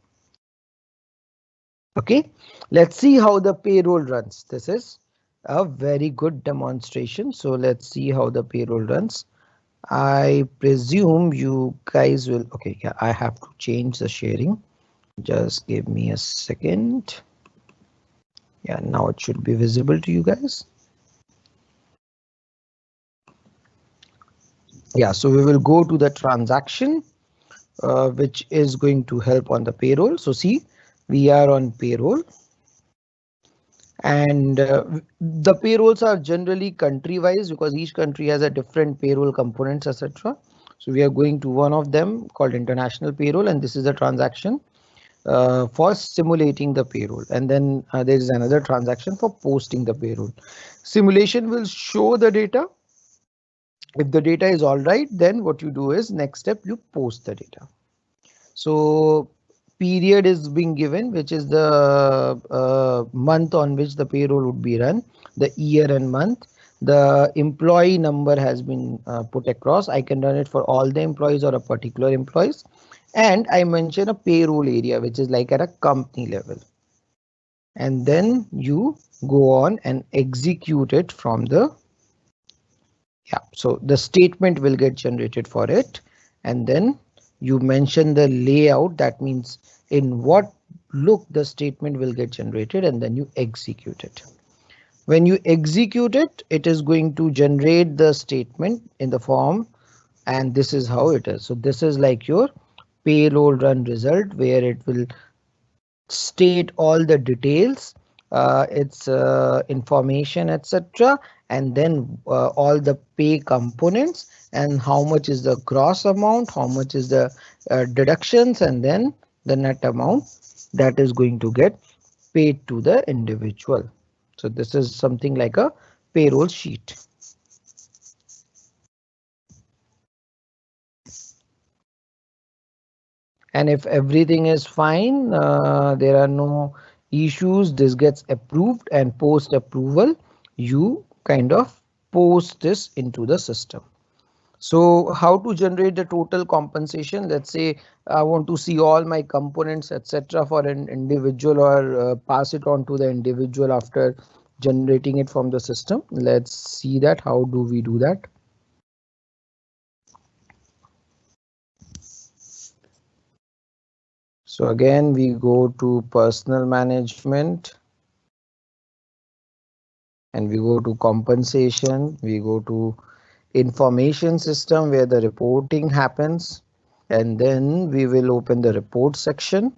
Okay, let's see how the payroll runs. This is a very good demonstration. So let's see how the payroll runs. I presume you guys will. Okay, yeah, I have to change the sharing. Just give me a second. Yeah, now it should be visible to you guys. Yeah, so we will go to the transaction, which is going to help on the payroll. So see, we are on payroll. And the payrolls are generally country wise because each country has a different payroll components, etc. So we are going to one of them called international payroll, and this is a transaction for simulating the payroll. And then there is another transaction for posting the payroll. Simulation will show the data. If the data is all right, then what you do is next step you post the data. So period is being given, which is the month on which the payroll would be run, the year and month. The employee number has been put across. I can run it for all the employees or a particular employees. And I mention a payroll area, which is like at a company level. And then you go on and execute it from the. Yeah, so the statement will get generated for it. And then you mention the layout. That means in what look the statement will get generated, and then you execute it. When you execute it, it is going to generate the statement in the form, and this is how it is. So this is like your payroll run result, where it will state all the details, its information, etc., and then all the pay components, and how much is the gross amount, how much is the deductions, and then the net amount that is going to get paid to the individual. So this is something like a payroll sheet. And if everything is fine, there are no issues, this gets approved, and post approval, you kind of post this into the system. So how to generate the total compensation? Let's say I want to see all my components, etc., for an individual, or pass it on to the individual after generating it from the system. Let's see that. How do we do that? So again, we go to personal management, and we go to compensation, we go to information system where the reporting happens, and then we will open the report section,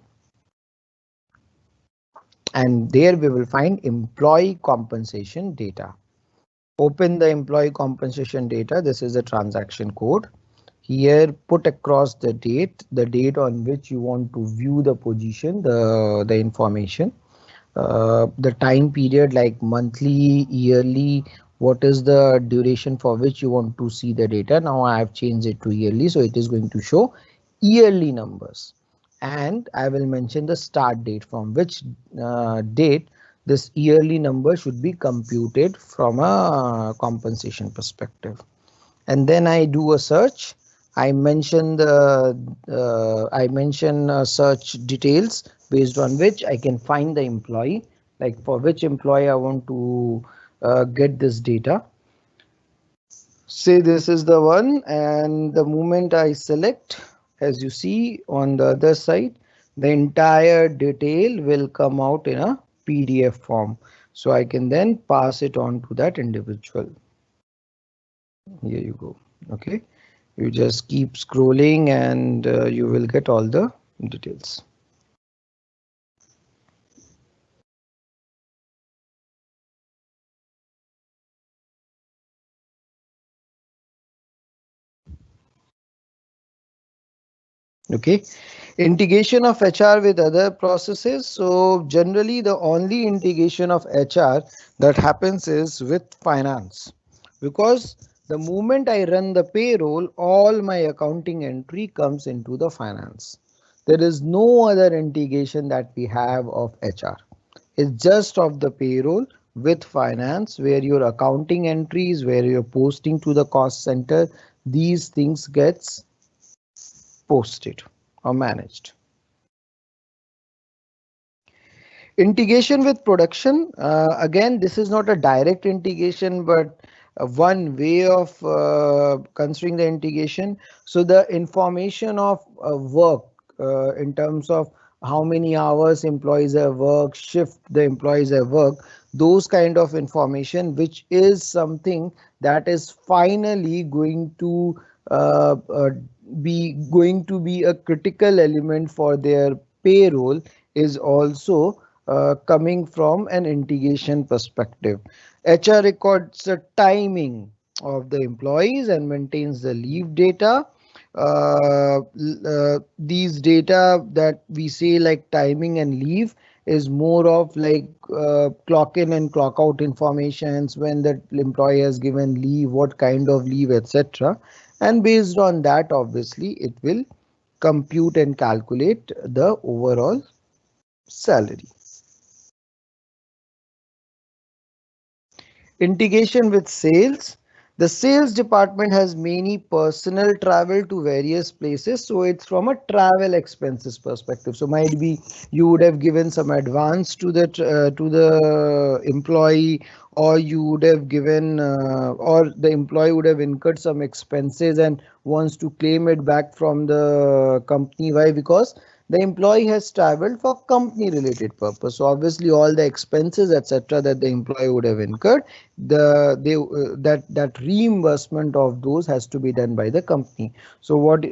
and there we will find employee compensation data. Open the employee compensation data. This is the transaction code. Here put across the date on which you want to view the position, the information, the time period, like monthly, yearly, what is the duration for which you want to see the data. Now I have changed it to yearly, so it is going to show yearly numbers, and I will mention the start date, from which date this yearly number should be computed from a compensation perspective. And then I do a search. I mention search details based on which I can find the employee, like for which employee I want to get this data. Say this is the one, and the moment I select, as you see on the other side, the entire detail will come out in a PDF form. So I can then pass it on to that individual. Here you go. Okay. You just keep scrolling, and you will get all the details. Okay, integration of HR with other processes. So generally the only integration of HR that happens is with finance, because the moment I run the payroll, all my accounting entry comes into the finance. There is no other integration that we have of HR. It's just of the payroll with finance, where your accounting entries, where you're posting to the cost center, these things gets posted or managed. Integration with production. Again, this is not a direct integration, but one way of considering the integration. So the information of work, in terms of how many hours employees have worked, shift the employees have worked, those kind of information, which is something that is finally going to uh, uh, be a critical element for their payroll, is also coming from an integration perspective. HR records the timing of the employees and maintains the leave data. These data that we say, like timing and leave, is more of like clock in and clock out informations, when the employee has given leave, what kind of leave, etc. And based on that, obviously, it will compute and calculate the overall salary. Integration with sales. The sales department has many personal travel to various places, so it's from a travel expenses perspective. So might be you would have given some advance to the employee, or you would have given or the employee would have incurred some expenses and wants to claim it back from the company. Why? Because The employee has traveled for company related purpose. So obviously all the expenses, etc., that the employee would have incurred, that reimbursement of those has to be done by the company. So what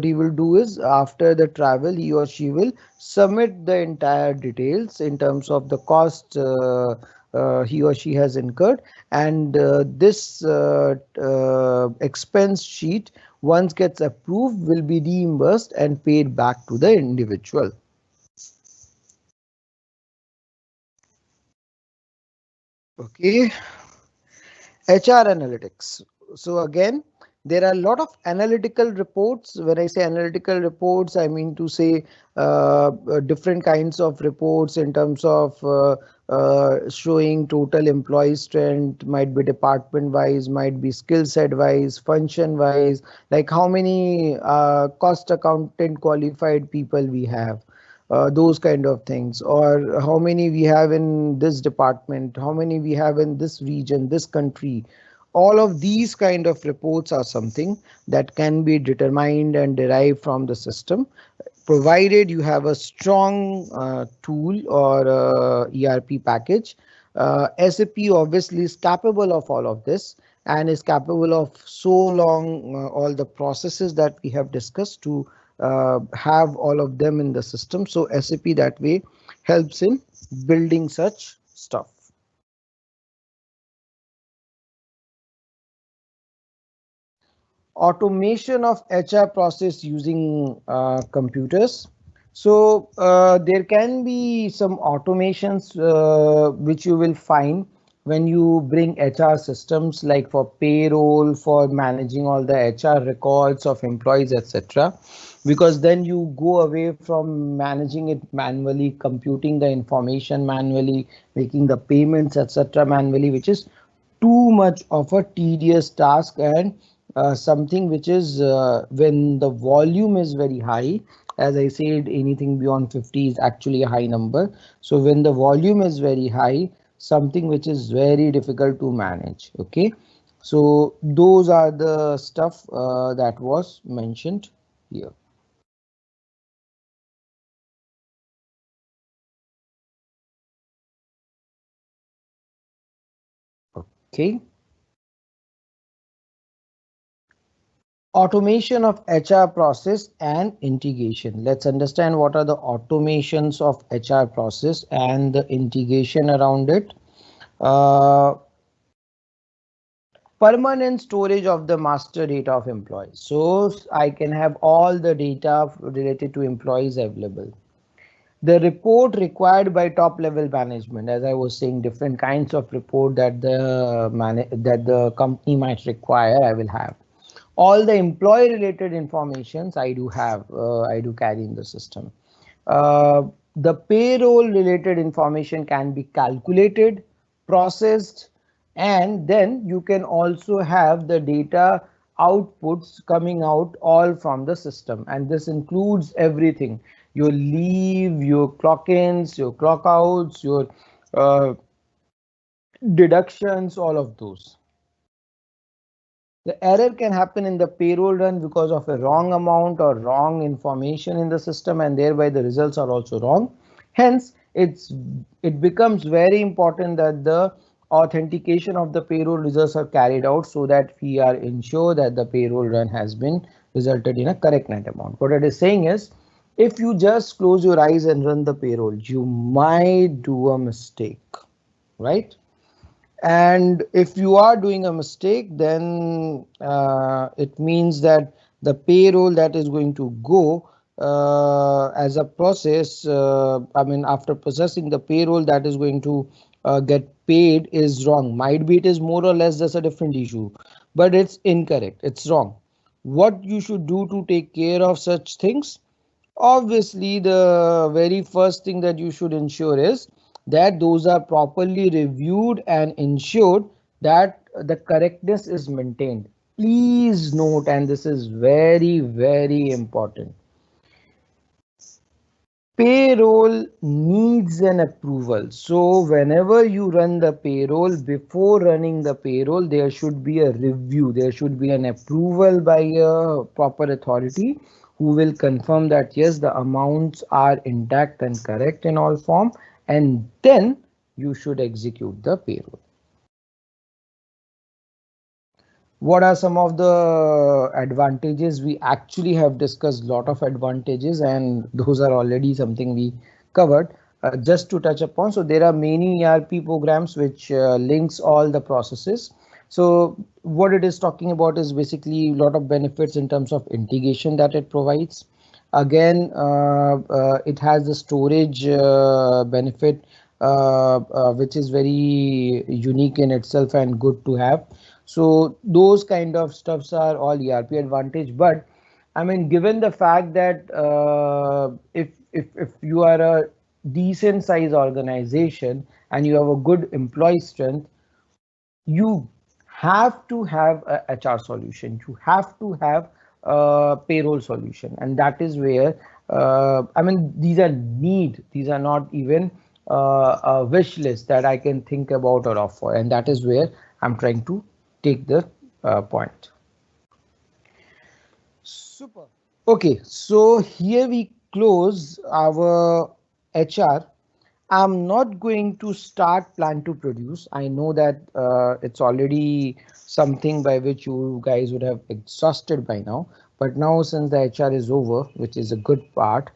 he will do is, after the travel, he or she will submit the entire details in terms of the cost he or she has incurred, and this expense sheet, once gets approved, will be reimbursed and paid back to the individual. Okay. HR analytics. So again, there are a lot of analytical reports. When I say analytical reports, I mean to say different kinds of reports in terms of showing total employee strength, might be department wise, might be skill set wise, function wise, like how many cost accountant qualified people we have. Those kind of things, or how many we have in this department, how many we have in this region, this country. All of these kind of reports are something that can be determined and derived from the system, provided you have a strong tool or ERP package. SAP obviously is capable of all of this and is capable of so long all the processes that we have discussed to have all of them in the system. So SAP that way helps in building such stuff. Automation of HR process using computers. So there can be some automations which you will find when you bring HR systems, like for payroll, for managing all the HR records of employees, etc. Because then you go away from managing it manually, computing the information manually, making the payments, etc. manually, which is too much of a tedious task, and something which is when the volume is very high. As I said, anything beyond 50 is actually a high number. So when the volume is very high, something which is very difficult to manage. Okay, so those are the stuff that was mentioned here. Okay. Automation of HR process and integration. Let's understand what are the automations of HR process and the integration around it. Uh, Permanent storage of the master data of employees. So I can have all the data related to employees available. The report required by top level management, as I was saying, different kinds of report that the company might require, I will have. All the employee related informations I do have, I do carry in the system. Uh, the payroll related information can be calculated, processed, and then you can also have the data outputs coming out all from the system. And this includes everything: your leave, your clock ins, your clock outs, your uh, deductions, all of those. The error can happen in the payroll run because of a wrong amount or wrong information in the system, and thereby the results are also wrong. Hence, it becomes very important that the authentication of the payroll results are carried out, so that we are ensure that the payroll run has been resulted in a correct net amount. What it is saying is, if you just close your eyes and run the payroll, you might do a mistake, right? And if you are doing a mistake, then it means that the payroll that is going to go as a process, I mean, after processing the payroll that is going to get paid is wrong. Might be it is more or less, that's a different issue, but it's incorrect, it's wrong. What you should do to take care of such things? Obviously, the very first thing that you should ensure is that those are properly reviewed and ensured that the correctness is maintained. Please note, and this is very, very important. Payroll needs an approval. So whenever you run the payroll, before running the payroll, there should be a review. There should be an approval by a proper authority who will confirm that yes, the amounts are intact and correct in all form, and then you should execute the payroll. What are some of the advantages? We actually have discussed a lot of advantages, and those are already something we covered. Just to touch upon, so there are many ERP programs which links all the processes. So what it is talking about is basically a lot of benefits in terms of integration that it provides. Again, it has the storage benefit, which is very unique in itself and good to have. So those kind of stuffs are all ERP advantage. But I mean, given the fact that if you are a decent size organization and you have a good employee strength, you have to have a HR solution. You have to have a payroll solution, and that is where I mean, these are need. These are not even a wish list that I can think about or offer, and that is where I'm trying to take the point. Super. Okay, so here we close our HR. I'm not going to start plan to produce. I know that it's already something by which you guys would have exhausted by now. But now since the HR is over, which is a good part,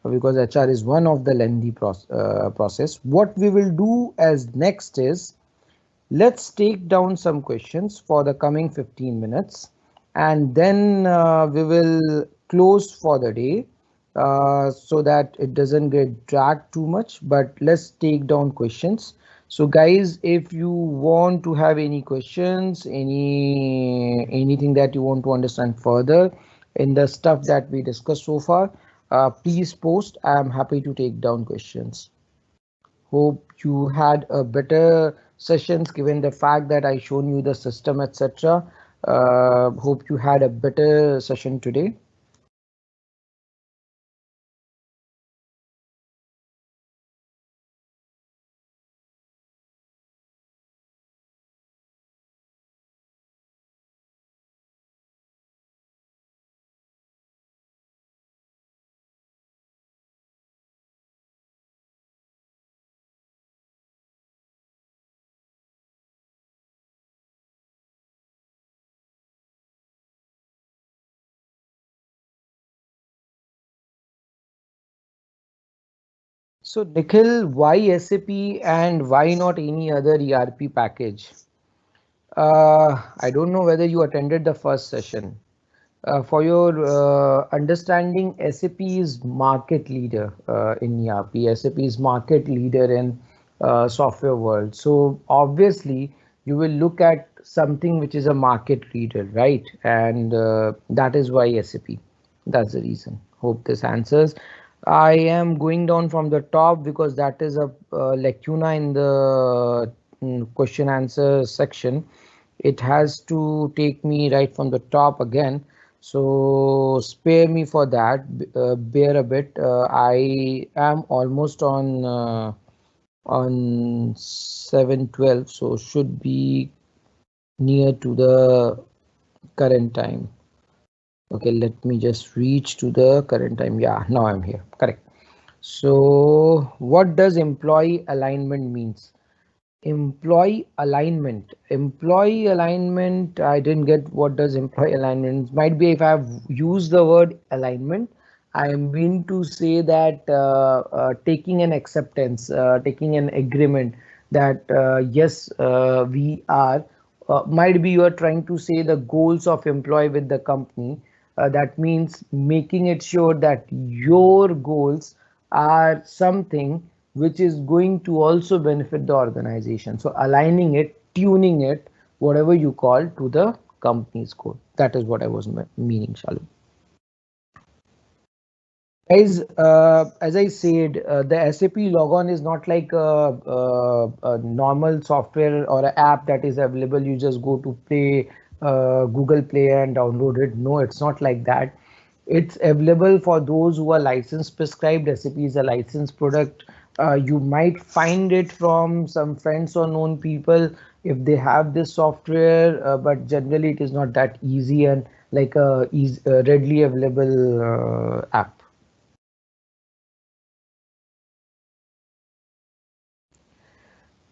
because HR is one of the lengthy process, what we will do as next is let's take down some questions for the coming 15 minutes, and then we will close for the day so that it doesn't get dragged too much. But let's take down questions. So guys, if you want to have any questions, anything that you want to understand further in the stuff that we discussed so far, please post. I am happy to take down questions. Hope you had a better sessions given the fact that I shown you the system, etc. Hope you had a better session today. So Nikhil, why SAP and why not any other ERP package? I don't know whether you attended the first session. For your understanding, SAP is market leader in ERP. SAP is market leader in software world. So obviously you will look at something which is a market leader, right? And that is why SAP. That's the reason. Hope this answers. I am going down from the top because that is a lacuna in the question answer section. It has to take me right from the top again, so spare me for that. Bear a bit. I am almost on 7:12, so should be near to the current time. Okay, let me just reach to the current time. Yeah, now I'm here. Correct. So what does employee alignment means? Employee alignment, I didn't get what does employee alignment. Might be if I have used the word alignment, I mean to say that taking an acceptance, taking an agreement that yes, we are, might be you are trying to say the goals of employee with the company. That means making it sure that your goals are something which is going to also benefit the organization. So aligning it, tuning it, whatever you call, to the company's goal. That is what I was meaning, Shalu. Guys, as I said, the SAP logon is not like a normal software or an app that is available. You just go to Play, Google Play and download it. No, it's not like that. It's available for those who are license prescribed. SAP is a licensed product. You might find it from some friends or known people if they have this software, but generally it is not that easy and like a readily available app.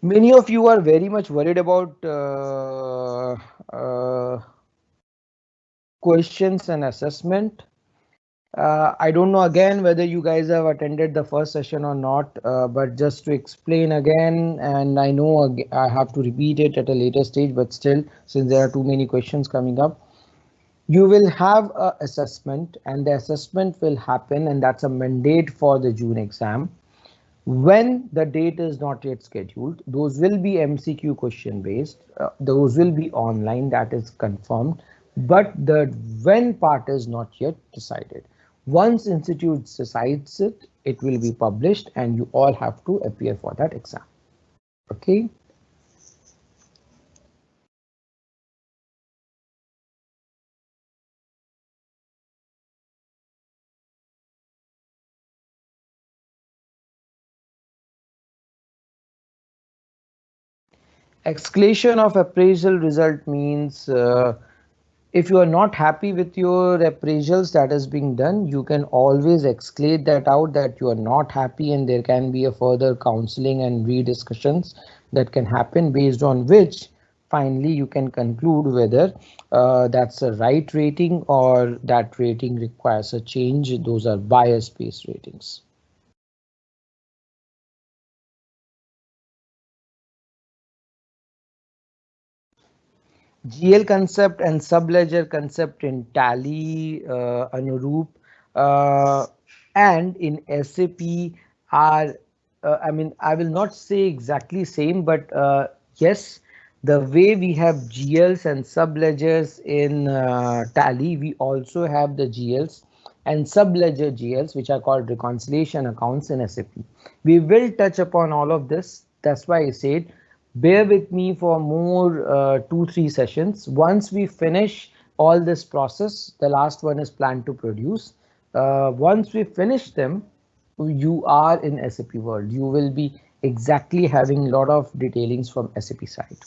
Many of you are very much worried about questions and assessment. I don't know again whether you guys have attended the first session or not, but just to explain again, and I know I have to repeat it at a later stage, but still, since there are too many questions coming up, you will have a assessment, and the assessment will happen, and that's a mandate for the June exam. When the date is not yet scheduled, those will be MCQ question based. Those will be online, that is confirmed, but the when part is not yet decided. Once institute decides it, it will be published and you all have to appear for that exam. Okay. Exclamation of appraisal result means if you are not happy with your appraisals that is being done, you can always exclaim that out that you are not happy, and there can be a further counseling and rediscussions that can happen, based on which finally you can conclude whether that's a right rating or that rating requires a change. Those are bias based ratings. GL concept and subledger concept in Tally, Anurup, uh, and in SAP are, I mean, I will not say exactly same, but yes, the way we have GLs and subledgers in Tally, we also have the GLs and subledger GLs, which are called reconciliation accounts in SAP. We will touch upon all of this. That's why I said bear with me for more 2-3 sessions. Once we finish all this process, the last one is planned to produce. Once we finish them, you are in SAP world. You will be exactly having a lot of detailings from SAP side.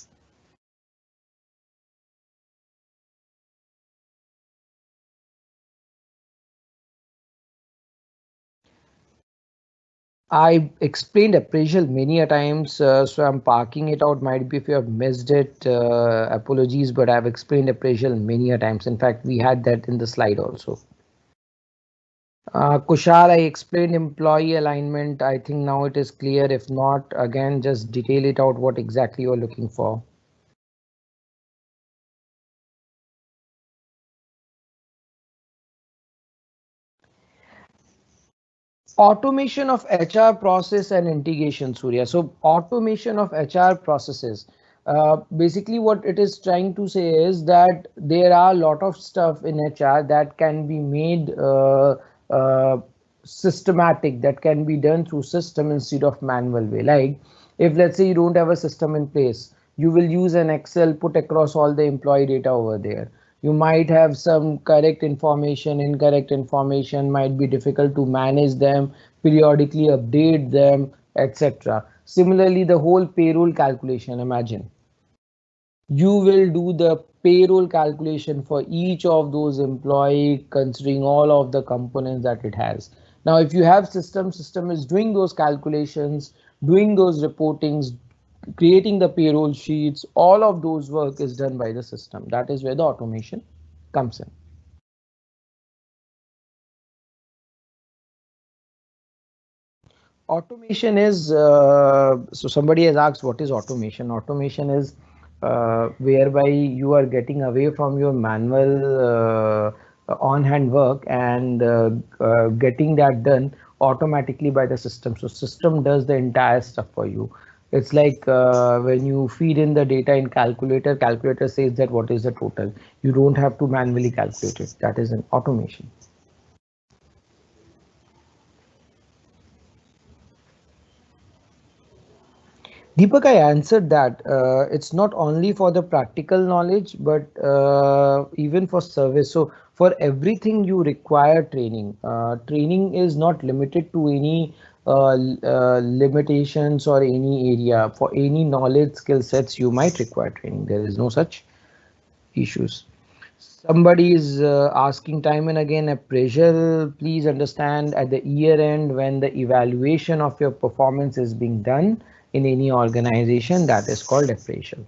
I explained appraisal many a times, so I'm parking it out. Might be if you have missed it, apologies, but I've explained appraisal many a times. In fact, we had that in the slide also. Kushal, I explained employee alignment. I think now it is clear. If not, again, just detail it out what exactly you're looking for. Automation of HR process and integration, Surya. So automation of HR processes. Basically, what it is trying to say is that there are a lot of stuff in HR that can be made systematic, that can be done through system instead of manual way. Like if let's say you don't have a system in place, you will use an Excel, put across all the employee data over there. You might have some correct information, incorrect information, might be difficult to manage them, periodically update them, etc. Similarly, the whole payroll calculation, imagine you will do the payroll calculation for each of those employee considering all of the components that it has. Now if you have system is doing those calculations, doing those reportings, creating the payroll sheets, all of those work is done by the system. That is where the automation comes in. Automation is so somebody has asked what is automation. Automation is whereby you are getting away from your manual on-hand work and getting that done automatically by the system. So system does the entire stuff for you. It's like when you feed in the data in calculator, calculator says that what is the total. You don't have to manually calculate it. That is an automation. Deepak, I answered that. It's not only for the practical knowledge, but even for service. So for everything you require training. Training is not limited to any limitations or any area for any knowledge skill sets you might require training. There is no such issues. Somebody is asking time and again, appraisal. Please understand at the year end when the evaluation of your performance is being done in any organization, that is called appraisal.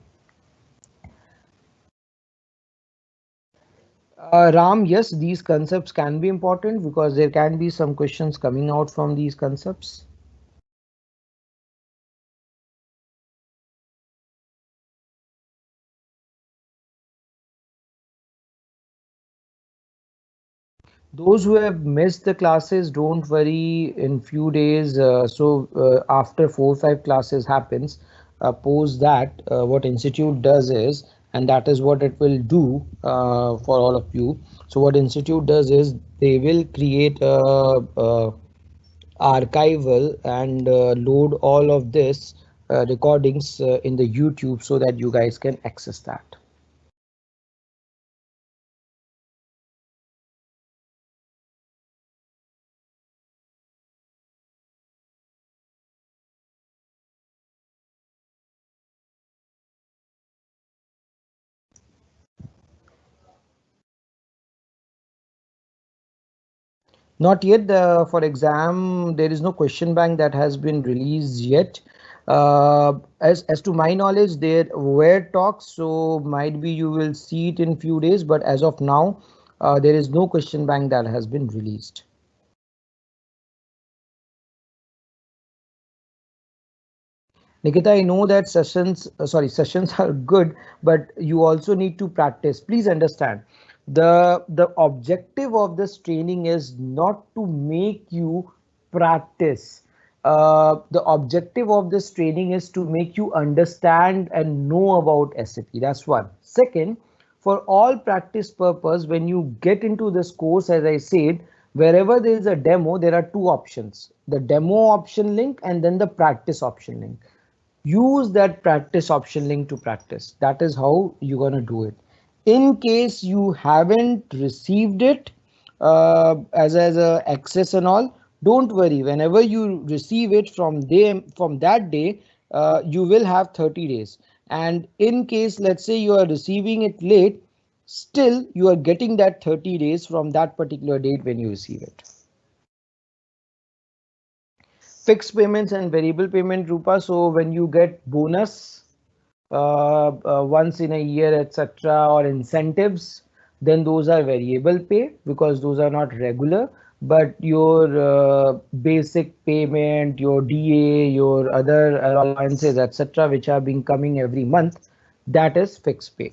Ram, yes, these concepts can be important because there can be some questions coming out from these concepts. Those who have missed the classes, don't worry, in few days. After 4 or 5 classes happens, post that, what institute does is, and that is what it will do for all of you. So what institute does is they will create a archival and load all of this recordings in the YouTube so that you guys can access that. Not yet. For exam, there is no question bank that has been released yet. As to my knowledge, there were talks, so might be you will see it in few days. But as of now, there is no question bank that has been released. Nikita, I know that sessions are good, but you also need to practice. Please understand, the objective of this training is not to make you practice. The objective of this training is to make you understand and know about SAP. That's one. Second, for all practice purpose, when you get into this course, as I said, wherever there is a demo, there are two options: the demo option link and then the practice option link. Use that practice option link to practice. That is how you're going to do it. In case you haven't received it as a access and all, don't worry. Whenever you receive it from that day, you will have 30 days. And in case, let's say you are receiving it late, still you are getting that 30 days from that particular date when you receive it. Fixed payments and variable payment, Rupa. So when you get bonus once in a year, etc., or incentives, then those are variable pay because those are not regular. But your basic payment, your DA, your other allowances, etc., which are being coming every month, that is fixed pay.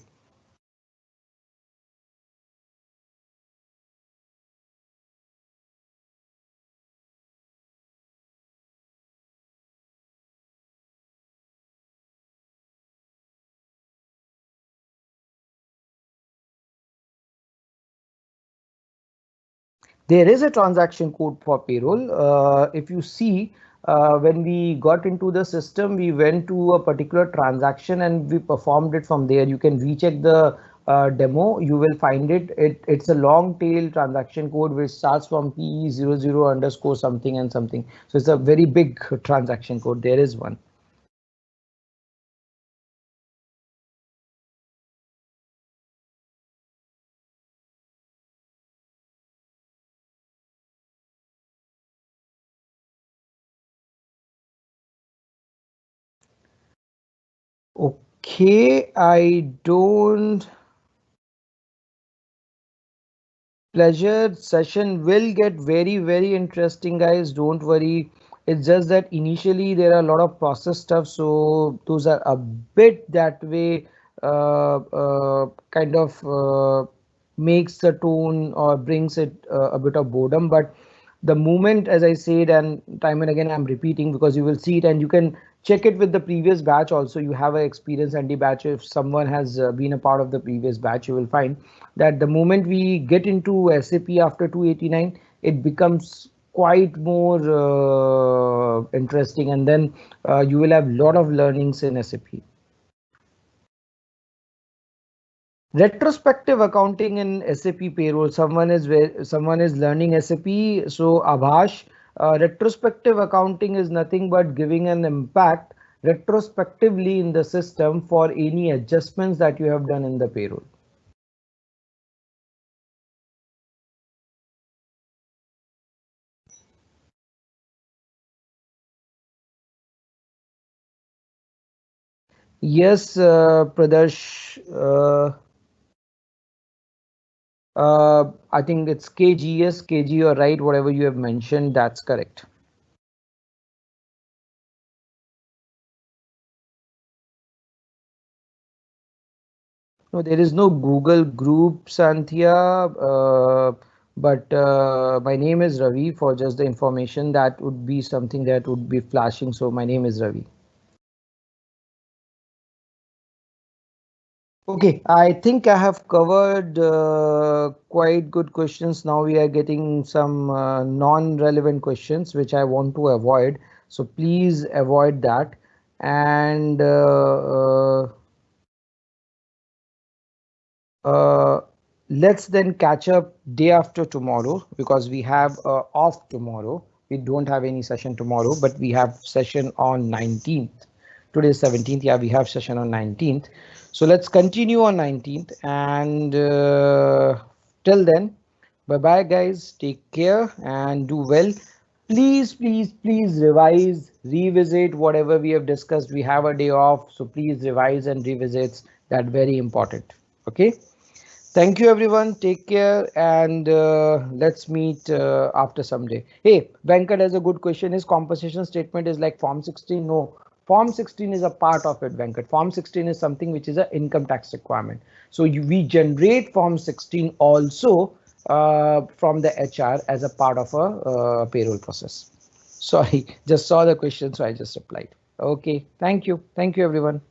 There is a transaction code for payroll. If you see, when we got into the system, we went to a particular transaction and we performed it from there. You can recheck the demo. You will find it. It's a long tail transaction code which starts from P00 underscore something and something. So it's a very big transaction code. There is one. Okay, I don't. Pleasure. Session will get very interesting, guys. Don't worry. It's just that initially there are a lot of process stuff, so those are a bit that way kind of makes the tone or brings it a bit of boredom. But the moment, as I said, and time and again I'm repeating because you will see it and you can check it with the previous batch also. You have an experience and the batch. If someone has been a part of the previous batch, you will find that the moment we get into SAP after 289, it becomes quite more interesting, and then you will have a lot of learnings in SAP. Retrospective accounting in SAP payroll. Someone is learning SAP. So Abhash, Retrospective accounting is nothing but giving an impact retrospectively in the system for any adjustments that you have done in the payroll. Yes, Pradarsh, I think it's KGS, KG, you're right, whatever you have mentioned, that's correct. No, there is no Google group, Santhia, but my name is Ravi. For just the information, that would be something that would be flashing. So my name is Ravi. Okay, I think I have covered quite good questions. Now we are getting some non-relevant questions, which I want to avoid. So please avoid that. And Uh, let's then catch up day after tomorrow because we have off tomorrow. We don't have any session tomorrow, but we have session on 19th. Today is 17th. Yeah, we have session on 19th. So let's continue on 19th and till then, bye bye guys. Take care and do well. Please, please, please revise, revisit whatever we have discussed. We have a day off, so please revise and revisit. That very important. Okay. Thank you, everyone. Take care and let's meet after some day. Hey, Venkat has a good question. His compensation statement is like Form 16. No, Form 16 is a part of it, Venkat. Form 16 is something which is an income tax requirement. So we generate Form 16 also from the HR as a part of a payroll process. Sorry, just saw the question, so I just replied. Okay, thank you. Thank you, everyone.